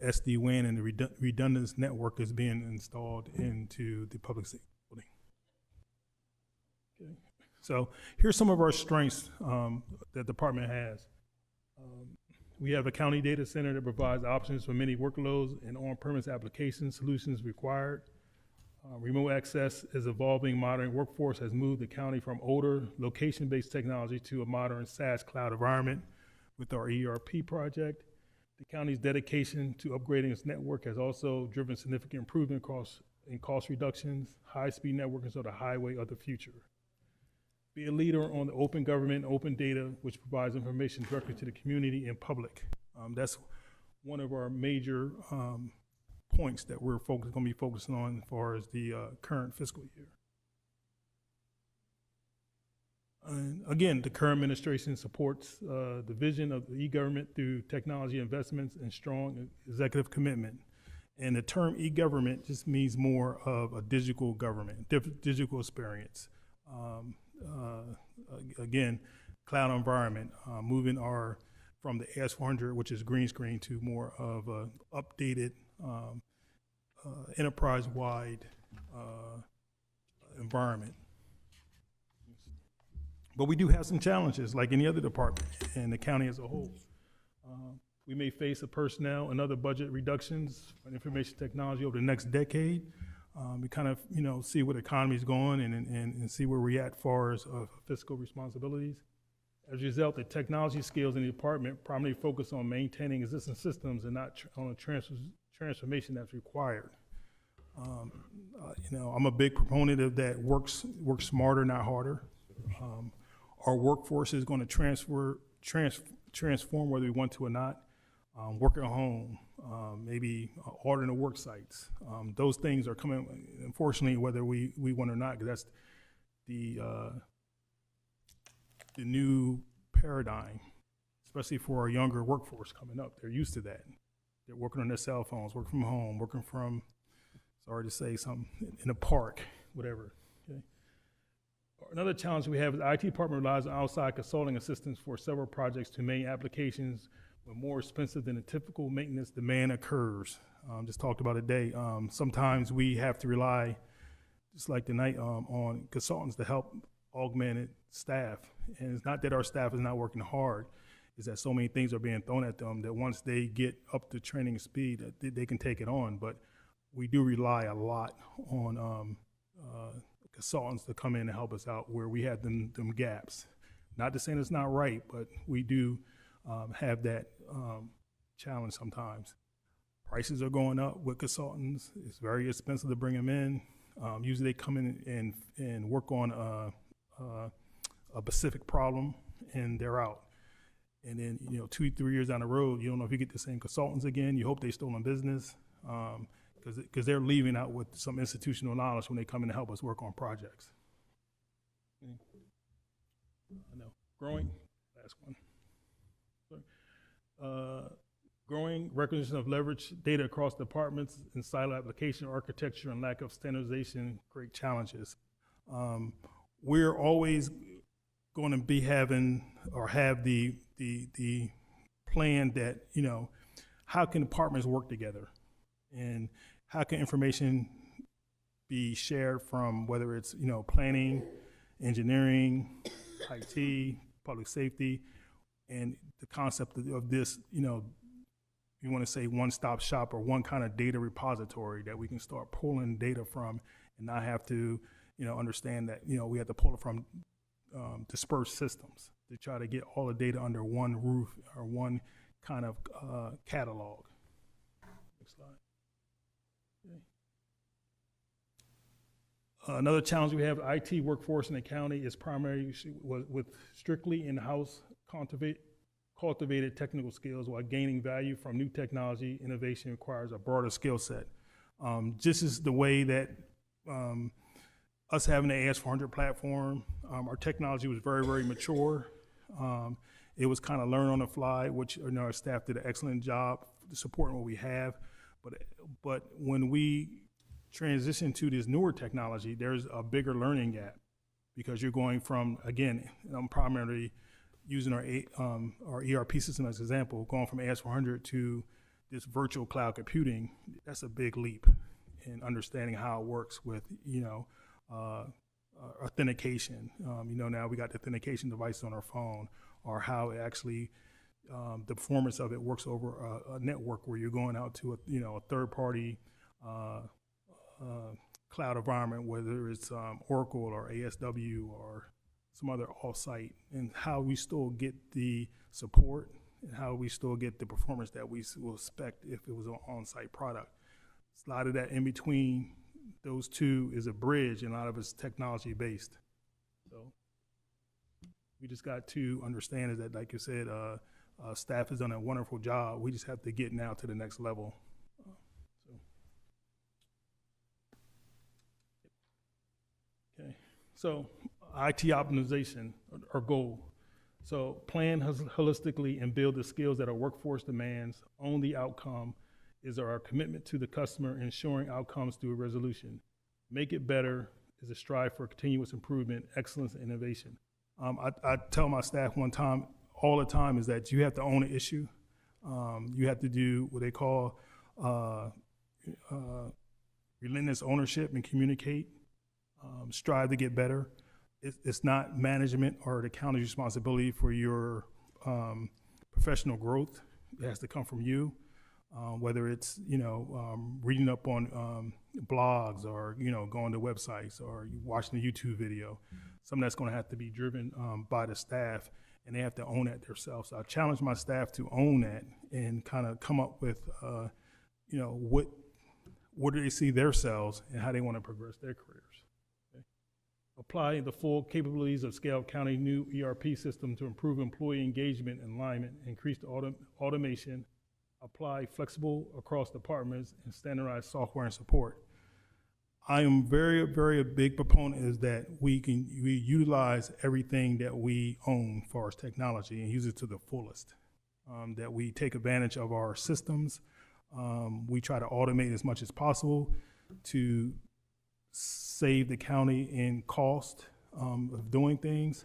SD-WAN and the redundant network is being installed into the public safety building. Okay. So here's some of our strengths that the department has. We have a county data center that provides options for many workloads and on-premise application solutions required. Remote access is evolving. Modern workforce has moved the county from older location-based technology to a modern SaaS cloud environment with our ERP project. The county's dedication to upgrading its network has also driven significant improvement in cost reductions. High-speed networking is the highway of the future. Be a leader on the open government, open data, which provides information directly to the community and public. That's one of our major points that we're going to be focusing on as far as the current fiscal year. And again, the current administration supports the vision of the e-government through technology investments and strong executive commitment. And the term e-government just means more of a digital government, digital experience. Again, cloud environment, moving from the AS400, which is green screen, to more of a updated enterprise-wide environment. But we do have some challenges, like any other department and the county as a whole. We may face a personnel and other budget reductions on information technology over the next decade. We kind of, see where the economy is going and see where we're at as far as fiscal responsibilities. As a result, the technology skills in the department primarily focus on maintaining existing systems and not on a transformation that's required. I'm a big proponent of that work smarter, not harder. Our workforce is going to transform whether we want to or not. Work at home, maybe ordering the work sites. Those things are coming, unfortunately, whether we want or not, because that's the new paradigm, especially for our younger workforce coming up. They're used to that. They're working on their cell phones, working from home, working from, sorry to say, something in a park, whatever. Okay. Another challenge we have is the IT department relies on outside consulting assistance for several projects to maintain applications when more expensive than a typical maintenance demand occurs. Just talked about it today. Sometimes we have to rely, just like tonight, on consultants to help augment staff. And it's not that our staff is not working hard, it's that so many things are being thrown at them that once they get up to training speed, they can take it on. But we do rely a lot on consultants to come in and help us out where we have them gaps. Not to say it's not right, but we do have that challenge sometimes. Prices are going up with consultants. It's very expensive to bring them in. Usually they come in and work on a specific problem and they're out. And then, 2-3 years down the road, you don't know if you get the same consultants again. You hope they still in business because they're leaving out with some institutional knowledge when they come in to help us work on projects. Growing, last one. Growing recognition of leverage data across departments and silo application architecture and lack of standardization create challenges. We're always going to be having or have the plan that, you know, how can departments work together and how can information be shared from whether it's, you know, planning, engineering, IT, public safety, and the concept of this, you know, you want to say one-stop shop or one kind of data repository that we can start pulling data from and not have to, you know, understand that, you know, we have to pull it from dispersed systems to try to get all the data under one roof or one kind of catalog. Next slide. Okay. Another challenge we have, IT workforce in the county is primarily with strictly in-house cultivated technical skills, while gaining value from new technology innovation requires a broader skill set. Just as the way that us having the AS400 platform, our technology was very, very mature. It was kind of learn on the fly, which, you know, our staff did an excellent job supporting what we have. But when we transition to this newer technology, there's a bigger learning gap because you're going from, again, I'm primarily using our ERP system as an example, going from AS400 to this virtual cloud computing. That's a big leap in understanding how it works with, you know, authentication. You know, now we got the authentication device on our phone, or how it actually, the performance of it works over a network where you're going out to a third-party cloud environment, whether it's Oracle or ASW or some other off-site, and how we still get the support and how we still get the performance that we will expect if it was an on-site product. A lot of that in between those two is a bridge, and a lot of it's technology-based. So we just got to understand is that, like you said, staff has done a wonderful job. We just have to get now to the next level. Okay, so IT optimization, our goal. So plan holistically and build the skills that our workforce demands. Own the outcome is our commitment to the customer, ensuring outcomes through a resolution. Make it better is a strive for continuous improvement, excellence, and innovation. I tell my staff all the time is that you have to own an issue. You have to do what they call relentless ownership and communicate, strive to get better. It's not management or the county's responsibility for your professional growth. It has to come from you, whether it's, you know, reading up on blogs or, you know, going to websites or watching a YouTube video. Something that's going to have to be driven by the staff, and they have to own that themselves. So I challenge my staff to own that and kind of come up with, you know, what do they see themselves and how they want to progress their careers. Apply the full capabilities of Scale County new ERP system to improve employee engagement and alignment, increase automation, apply flexible across departments, and standardize software and support. I am very, very a big proponent is that we utilize everything that we own for our technology and use it to the fullest. That we take advantage of our systems. We try to automate as much as possible to save the county in cost of doing things.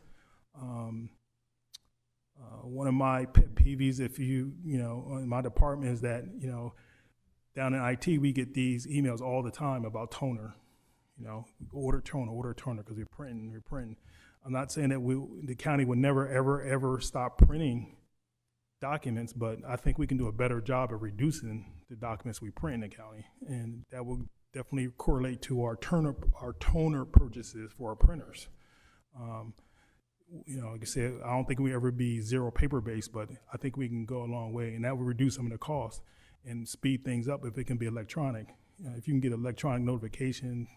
One of my pet peeves, if you know, in my department is that, you know, down in IT, we get these emails all the time about toner, you know, order toner, because we're printing. I'm not saying that the county would never, ever stop printing documents, but I think we can do a better job of reducing the documents we print in the county, and that will definitely correlate to our toner purchases for our printers. You know, like I said, I don't think we ever be zero paper-based, but I think we can go a long way, and that will reduce some of the costs and speed things up if it can be electronic. If you can get electronic notification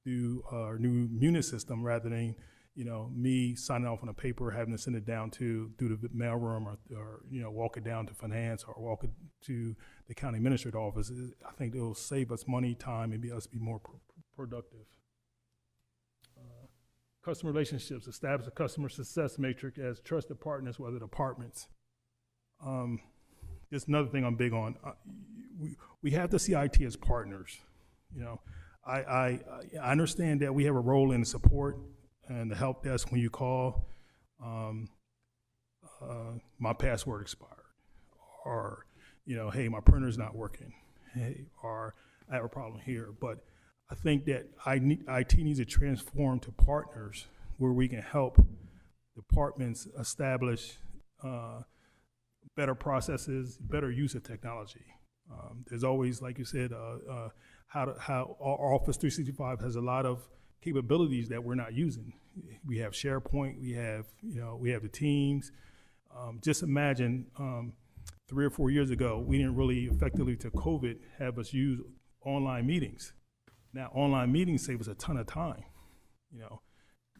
through our new Munis system rather than, you know, me signing off on a paper, having to send it down through the mailroom or you know, walk it down to finance or walk it to the county administrator office, I think it will save us money, time, and us be more productive. customer relationships, establish a customer success matrix as trusted partners with other departments. There's another thing I'm big on. We have to see IT as partners. You know, I understand that we have a role in support and the help desk when you call, my password expired, or, you know, hey, my printer's not working, hey, or I have a problem here. But I think that IT needs to transform to partners where we can help departments establish better processes, better use of technology. There's always, like you said, how our Office 365 has a lot of capabilities that we're not using. We have SharePoint, we have the Teams. Just imagine 3 or 4 years ago, we didn't really effectively, to COVID, have us use online meetings. Now, online meetings save us a ton of time, you know,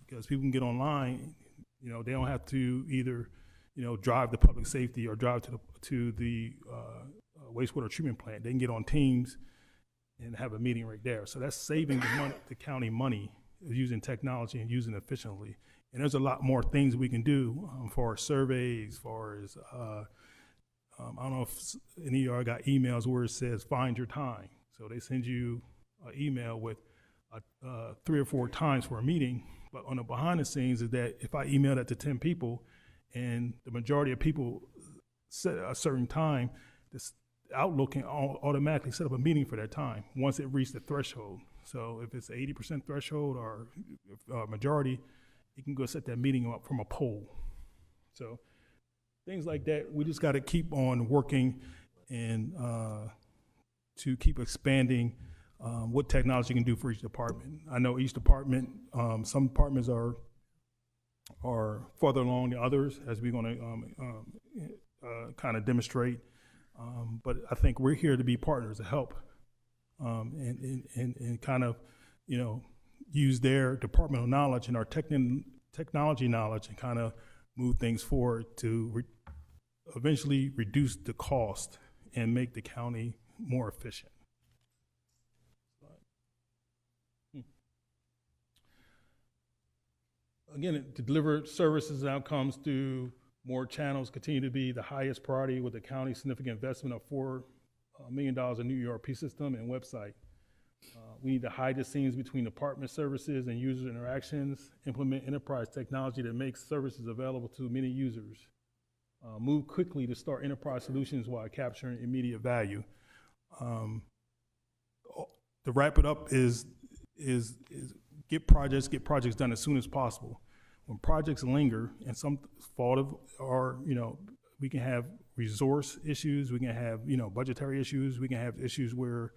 because people can get online, you know, they don't have to either, you know, drive to public safety or drive to the wastewater treatment plant. They can get on Teams and have a meeting right there. So that's saving the county money, using technology and using it efficiently. And there's a lot more things we can do for surveys, for as I don't know if any of y'all got emails where it says find your time. So they send you an email with 3 or 4 times for a meeting. But on the behind the scenes is that if I email that to 10 people and the majority of people set a certain time, this Outlook can automatically set up a meeting for that time once it reaches the threshold. So if it's 80% threshold or majority, you can go set that meeting up from a poll. So things like that, we just got to keep on working and to keep expanding what technology can do for each department. I know each department, some departments are further along than others, as we're going to kind of demonstrate. But I think we're here to be partners to help and kind of, you know, use their departmental knowledge and our technology knowledge and kind of move things forward to eventually reduce the cost and make the county more efficient. Again, to deliver services and outcomes through more channels continue to be the highest priority, with the county's significant investment of $4 million in new ERP system and website. We need to hide the scenes between department services and user interactions, implement enterprise technology that makes services available to many users, move quickly to start enterprise solutions while capturing immediate value. To wrap it up is get projects done as soon as possible. When projects linger and some fault of, or, you know, we can have resource issues, we can have, you know, budgetary issues, we can have issues where,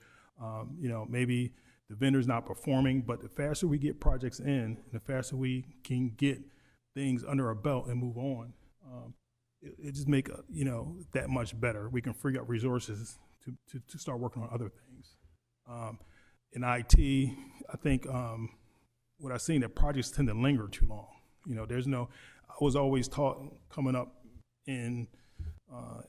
you know, maybe the vendor's not performing, but the faster we get projects in, the faster we can get things under our belt and move on, it just make, you know, that much better. We can free up resources to start working on other things. In IT, I think what I've seen, that projects tend to linger too long. You know, I was always taught coming up in,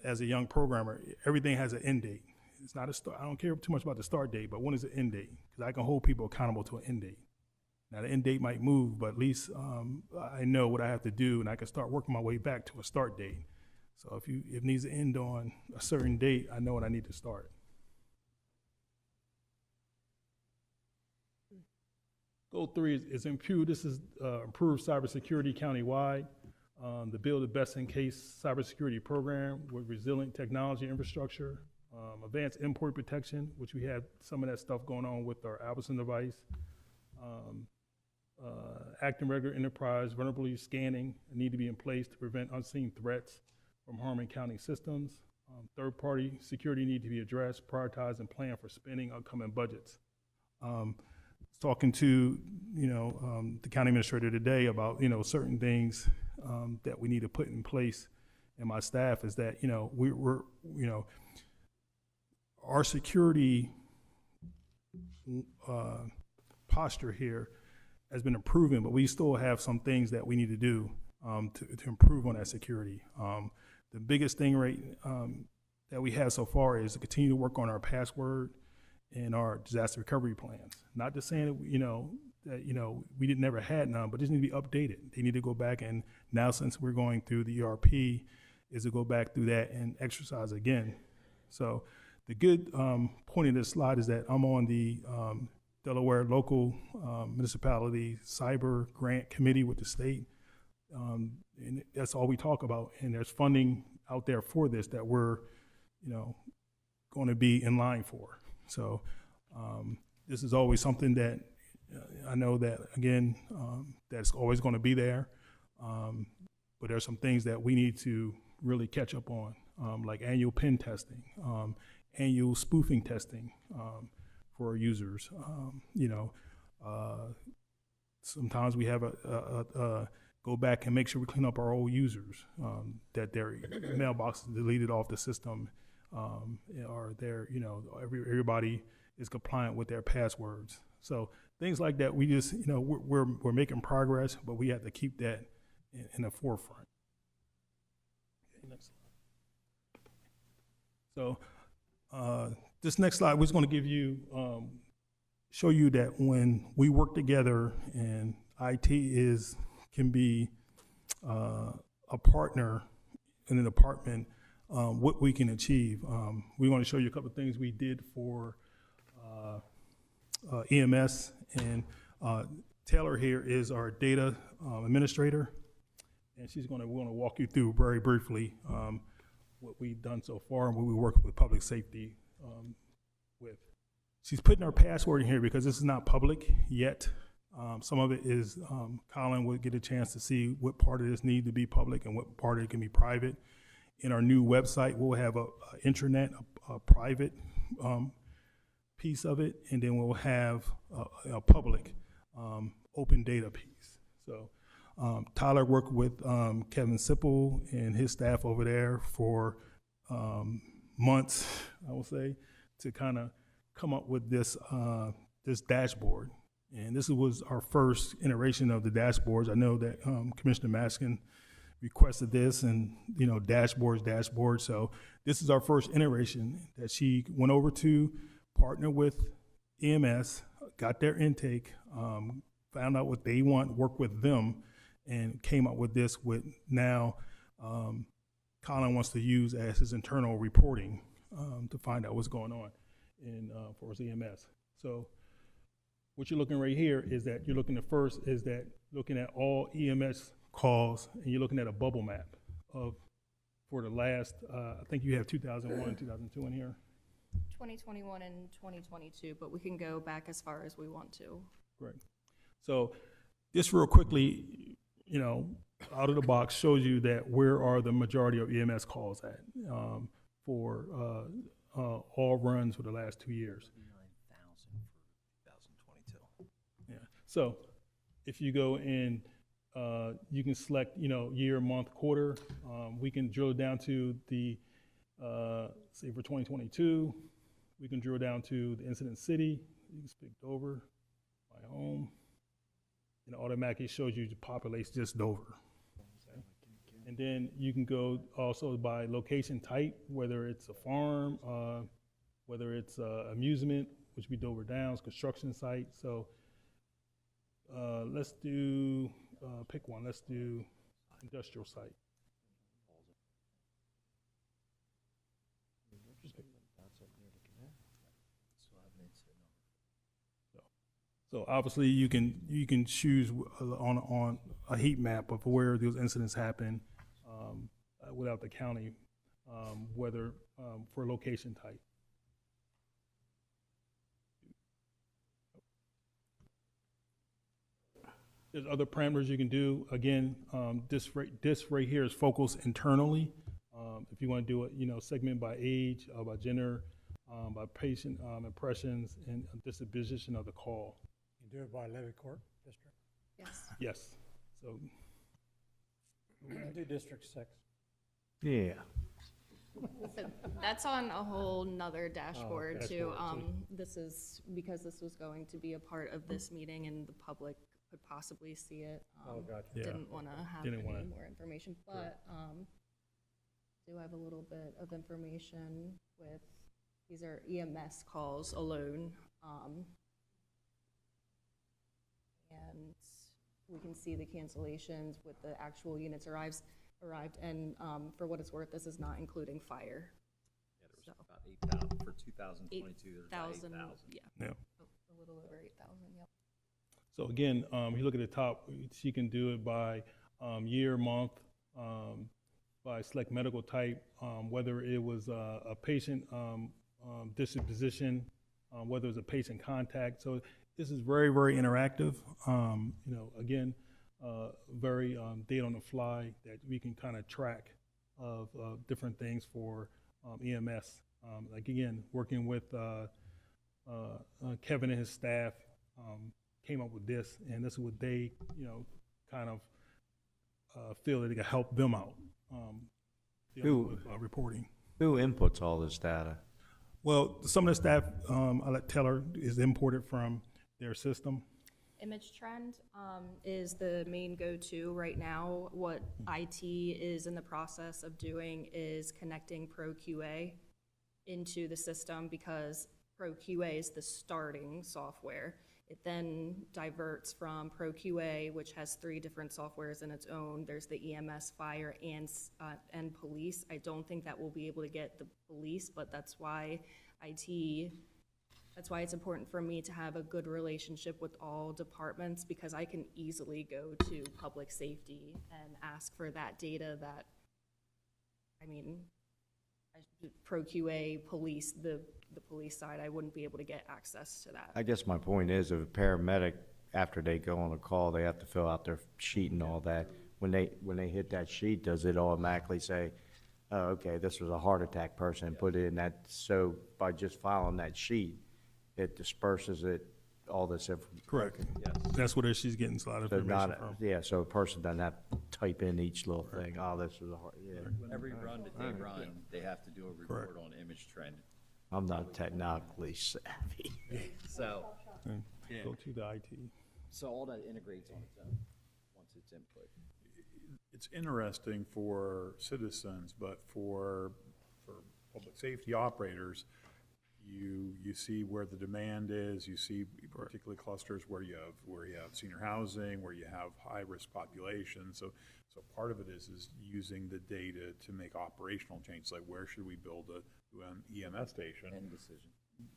as a young programmer, everything has an end date. It's not a start. I don't care too much about the start date, but when is the end date? Because I can hold people accountable to an end date. Now, the end date might move, but at least I know what I have to do, and I can start working my way back to a start date. So if it needs to end on a certain date, I know what I need to start. Goal 3 is improve. This is improve cybersecurity countywide. To build a best-in-case cybersecurity program with resilient technology infrastructure, advanced endpoint protection, which we have some of that stuff going on with our Albertson device, active regular enterprise vulnerability scanning need to be in place to prevent unseen threats from harming county systems. Third-party security need to be addressed, prioritized, and plan for spending upcoming budgets. Talking to, you know, the county administrator today about, you know, certain things that we need to put in place, and my staff is that, you know, we're you know, our security posture here has been improving, but we still have some things that we need to do to improve on that security. The biggest thing that we have so far is to continue to work on our password and our disaster recovery plans. Not just saying that, you know, that, you know, we didn't never had none, but these need to be updated. They need to go back, and now since we're going through the ERP, is to go back through that and exercise again. So the good point of this slide is that I'm on the Delaware Local Municipality Cyber Grant Committee with the state. And that's all we talk about. And there's funding out there for this that we're, you know, going to be in line for. So this is always something that I know that, again, that's always going to be there. But there's some things that we need to really catch up on, like annual pen testing, annual spoofing testing for our users. You know, sometimes we have a go back and make sure we clean up our old users, that their mailbox is deleted off the system, or their, you know, everybody is compliant with their passwords. So things like that, we just, you know, we're making progress, but we have to keep that in the forefront. Okay, next slide. So this next slide, we're just going to give you, show you that when we work together and IT can be a partner in a department, what we can achieve. We want to show you a couple of things we did for EMS, and Taylor here is our data administrator, and she's going to walk you through very briefly what we've done so far and what we work with public safety with. She's putting our password in here because this is not public yet. Some of it is, Colin will get a chance to see what part of this need to be public and what part of it can be private. In our new website, we'll have a intranet, a private piece of it, and then we'll have a public open data piece. So Tyler worked with Kevin Sipple and his staff over there for months, I will say, to kind of come up with this this dashboard. And this was our first iteration of the dashboards. I know that Commissioner Maskin requested this, and, you know, dashboards. So this is our first iteration that she went over to partner with EMS, got their intake, found out what they want, worked with them, and came up with this. With now, Colin wants to use as his internal reporting to find out what's going on in for his EMS. So what you're looking right here is that you're looking at first is that looking at all EMS calls, and you're looking at a bubble map of for the last, I think you have 2001 and 2002 in here. 2021 and 2022, but we can go back as far as we want to. Great. So just real quickly, you know, out of the box shows you that where are the majority of EMS calls at for all runs for the last 2 years. 9,000 for 2022. Yeah. So if you go in, you can select, you know, year, month, quarter. We can drill down to the, say for 2022, we can drill down to the incident city. You can pick Dover, my home, and it automatically shows you the population just Dover. Okay. And then you can go also by location type, whether it's a farm, whether it's amusement, which would be Dover Downs, construction site. So let's do, pick one. Let's do industrial site. So obviously you can choose on a heat map of where those incidents happen without the county, whether for location type. There's other parameters you can do. Again, this right here is focused internally. If you want to do it, you know, segment by age, by gender, by patient impressions, and disposition of the call. You do it by Levy Court district? Yes. Yes. So do District 6. Yeah. So that's on a whole nother dashboard too. dashboard, This is because this was going to be a part of this meeting and the public could possibly see it. Gotcha. Yeah. Didn't want to have any more information, but do have a little bit of information with, these are EMS calls alone. and we can see the cancellations with the actual units arrived, and for what it's worth, this is not including fire. Yeah, there was about 8,000, for 2022, there's about 8,000. Yeah. Yeah. A little over 8,000, yep. So again, you look at the top, she can do it by year, month, by select medical type, whether it was a patient disposition, whether it was a patient contact. So this is very, very interactive. Again, very data on the fly that we can kind of track of different things for EMS. Like again, working with Kevin and his staff, came up with this, and this is what they, kind of feel that it can help them out. Reporting. Who inputs all this data? Well, some of the staff, I let Taylor, is imported from their system. Image Trend is the main go-to right now. What IT is in the process of doing is connecting ProQA into the system, because ProQA is the starting software. It then diverts from ProQA, which has 3 different softwares in its own. There's the EMS, fire, and police. I don't think that we'll be able to get the police, but that's why it's important for me to have a good relationship with all departments, because I can easily go to public safety and ask for that data that, ProQA, police, the police side, I wouldn't be able to get access to that. I guess my point is, if a paramedic, after they go on a call, they have to fill out their sheet and all that. When they hit that sheet, does it automatically say, oh, okay, this was a heart attack person, and put it in that? So by just filing that sheet, it disperses it, all this information. Correct. Yes. That's where she's getting a lot of So information from. yeah, so a person doesn't have to type in each little thing. Oh, this was a heart. Yeah. Every run that they run, they have to do a report on Image Trend. I'm not technically savvy. So, Go to the IT. so all that integrates on its own once it's input. It's interesting for citizens, but for public safety operators, you see where the demand is. You see particularly clusters where you have senior housing, where you have high-risk populations. So part of it is using the data to make operational changes, like where should we build an EMS station? End decision.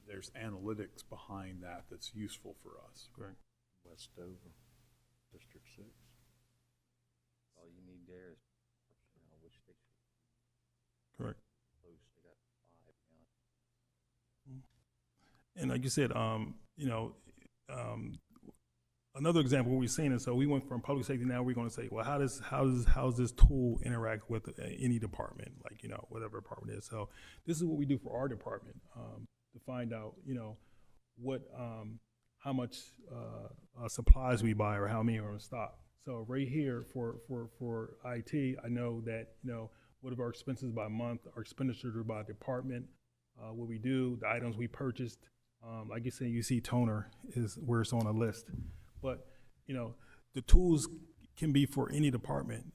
There's analytics behind that that's useful for us. Correct. West Dover, District 6. All you need there is, which station. Correct. Close, they got 5 now. And like you said, another example what we're seeing is, so we went from public safety, now we're going to say, well, how does this tool interact with any department, like, whatever department it is. So this is what we do for our department, to find out, what, how much supplies we buy or how many are in stock. So right here for IT, I know that, what are our expenses by month, our expenditures by department, what we do, the items we purchased. Like you said, you see toner is where it's on a list. But, the tools can be for any department.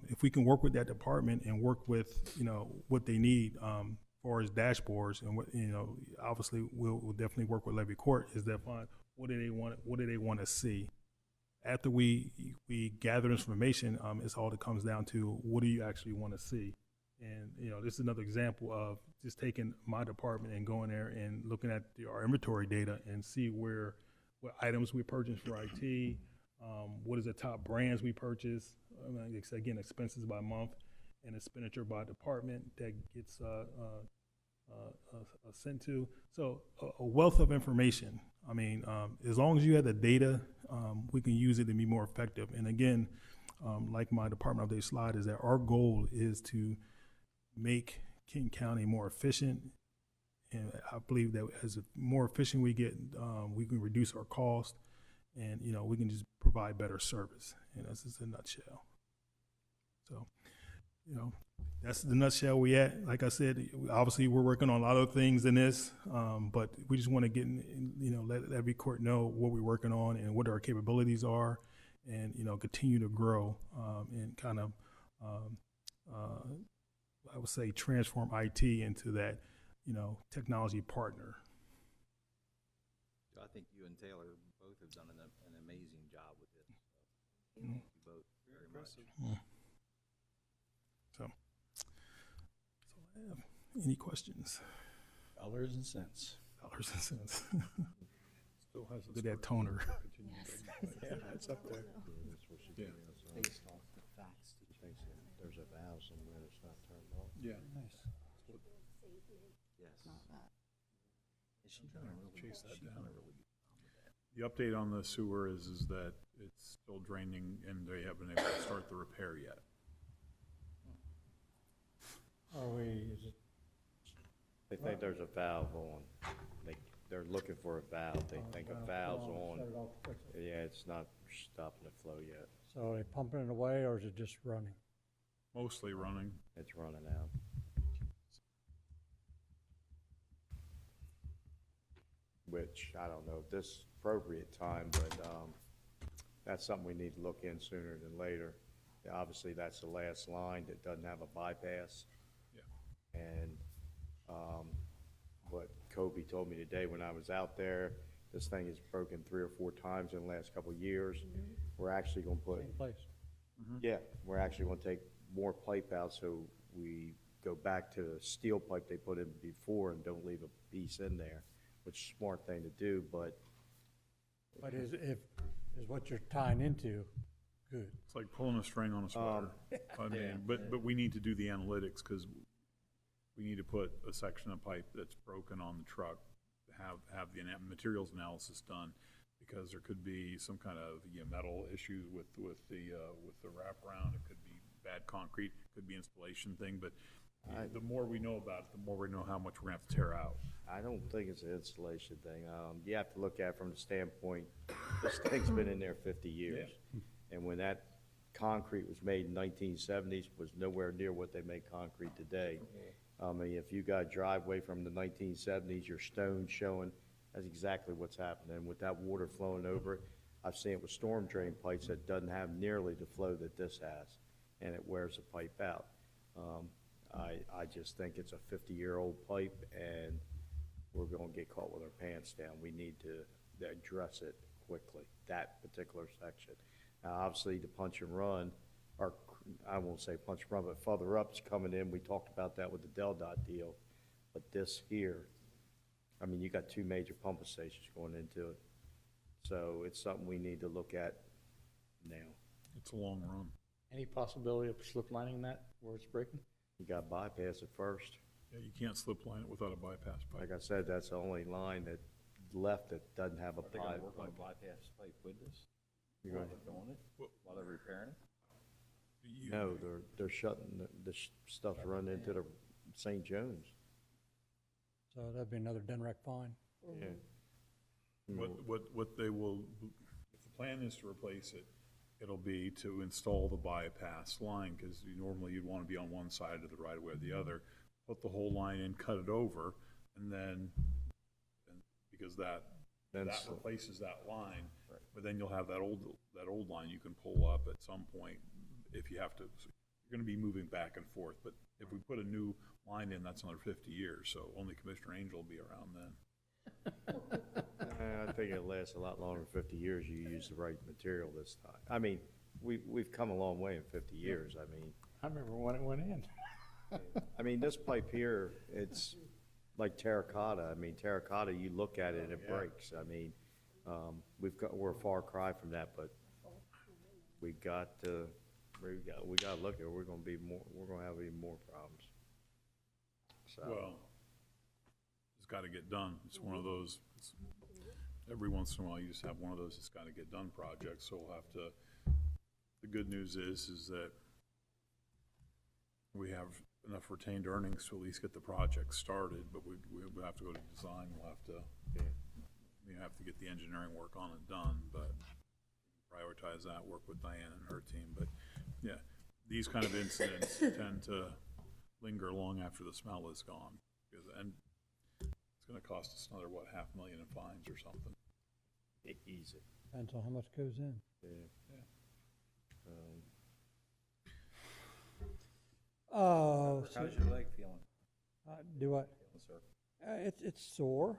If we can work with that department and work with, what they need, far as dashboards, and what, obviously we'll definitely work with Levy Court, is that fine, what do they want to see? After we gather information, it's all that comes down to, what do you actually want to see? And, this is another example of just taking my department and going there and looking at our inventory data and see what items we purchase for IT, what is the top brands we purchase, again, expenses by month and expenditure by department that gets sent to. So a wealth of information. As long as you have the data, we can use it to be more effective. And again, like my department update slide, is that our goal is to make King County more efficient. And I believe that as the more efficient we get, we can reduce our cost, and we can just provide better service. And that's just a nutshell. So, that's the nutshell we at. Like I said, obviously we're working on a lot of things in this, but we just want to get, let every court know what we're working on and what our capabilities are, and continue to grow and kind of, I would say, transform IT into that, technology partner. I think you and Taylor both Both have done an amazing job with this. So Mhm. thank you both very much. So, that's all I have. Any questions? Dollars and cents. Dollars and cents. Still has to do that toner. Yeah, it's up there. Yeah. Based off the facts. There's a valve somewhere that's not turned off. Yeah. Nice. Yes. Is she Trying done a to really, chase that she's down. done a really good job with that. The update on the sewer is that it's still draining and they haven't been able to start the repair yet. Are we, is it, They think there's a valve on. They're looking for a valve. They think a valve's on. shut it off, fix it? Yeah, it's not stopping the flow yet. So are they pumping it away, or is it just running? Mostly running. It's running out. Which, I don't know if this is appropriate time, but that's something we need to look in sooner than later. Obviously, that's the last line that doesn't have a bypass. Yeah. And what Kobe told me today when I was out there, this thing has broken 3 or 4 times in the last couple of years. We're actually gonna put, Same place? yeah, we're actually gonna take more pipe out, so we go back to the steel pipe they put in before and don't leave a piece in there, which is a smart thing to do, but But is what you're tying into good? It's like pulling a string on a sweater. I mean, but we need to do the analytics because we need to put a section of pipe that's broken on the truck, have the materials analysis done, because there could be some kind of metal issue with the wraparound. It could be bad concrete, could be installation thing, but the more we know about it, the more we know how much we're gonna have to tear out. I don't think it's an installation thing. You have to look at it from the standpoint, this thing's been in there 50 years. And when that concrete was made in 1970s, was nowhere near what they make concrete today. I mean, if you got a driveway from the 1970s, your stone showing, that's exactly what's happening. With that water flowing over it, I've seen it with storm drain pipes that doesn't have nearly the flow that this has, and it wears the pipe out. I just think it's a 50-year-old pipe, and we're gonna get caught with our pants down. We need to address it quickly, that particular section. Now, obviously, the punch and run, or I won't say punch and run, but further up's coming in. We talked about that with the Del Dot deal. But this here, I mean, you got 2 major pumping stations going into it. So it's something we need to look at now. It's a long run. Any possibility of slip lining that where it's breaking? You got to bypass it first. Yeah, you can't slip line it without a bypass pipe. Like I said, that's the only line that left that doesn't have a Are they gonna pipe. work on a bypass pipe with this? You're While gonna- they're doing it? While they're repairing it? No, they're shutting, the stuff's running into the St. Jones. So that'd be another DNREC fine. Yeah. What they will, if the plan is to replace it, it'll be to install the bypass line, because normally you'd want to be on one side of the right of way or the other, put the whole line in, cut it over, and then, because that replaces that line, but then you'll have that old line you can pull up at some point if you have to. You're gonna be moving back and forth, but if we put a new line in, that's another 50 years, so only Commissioner Angel will be around then. I think it'll last a lot longer than 50 years. You use the right material this time. I mean, we've come a long way in 50 years. I mean, I remember when it went in. I mean, this pipe here, it's like terracotta. I mean, terracotta, you look at it and it breaks. I mean, we're a far cry from that, but we got to look at it. We're gonna have even more problems. So. Well, it's gotta get done. It's one of those, every once in a while, you just have one of those it's gotta get done projects, so we'll have to, the good news is that we have enough retained earnings to at least get the project started, but we have to go to design, we'll have to, we have to get the engineering work on it done, but prioritize that, work with Diane and her team, but yeah, these kind of incidents tend to linger long after the smell is gone, and it's gonna cost us another, what, $500,000 in fines or something. Easy. Depends on how much goes in. Yeah. Oh. How's your leg feeling? Do what? Sir. It's sore.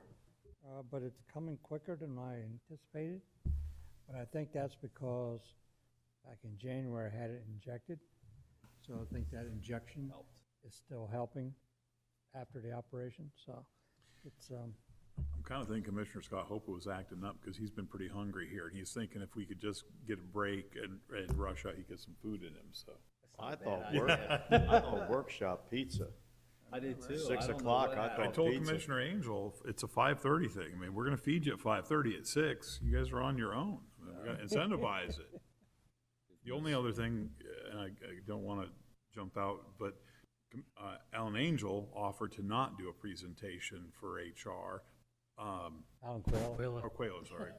but it's coming quicker than I anticipated. But I think that's because back in January I had it injected. So I think that injection is still helping after the operation. So it's, I'm kind of thinking Commissioner Scott Hope was acting up because he's been pretty hungry here. And he's thinking if we could just get a break and rush out, he get some food in him, so. I thought workshop pizza. I did too. 6 o'clock, I thought I told pizza. Commissioner Angel, it's a 5:30 thing. I mean, we're gonna feed you at 5:30 at 6. You guys are on your own. I mean, we gotta incentivize it. The only other thing, and I don't want to jump out, but Alan Angel offered to not do a presentation for HR. Alan Quayle. Oh, Quayle, sorry.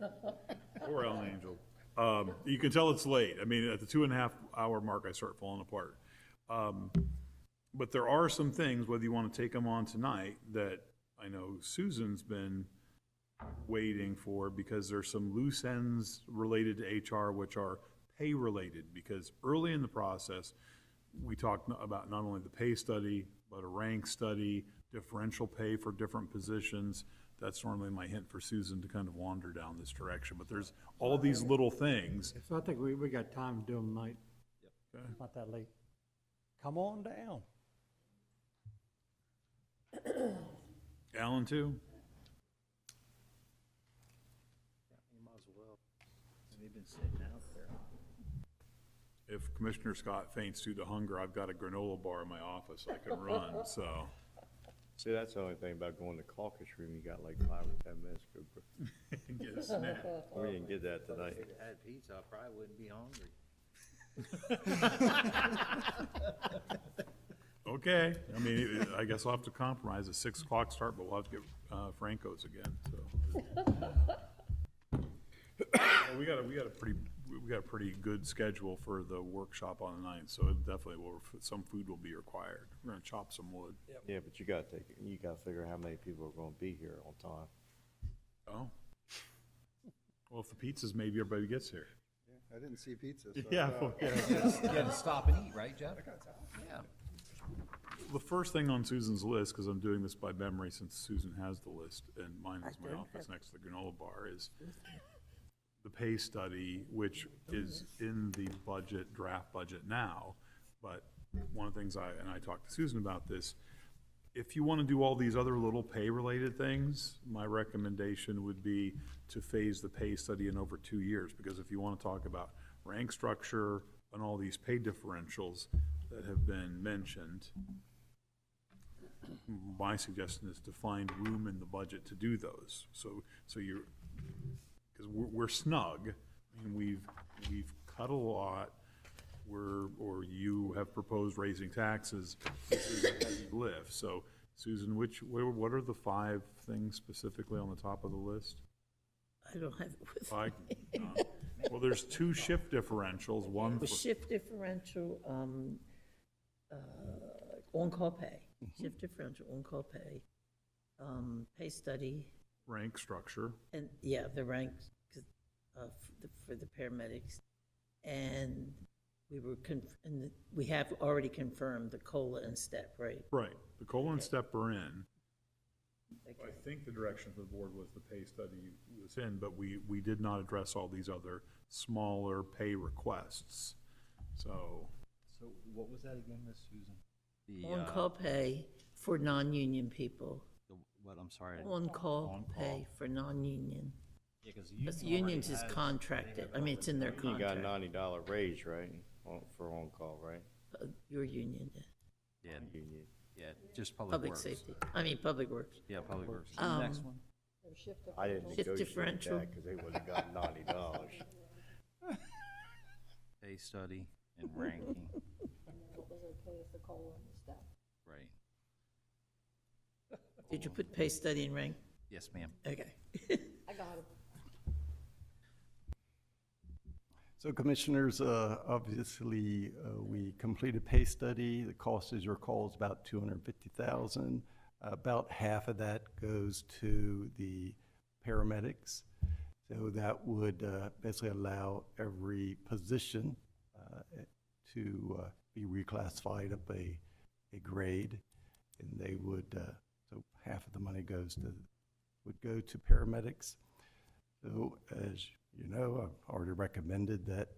Or Alan Angel. You can tell it's late. I mean, at the 2.5-hour mark, I start falling apart. But there are some things, whether you want to take them on tonight, that I know Susan's been waiting for, because there's some loose ends related to HR which are pay related, because early in the process, we talked about not only the pay study, but a rank study, differential pay for different positions. That's normally my hint for Susan to kind of wander down this direction, but there's all these little things. So I think we got time to do them tonight. Okay. It's not that late. Come on down. Alan, too? You might as well. They've been sitting out there. If Commissioner Scott faints due to hunger, I've got a granola bar in my office I can run, so. See, that's the only thing about going to caucus room, you got like 5 or 10 minutes to Get a snack. We didn't get that tonight. If I had pizza, I probably wouldn't be hungry. Okay, I mean, I guess I'll have to compromise a 6 o'clock start, but we'll have to get Franco's again, so. We got a pretty good schedule for the workshop on the 9th, so it definitely will, some food will be required. We're gonna chop some wood. Yeah, but you gotta figure how many people are gonna be here on time. Oh. Well, if the pizza's, maybe everybody gets here. Yeah, I didn't see pizza. So Yeah. You had to stop and eat, right, Jeff? Yeah. The first thing on Susan's list, because I'm doing this by memory since Susan has the list, and mine is my office next to the granola bar, is the pay study, which is in the budget, draft budget now. But one of the things I talked to Susan about this, if you want to do all these other little pay-related things, my recommendation would be to phase the pay study in over 2 years, because if you want to talk about rank structure and all these pay differentials that have been mentioned, my suggestion is to find room in the budget to do those. So you're, because we're snug, I mean, we've cut a lot, or you have proposed raising taxes. This is a heavy lift. So Susan, what are the 5 things specifically on the top of the list? I don't have it with me. Well, there's 2 shift differentials, one The for. shift differential, on-call pay, shift differential, on-call pay, pay study, Rank structure. and, yeah, the ranks, for the paramedics. And we have already confirmed the COLA and STEP, right? Right, the COLA and STEP are in. I think the direction for the board was the pay study was in, but we did not address all these other smaller pay requests, so. So what was that again, Miss Susan? On-call pay for non-union people. What, I'm sorry? On-call pay for non-union. Yeah, Because unions is contracted, I mean, it's in their You got a contract. $90 raise, right, for on-call, right? Your union, Yeah, Union. yeah, just public public works. safety, I mean, public works. Yeah, public works. Next one. I didn't Shift negotiate differential. that because they would've got $90. Pay study and ranking, What was okay is the COLA and the STEP. right. Did you put pay study and rank? Yes, ma'am. Okay. I got it. So Commissioners, obviously, we completed pay study. The cost, as you recall, is about $250,000. About half of that goes to the paramedics. So that would basically allow every position to be reclassified up a grade. And they would, so half of the money goes to would go to paramedics. So as you know, I've already recommended that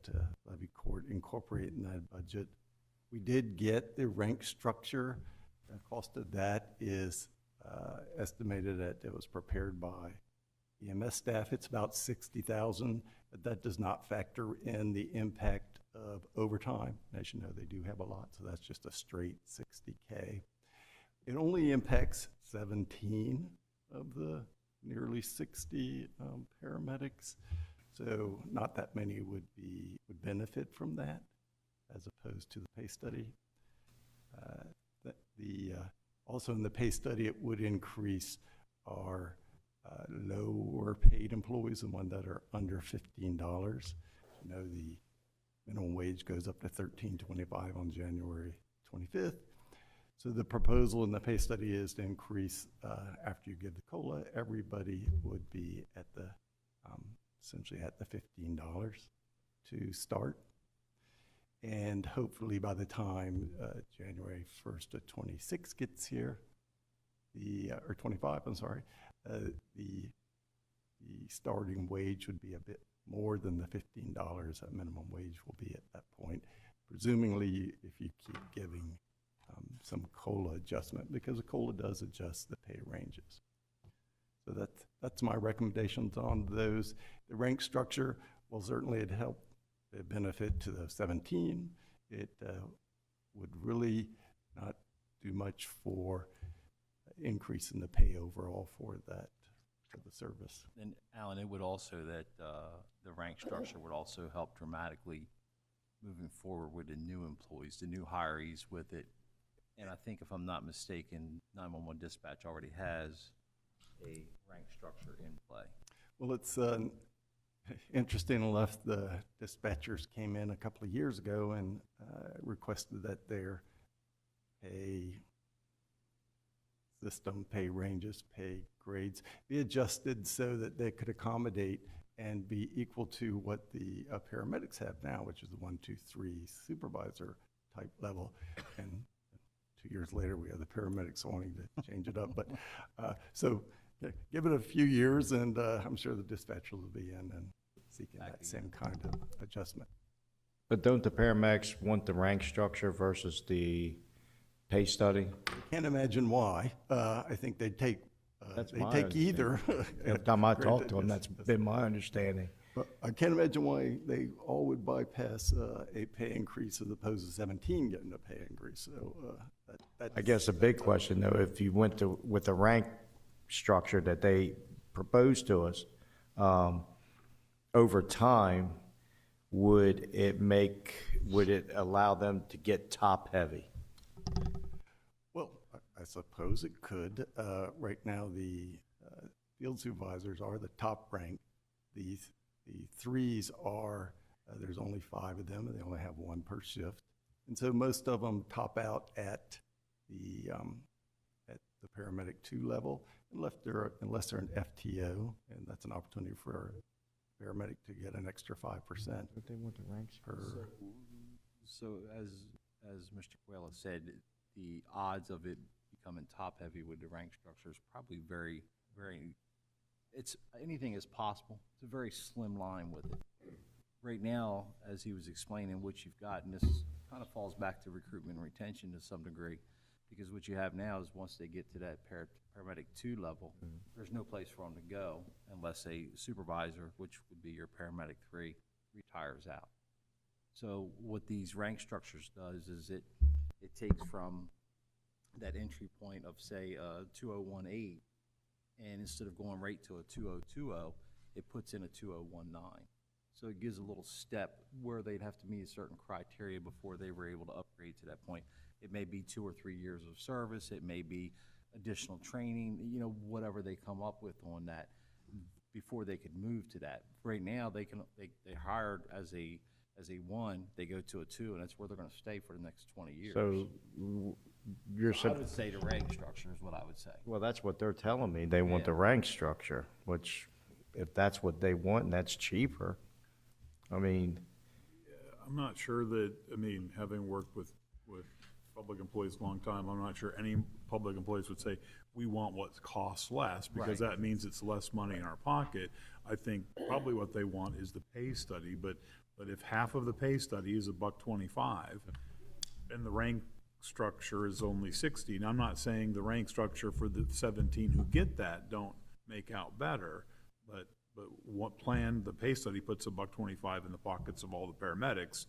Levy Court incorporate in that budget. We did get the rank structure. The cost of that is estimated that it was prepared by EMS staff. It's about $60,000, but that does not factor in the impact of overtime. As you know, they do have a lot, so that's just a straight $60K. It only impacts 17 of the nearly 60 paramedics, so not that many would benefit from that, as opposed to the pay study. Also in the pay study, it would increase our lower paid employees, the ones that are under $15. You know, the minimum wage goes up to $13.25 on January 25th. So the proposal in the pay study is to increase, after you give the COLA, everybody would be at the, essentially at the $15 to start. And hopefully by the time January 1st of 26 gets here, or 25, I'm sorry, the starting wage would be a bit more than the $15 that minimum wage will be at that point, presumably if you keep giving some COLA adjustment, because the COLA does adjust the pay ranges. So that's my recommendations on those. The rank structure, well, certainly it helped the benefit to the 17. It would really not do much for increase in the pay overall for that, for the service. And Alan, it would also that the rank structure would also help dramatically moving forward with the new employees, the new hirees with it. And I think if I'm not mistaken, 911 dispatch already has a rank structure in play. Well, it's interesting enough, the dispatchers came in a couple of years ago and requested that their pay system, pay ranges, pay grades be adjusted so that they could accommodate and be equal to what the paramedics have now, which is the 1, 2, 3 supervisor type level. And 2 years later, we have the paramedics wanting to change it up. But so give it a few years, and I'm sure the dispatchers will be in and seeking that same kind of adjustment. But don't the paramedics want the rank structure versus the pay study? Can't imagine why. I think they'd take either. Every time I talk to them, that's been my understanding. But I can't imagine why they all would bypass a pay increase as opposed to 17 getting a pay increase. So I guess a big question, though, if you went with the rank structure that they proposed to us, over time, would it allow them to get top heavy? Well, I suppose it could. Right now, the field supervisors are the top rank. The threes are, there's only 5 of them, and they only have 1 per shift. And so most of them top out at the paramedic 2 level, unless they're an FTO, and that's an opportunity for a paramedic to get an extra 5%. But they want the ranks So as Mr. Quayle said, the odds of it becoming top heavy with the rank structure is probably very, very, anything is possible. It's a very slim line with it. Right now, as he was explaining what you've got, and this kind of falls back to recruitment and retention to some degree, because what you have now is once they get to that paramedic 2 level, there's no place for them to go unless a supervisor, which would be your paramedic 3, retires out. So what these rank structures does is it takes from that entry point of, say, 2018, and instead of going right to a 2020, it puts in a 2019. So it gives a little step where they'd have to meet a certain criteria before they were able to upgrade to that point. It may be 2 or 3 years of service. It may be additional training, whatever they come up with on that before they could move to that. Right now, they hired as a 1, they go to a 2, and that's where they're going to stay for the next 20 years. So I would say the rank structure is what I would say. Well, that's what they're telling me. They want the rank structure, which if that's what they want and that's cheaper, I mean. I'm not sure that, having worked with public employees a long time, I'm not sure any public employees would say, we want what costs less, because Right. that means it's less money in our pocket. I think probably what they want is the pay study, but if half of the pay study is $1.25, and the rank structure is only 60, and I'm not saying the rank structure for the 17 who get that don't make out better, but what plan, the pay study puts $1.25 in the pockets of all the paramedics.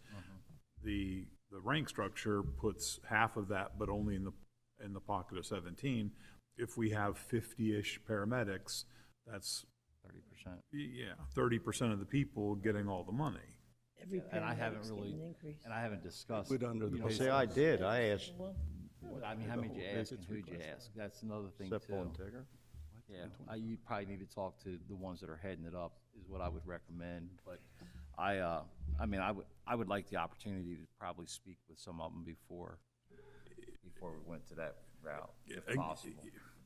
The rank structure puts half of that, but only in the pocket of 17. If we have 50-ish paramedics, that's 30%. Yeah, 30% of the people getting all the money. Every And I haven't paramedic's really, getting an increase. and I haven't discussed. Put under the you know, pay I did. I asked. I mean, how many did you ask and who'd you ask? That's another thing too. Simple and Tigger. Yeah, you probably need to talk to the ones that are heading it up, is what I would recommend. But I mean, I would like the opportunity to probably speak with some of them before we went to that route, if possible.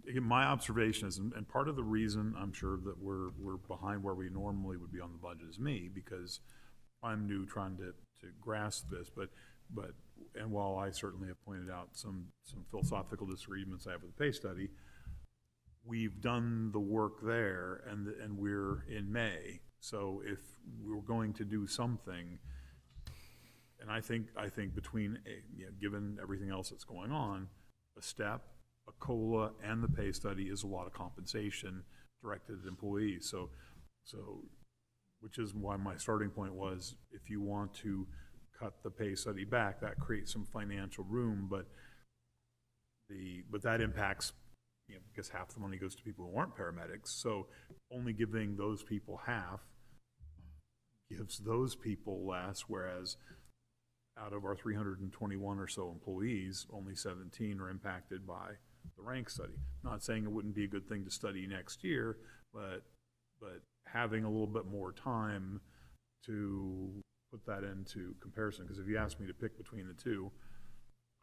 Again, my observation is, and part of the reason I'm sure that we're behind where we normally would be on the budget is me, because I'm new trying to grasp this, but and while I certainly have pointed out some philosophical disagreements I have with the pay study, we've done the work there, and we're in May. So if we're going to do something, and I think between given everything else that's going on, a step, a COLA, and the pay study is a lot of compensation directed at employees. So which is why my starting point was, if you want to cut the pay study back, that creates some financial room, but that impacts, because half the money goes to people who aren't paramedics. So only giving those people half gives those people less, whereas out of our 321 or so employees, only 17 are impacted by the rank study. Not saying it wouldn't be a good thing to study next year, but having a little bit more time to put that into comparison, because if you ask me to pick between the two,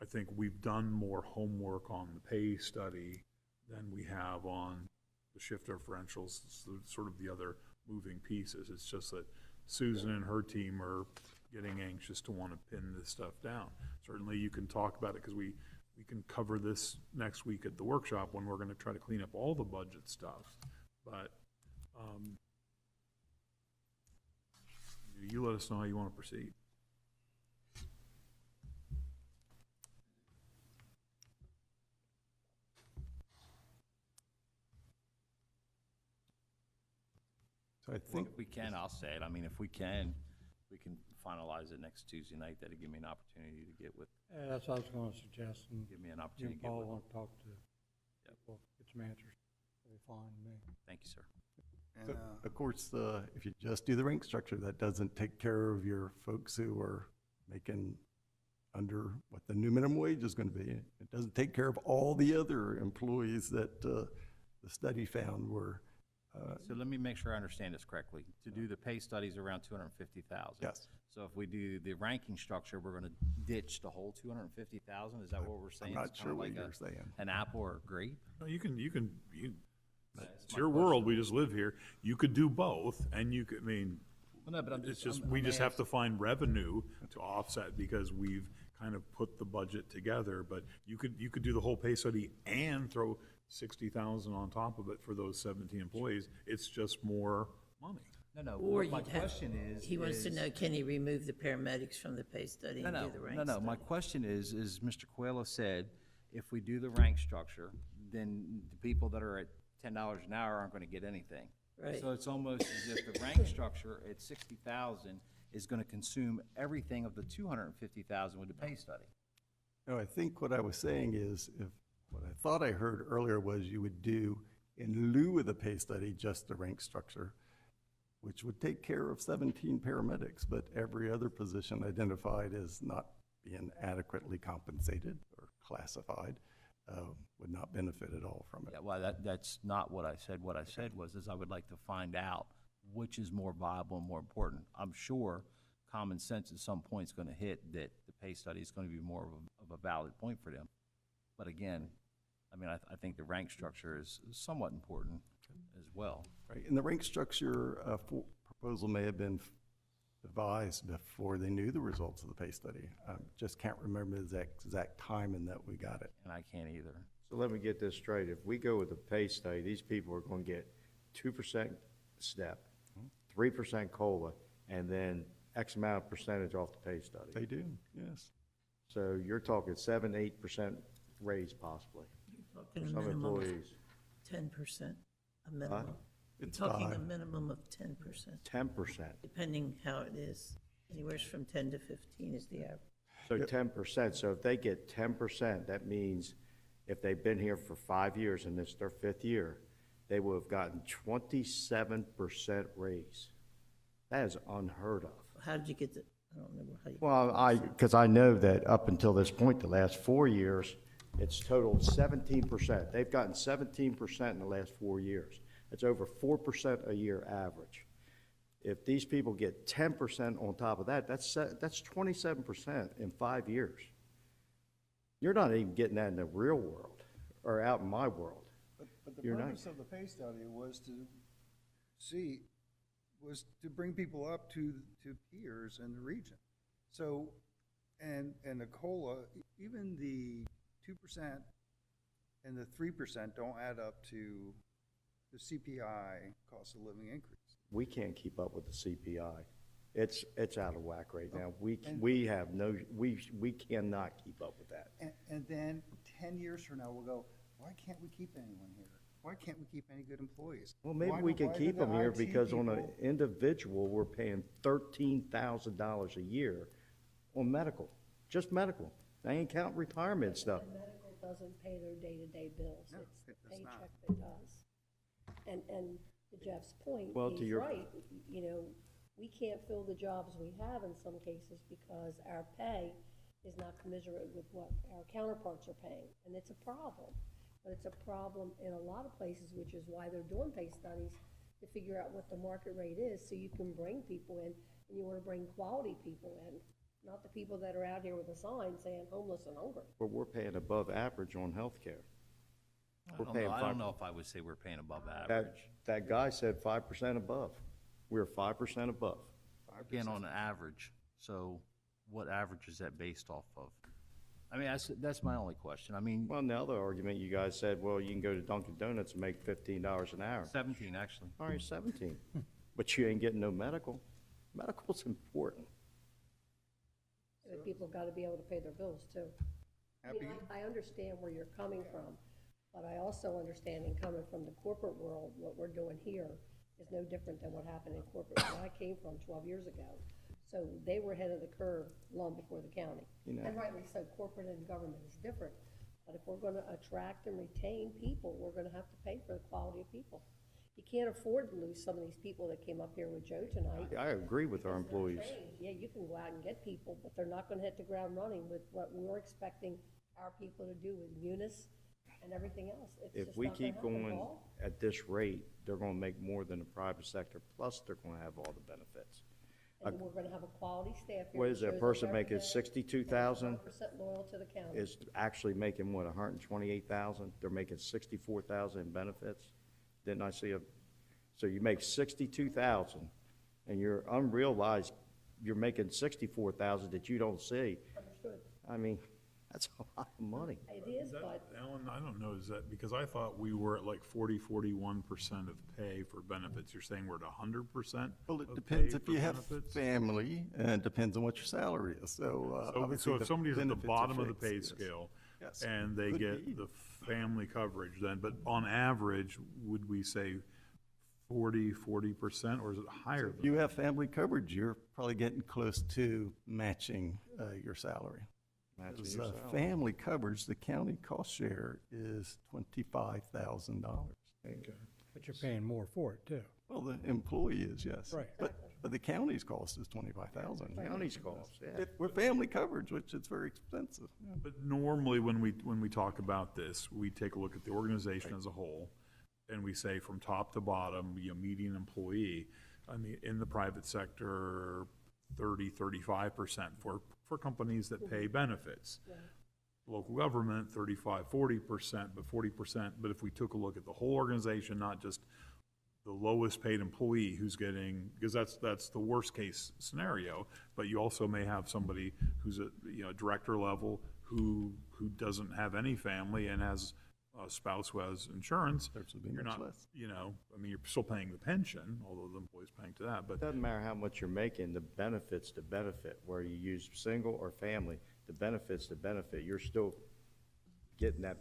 I think we've done more homework on the pay study than we have on the shift differentials, sort of the other moving pieces. It's just that Susan and her team are getting anxious to want to pin this stuff down. Certainly you can talk about it, because we can cover this next week at the workshop when we're going to try to clean up all the budget stuff. But you let us know how you want to proceed. So I think If we can, I'll say it. I mean, if we can finalize it next Tuesday night. That'd give me an opportunity to get with. Yeah, that's what I was gonna suggest, and Give me an you opportunity and to get Paul with. want to talk to people, get some answers. It'll be fine with me. Thank you, sir. And, So, of course, if you just do the rank structure, that doesn't take care of your folks who are making under what the new minimum wage is going to be. It doesn't take care of all the other employees that the study found were. So let me make sure I understand this correctly. To do the pay studies around 250,000. Yes. So if we do the ranking structure, we're going to ditch the whole 250,000. Is that what we're saying? I'm It's not kinda sure what like you're saying. An apple or a grape? No, you That's it's my your question. world, we just live here. You could do both, and you could, Well, no, but I'm it's just- just, I'm- we I'm just have to asking- find revenue to offset, because we've kind of put the budget together. But you could do the whole pay study and throw 60,000 on top of it for those 17 employees. It's just more money. No. Or My you'd have, question is. he wants to know, can he remove the paramedics from the pay study and do the rank No, study? my question is Mr. Coelho said, if we do the rank structure, then the people that are at $10 an hour aren't going to get anything. Right. So it's almost as if the rank structure at 60,000 is going to consume everything of the 250,000 with the pay study. No, I think what I was saying is, what I thought I heard earlier was you would do, in lieu of the pay study, just the rank structure, which would take care of 17 paramedics, but every other position identified as not being adequately compensated or classified would not benefit at all from it. Yeah, well, that's not what I said. What I said was, I would like to find out which is more viable and more important. I'm sure common sense at some point is going to hit that the pay study is going to be more of a valid point for them. But again, I mean, I think the rank structure is somewhat important as well. Right, and the rank structure proposal may have been devised before they knew the results of the pay study. Just can't remember the exact timing that we got it. And I can't either. So let me get this straight. If we go with the pay study, these people are going to get 2% step, 3% COLA, and then X amount of percentage off the pay study. They do, yes. So you're talking 7-8% raise possibly Talking for a some minimum of employees. 10%, a minimum. You're It's talking a 5. minimum of 10%, 10%. depending how it is. Anywhere from 10 to 15 is the average. So 10%. So if they get 10%, that means if they've been here for 5 years and this is their 5th year, they will have gotten 27% raise. That is unheard of. How did you get the, I don't remember how you. Well, because I know that up until this point, the last 4 years, it's totaled 17%. They've gotten 17% in the last 4 years. It's over 4% a year average. If these people get 10% on top of that, that's 27% in 5 years. You're not even getting that in the real world or out in my world. But the You're not. purpose of the pay study was to bring people up to peers in the region. So, and the COLA, even the 2% and the 3% don't add up to the CPI, cost of living increase. We can't keep up with the CPI. It's out of whack right now. We cannot keep up with that. And then 10 years from now, we'll go, why can't we keep anyone here? Why can't we keep any good employees? Well, maybe we can keep them here because on an individual, we're paying $13,000 a year on medical, just medical. They ain't counting retirement stuff. And medical doesn't pay their day-to-day bills. No, It's the it does not. paycheck that does. And to Jeff's point, Well, to he's your- right. You know, we can't fill the jobs we have in some cases because our pay is not commensurate with what our counterparts are paying. And it's a problem. But it's a problem in a lot of places, which is why they're doing pay studies to figure out what the market rate is so you can bring people in, and you want to bring quality people in, not the people that are out here with a sign saying homeless and hungry. But we're paying above average on healthcare. I don't know if I would say we're paying above average. That guy said 5% above. We're 5% above. Again, on average, so what average is that based off of? I mean, that's my only question. I mean, Well, the other argument you guys said, well, you can go to Dunkin' Donuts and make $15 an hour. 17, actually. All right, 17. But you ain't getting no medical. Medical's important. The people got to be able to pay their bills too. I mean, I understand where you're coming from, but I also understand in coming from the corporate world, what we're doing here is no different than what happened in corporate where I came from 12 years ago. So they were ahead of the curve long before the county. You know. And rightly so, corporate and government is different. But if we're going to attract and retain people, we're going to have to pay for the quality of people. You can't afford to lose some of these people that came up here with Joe tonight. I agree with our employees. Yeah, you can go out and get people, but they're not going to hit the ground running with what we're expecting our people to do with Munis and everything else. It's If just we not gonna keep happen, going Paul. at this rate, they're gonna make more than the private sector, plus they're gonna have all the benefits. And we're going to have a quality staff here. What is that that shows up person every making day, 62,000? and is 100% loyal to the county. Is actually making what, 128,000? They're making 64,000 in benefits? Didn't I see so you make 62,000 and you're unrealized, you're making 64,000 that you don't see. Understood. I mean, that's a lot of money. It is, but Alan, I don't know, is that, because I thought we were at like 41% of pay for benefits. You're saying we're at 100%? Well, it of depends pay if for you have benefits? family, and it depends on what your salary is. So, obviously, So if the somebody's at the benefits are bottom of the fixed, pay yes. scale, Yes. and they Could get be. the family coverage then, but on average, would we say 40%, or is it higher If than you have family coverage, you're probably getting close to matching your salary. Matching Because, your salary. family coverage, the county cost share is $25,000. But you're paying more for it, too. Well, the employee is, yes. Right. But the county's cost is $25,000. County's cost, yeah. With family coverage, which is very expensive. But normally, when we talk about this, we take a look at the organization as a whole, and we say from top to bottom, median employee, in the private sector, 35% for companies that pay benefits. Local government, 40%, but 40%. But if we took a look at the whole organization, not just the lowest paid employee who's getting, because that's the worst case scenario, but you also may have somebody who's at director level who doesn't have any family and has a spouse who has insurance, There'd be you're much not, less. you know, I mean, you're still paying the pension, although the employee's paying to that, but Doesn't matter how much you're making, the benefits to benefit, where you use single or family, the benefits to benefit, you're still getting that,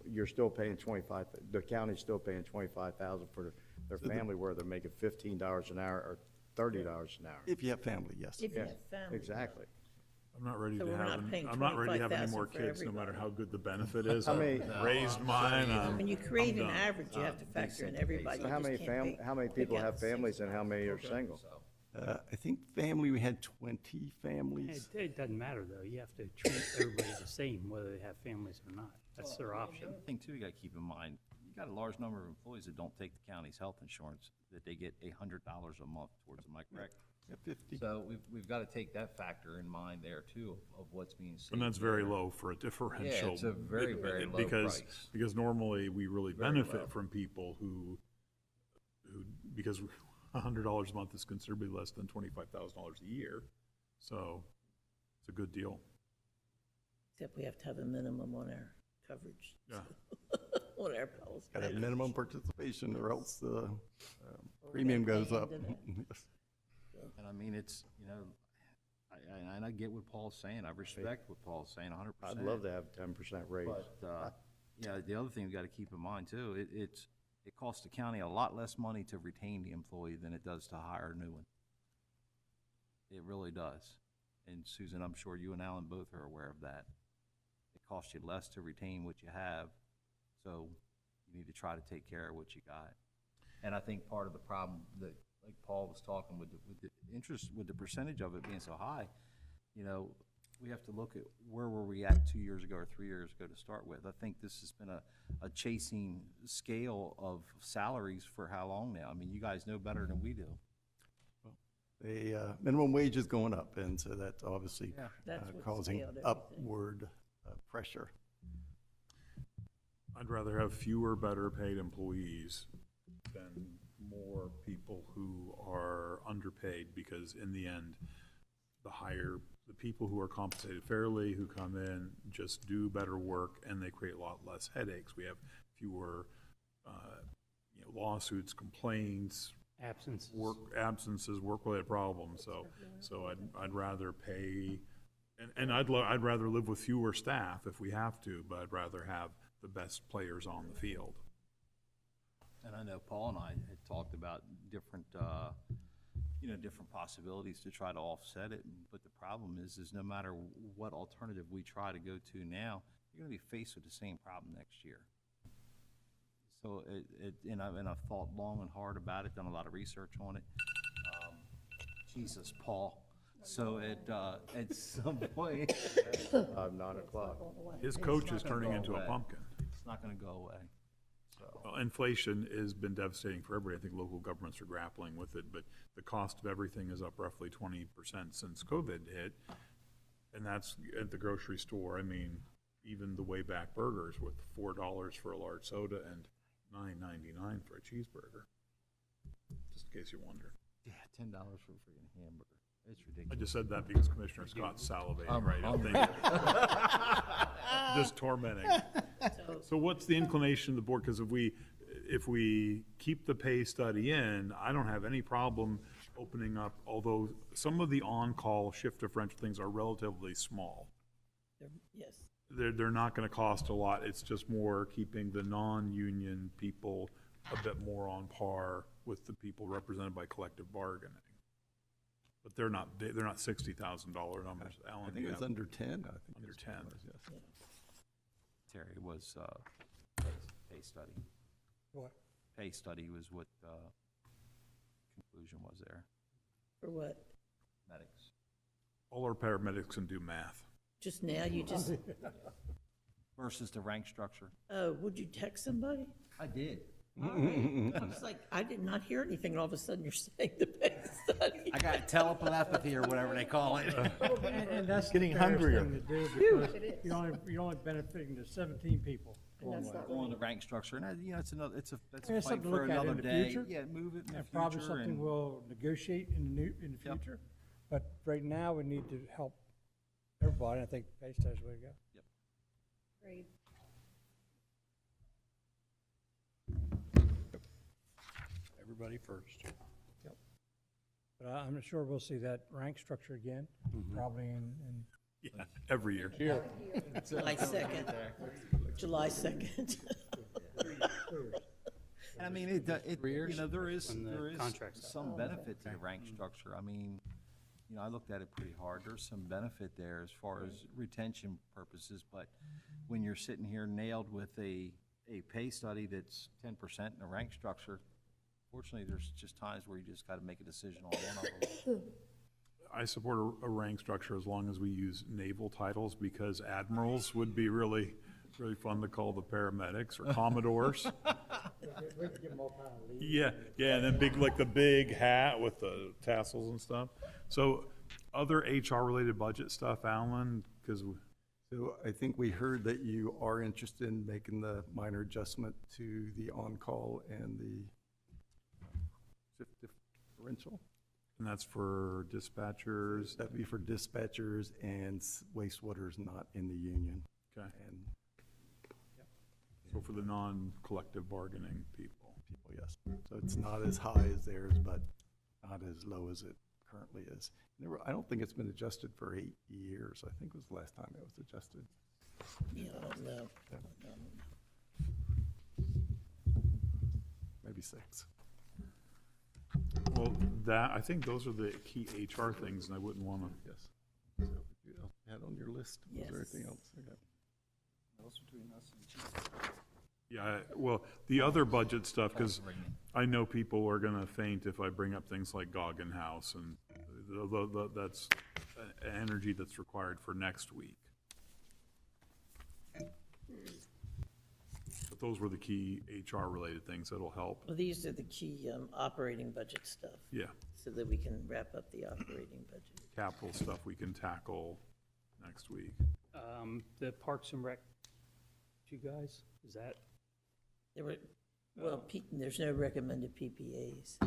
you're still paying 25, the county's still paying 25,000 for their family, where they're making $15 an hour or $30 an hour. If you have family, yes. If you Yeah, have family. exactly. I'm not ready So to we're have, not paying I'm not ready to have any more $25,000 for kids, no matter everybody. how good the benefit is. How many- I've raised mine, When you create I'm an done. average, you have to factor in everybody. So You how just many can't how many pick people out have six. families and how many are single? I think family, we had 20 families. It doesn't matter, though. You have to treat everybody the same, whether they have families or not. That's their option. The other thing too, you gotta keep in mind, you got a large number of employees that don't take the county's health insurance, that they get $100 a month towards, am I correct? Yeah, 50. So we've gotta take that factor in mind there too, of what's being saved. And that's very there. low for a differential. Yeah, it's a very, very low because, price. Because normally we really Very benefit low. from people who, because $100 a month is considerably less than $25,000 a year. So it's a good deal. Except we have to have a minimum on our coverage. Yeah. On our policy. Got to have minimum participation or else the premium goes up. Yes. And I mean, it's, you know, and I get what Paul's saying, I respect what Paul's saying 100%. I'd love to have 10% raise. But, yeah, the other thing we gotta keep in mind too, it costs the county a lot less money to retain the employee than it does to hire a new one. It really does. And Susan, I'm sure you and Alan both are aware of that. It costs you less to retain what you have, so you need to try to take care of what you got. And I think part of the problem that, like Paul was talking with the interest, with the percentage of it being so high, you know, we have to look at where were we at 2 years ago or 3 years ago to start with. I think this has been a chasing scale of salaries for how long now? I mean, you guys know better than we do. The minimum wage is going up, and so that's obviously Yeah. That's what causing scaled everything. upward pressure. I'd rather have fewer better paid employees than more people who are underpaid, because in the end, the people who are compensated fairly, who come in, just do better work, and they create a lot less headaches. We have fewer, lawsuits, complaints, Absences. absences, work-related problems. So I'd rather pay, and I'd rather live with fewer staff if we have to, but I'd rather have the best players on the field. And I know Paul and I had talked about different, different possibilities to try to offset it. But the problem is no matter what alternative we try to go to now, you're gonna be faced with the same problem next year. So I've thought long and hard about it, done a lot of research on it. Jesus, Paul. So at some point, 9 o'clock. His coach is turning into a pumpkin. It's not gonna go away. So. Inflation has been devastating for everybody. I think local governments are grappling with it, but the cost of everything is up roughly 20% since COVID hit. And that's at the grocery store. I mean, even the way back burgers with $4 for a large soda and $9.99 for a cheeseburger. Just in case you wondered. Yeah, $10 for a freaking hamburger. It's ridiculous. I just said that because Commissioner Scott's salivating I'm right now. hungry. Just tormenting. So what's the inclination of the board? Because if we keep the pay study in, I don't have any problem opening up, although some of the on-call shift differential things are relatively small. Yes. They're not going to cost a lot. It's just more keeping the non-union people a bit more on par with the people represented by collective bargaining. But they're not $60,000 numbers. Alan, I think it was under 10. I think Under it's 10. yes. Terry was pay study. What? Pay study was what conclusion was there. For what? Medics. All our paramedics can do math. Just now, you just, Versus the rank structure. oh, would you text somebody? I did. All right. I was like, I did not hear anything, and all of a sudden you're saying the pay study. I got telepathy or whatever they call it. And that's the Getting fairest hungrier. thing to do, because you're only benefiting the 17 people. going away. Go on the rank structure, and that's another. That's a And fight it's something to for look at another in the day. future. Yeah, move it in the And future. probably something and- we'll negotiate in the Yep. future. But right now, we need to help everybody. I think pay study's the way to go. Yep. Great. everybody first. But I'm sure we'll see that rank structure again, probably in Yeah, every year. July 2nd. July 2nd. I mean, you know, there is When the contract's up. some benefit to the rank structure. I mean, you know, I looked at it pretty hard. There's some benefit there as far as retention purposes, but when you're sitting here nailed with a pay study that's 10% in a rank structure, fortunately, there's just times where you just gotta make a decision on one of them. I support a rank structure as long as we use naval titles, because admirals would be really, really fun to call the paramedics, or commodores. Yeah, yeah, and then like the big hat with the tassels and stuff. So other HR-related budget stuff, Alan, because So I think we heard that you are interested in making the minor adjustment to the on-call and the shift differential. and that's for dispatchers. That'd be for dispatchers, and wastewater is not in the union. Okay. And So for the non-collective bargaining people. people, yes. So it's not as high as theirs, but not as low as it currently is. I don't think it's been adjusted for 8 years. I think it was the last time it was adjusted. Yeah, I don't know. Maybe 6. Well, I think those are the key HR things, and I wouldn't want to. Yes. So you had on your list, was there anything else? Okay. Else between us and Chief? Yeah, well, the other budget stuff, because I know people are going to faint if I bring up things like Goggin House, and that's energy that's required for next week. But those were the key HR-related things that'll help. Well, these are the key operating budget stuff. Yeah. So that we can wrap up the operating budget. Capital stuff we can tackle next week. The Parks and Rec, you guys, is that? There were, well, there's no recommended PPAs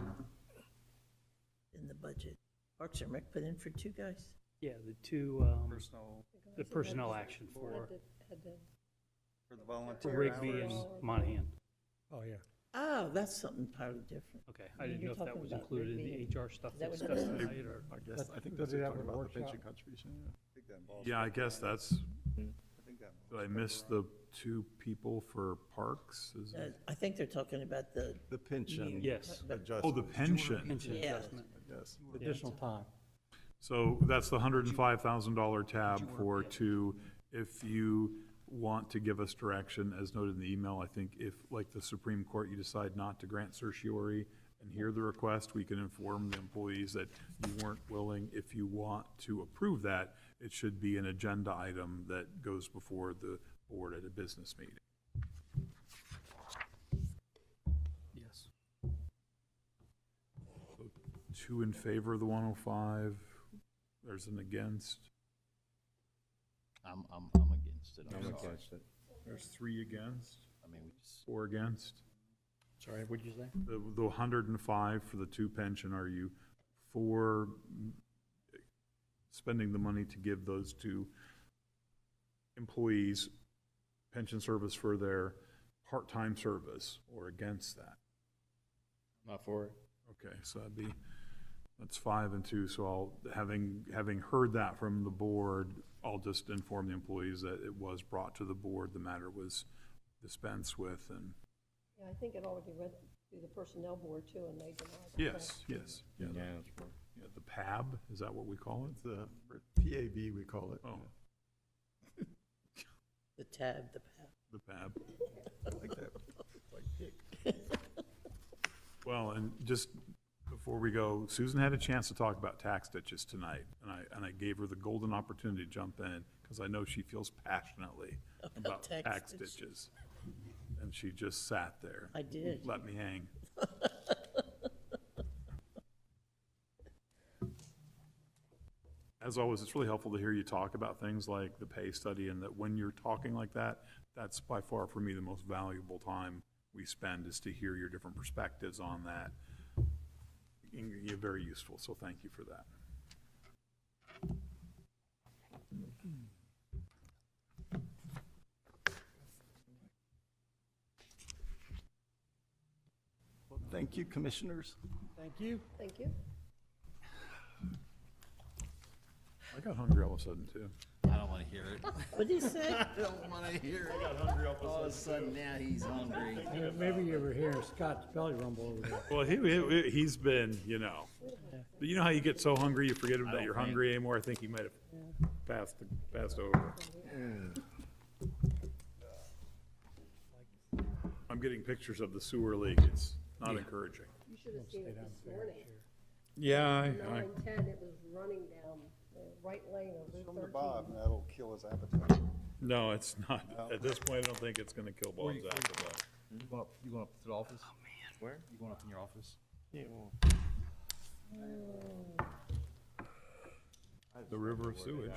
in the budget. Parks and Rec put in for 2 guys? Yeah, the two, Personnel. the personnel action for For the volunteer Rigby and hours. Monahan. Oh, yeah. Oh, that's something entirely different. Okay, I didn't know if that was included in the HR stuff Is that what discussed it is? tonight, or? I think that's talking about the pension contribution, yeah. I think that involves- Yeah, I guess that's, I think that did I miss the 2 people for parks? Is it- I think they're talking about the. The pension. Yes. Oh, the pension. Pension Yeah. adjustment. Yes. Additional time. So that's the $105,000 tab for 2. If you want to give us direction, as noted in the email, I think if, like the Supreme Court, you decide not to grant certiorari and hear the request, we can inform the employees that you weren't willing. If you want to approve that, it should be an agenda item that goes before the board at a business meeting. Yes. So 2 in favor of the 105, there's an against. I'm against it. I'm sorry. against it. There's 3 against, I mean, we just, 4 against. Sorry, what'd you say? The 105 for the 2 pension, are you for spending the money to give those 2 employees pension service for their part-time service, or against that? Not for it. Okay, so that's 5 and 2, so having heard that from the board, I'll just inform the employees that it was brought to the board, the matter was dispensed with, and Yeah, I think it already went through the personnel board too, and they denied it. yes, yeah, the PAB, is that what we call it? It's the PAB, we call it. Oh, The tab, the PAB. the PAB. I like that. Like pig. Well, and just before we go, Susan had a chance to talk about tax ditches tonight, and I gave her the golden opportunity to jump in, because I know she feels passionately about tax ditches. And she just sat there. I did. Let me hang. As always, it's really helpful to hear you talk about things like the pay study, and that when you're talking like that, that's by far for me the most valuable time we spend, is to hear your different perspectives on that. You're very useful, so thank you for that. Thank you, commissioners. Thank you. Thank you. I got hungry all of a sudden, too. I don't want to hear it. What'd he say? I don't want to hear it. I got hungry All of a sudden, now he's hungry. Maybe you were hearing Scott's belly rumble over there. Well, he's been, you know. But you know how you get so hungry you forget that you're hungry anymore? I think he might have passed over. I'm getting pictures of the sewer leak. It's not encouraging. You should have seen it this morning. Yeah, 9:10, it was running down the right lane of Route Swim to 13. Bob, and that'll kill his appetite. no, it's not. At this point, I don't think it's gonna kill Bob's appetite. You going up to the office? Oh, man. Where? You going up in your office? Yeah, The river of sewage.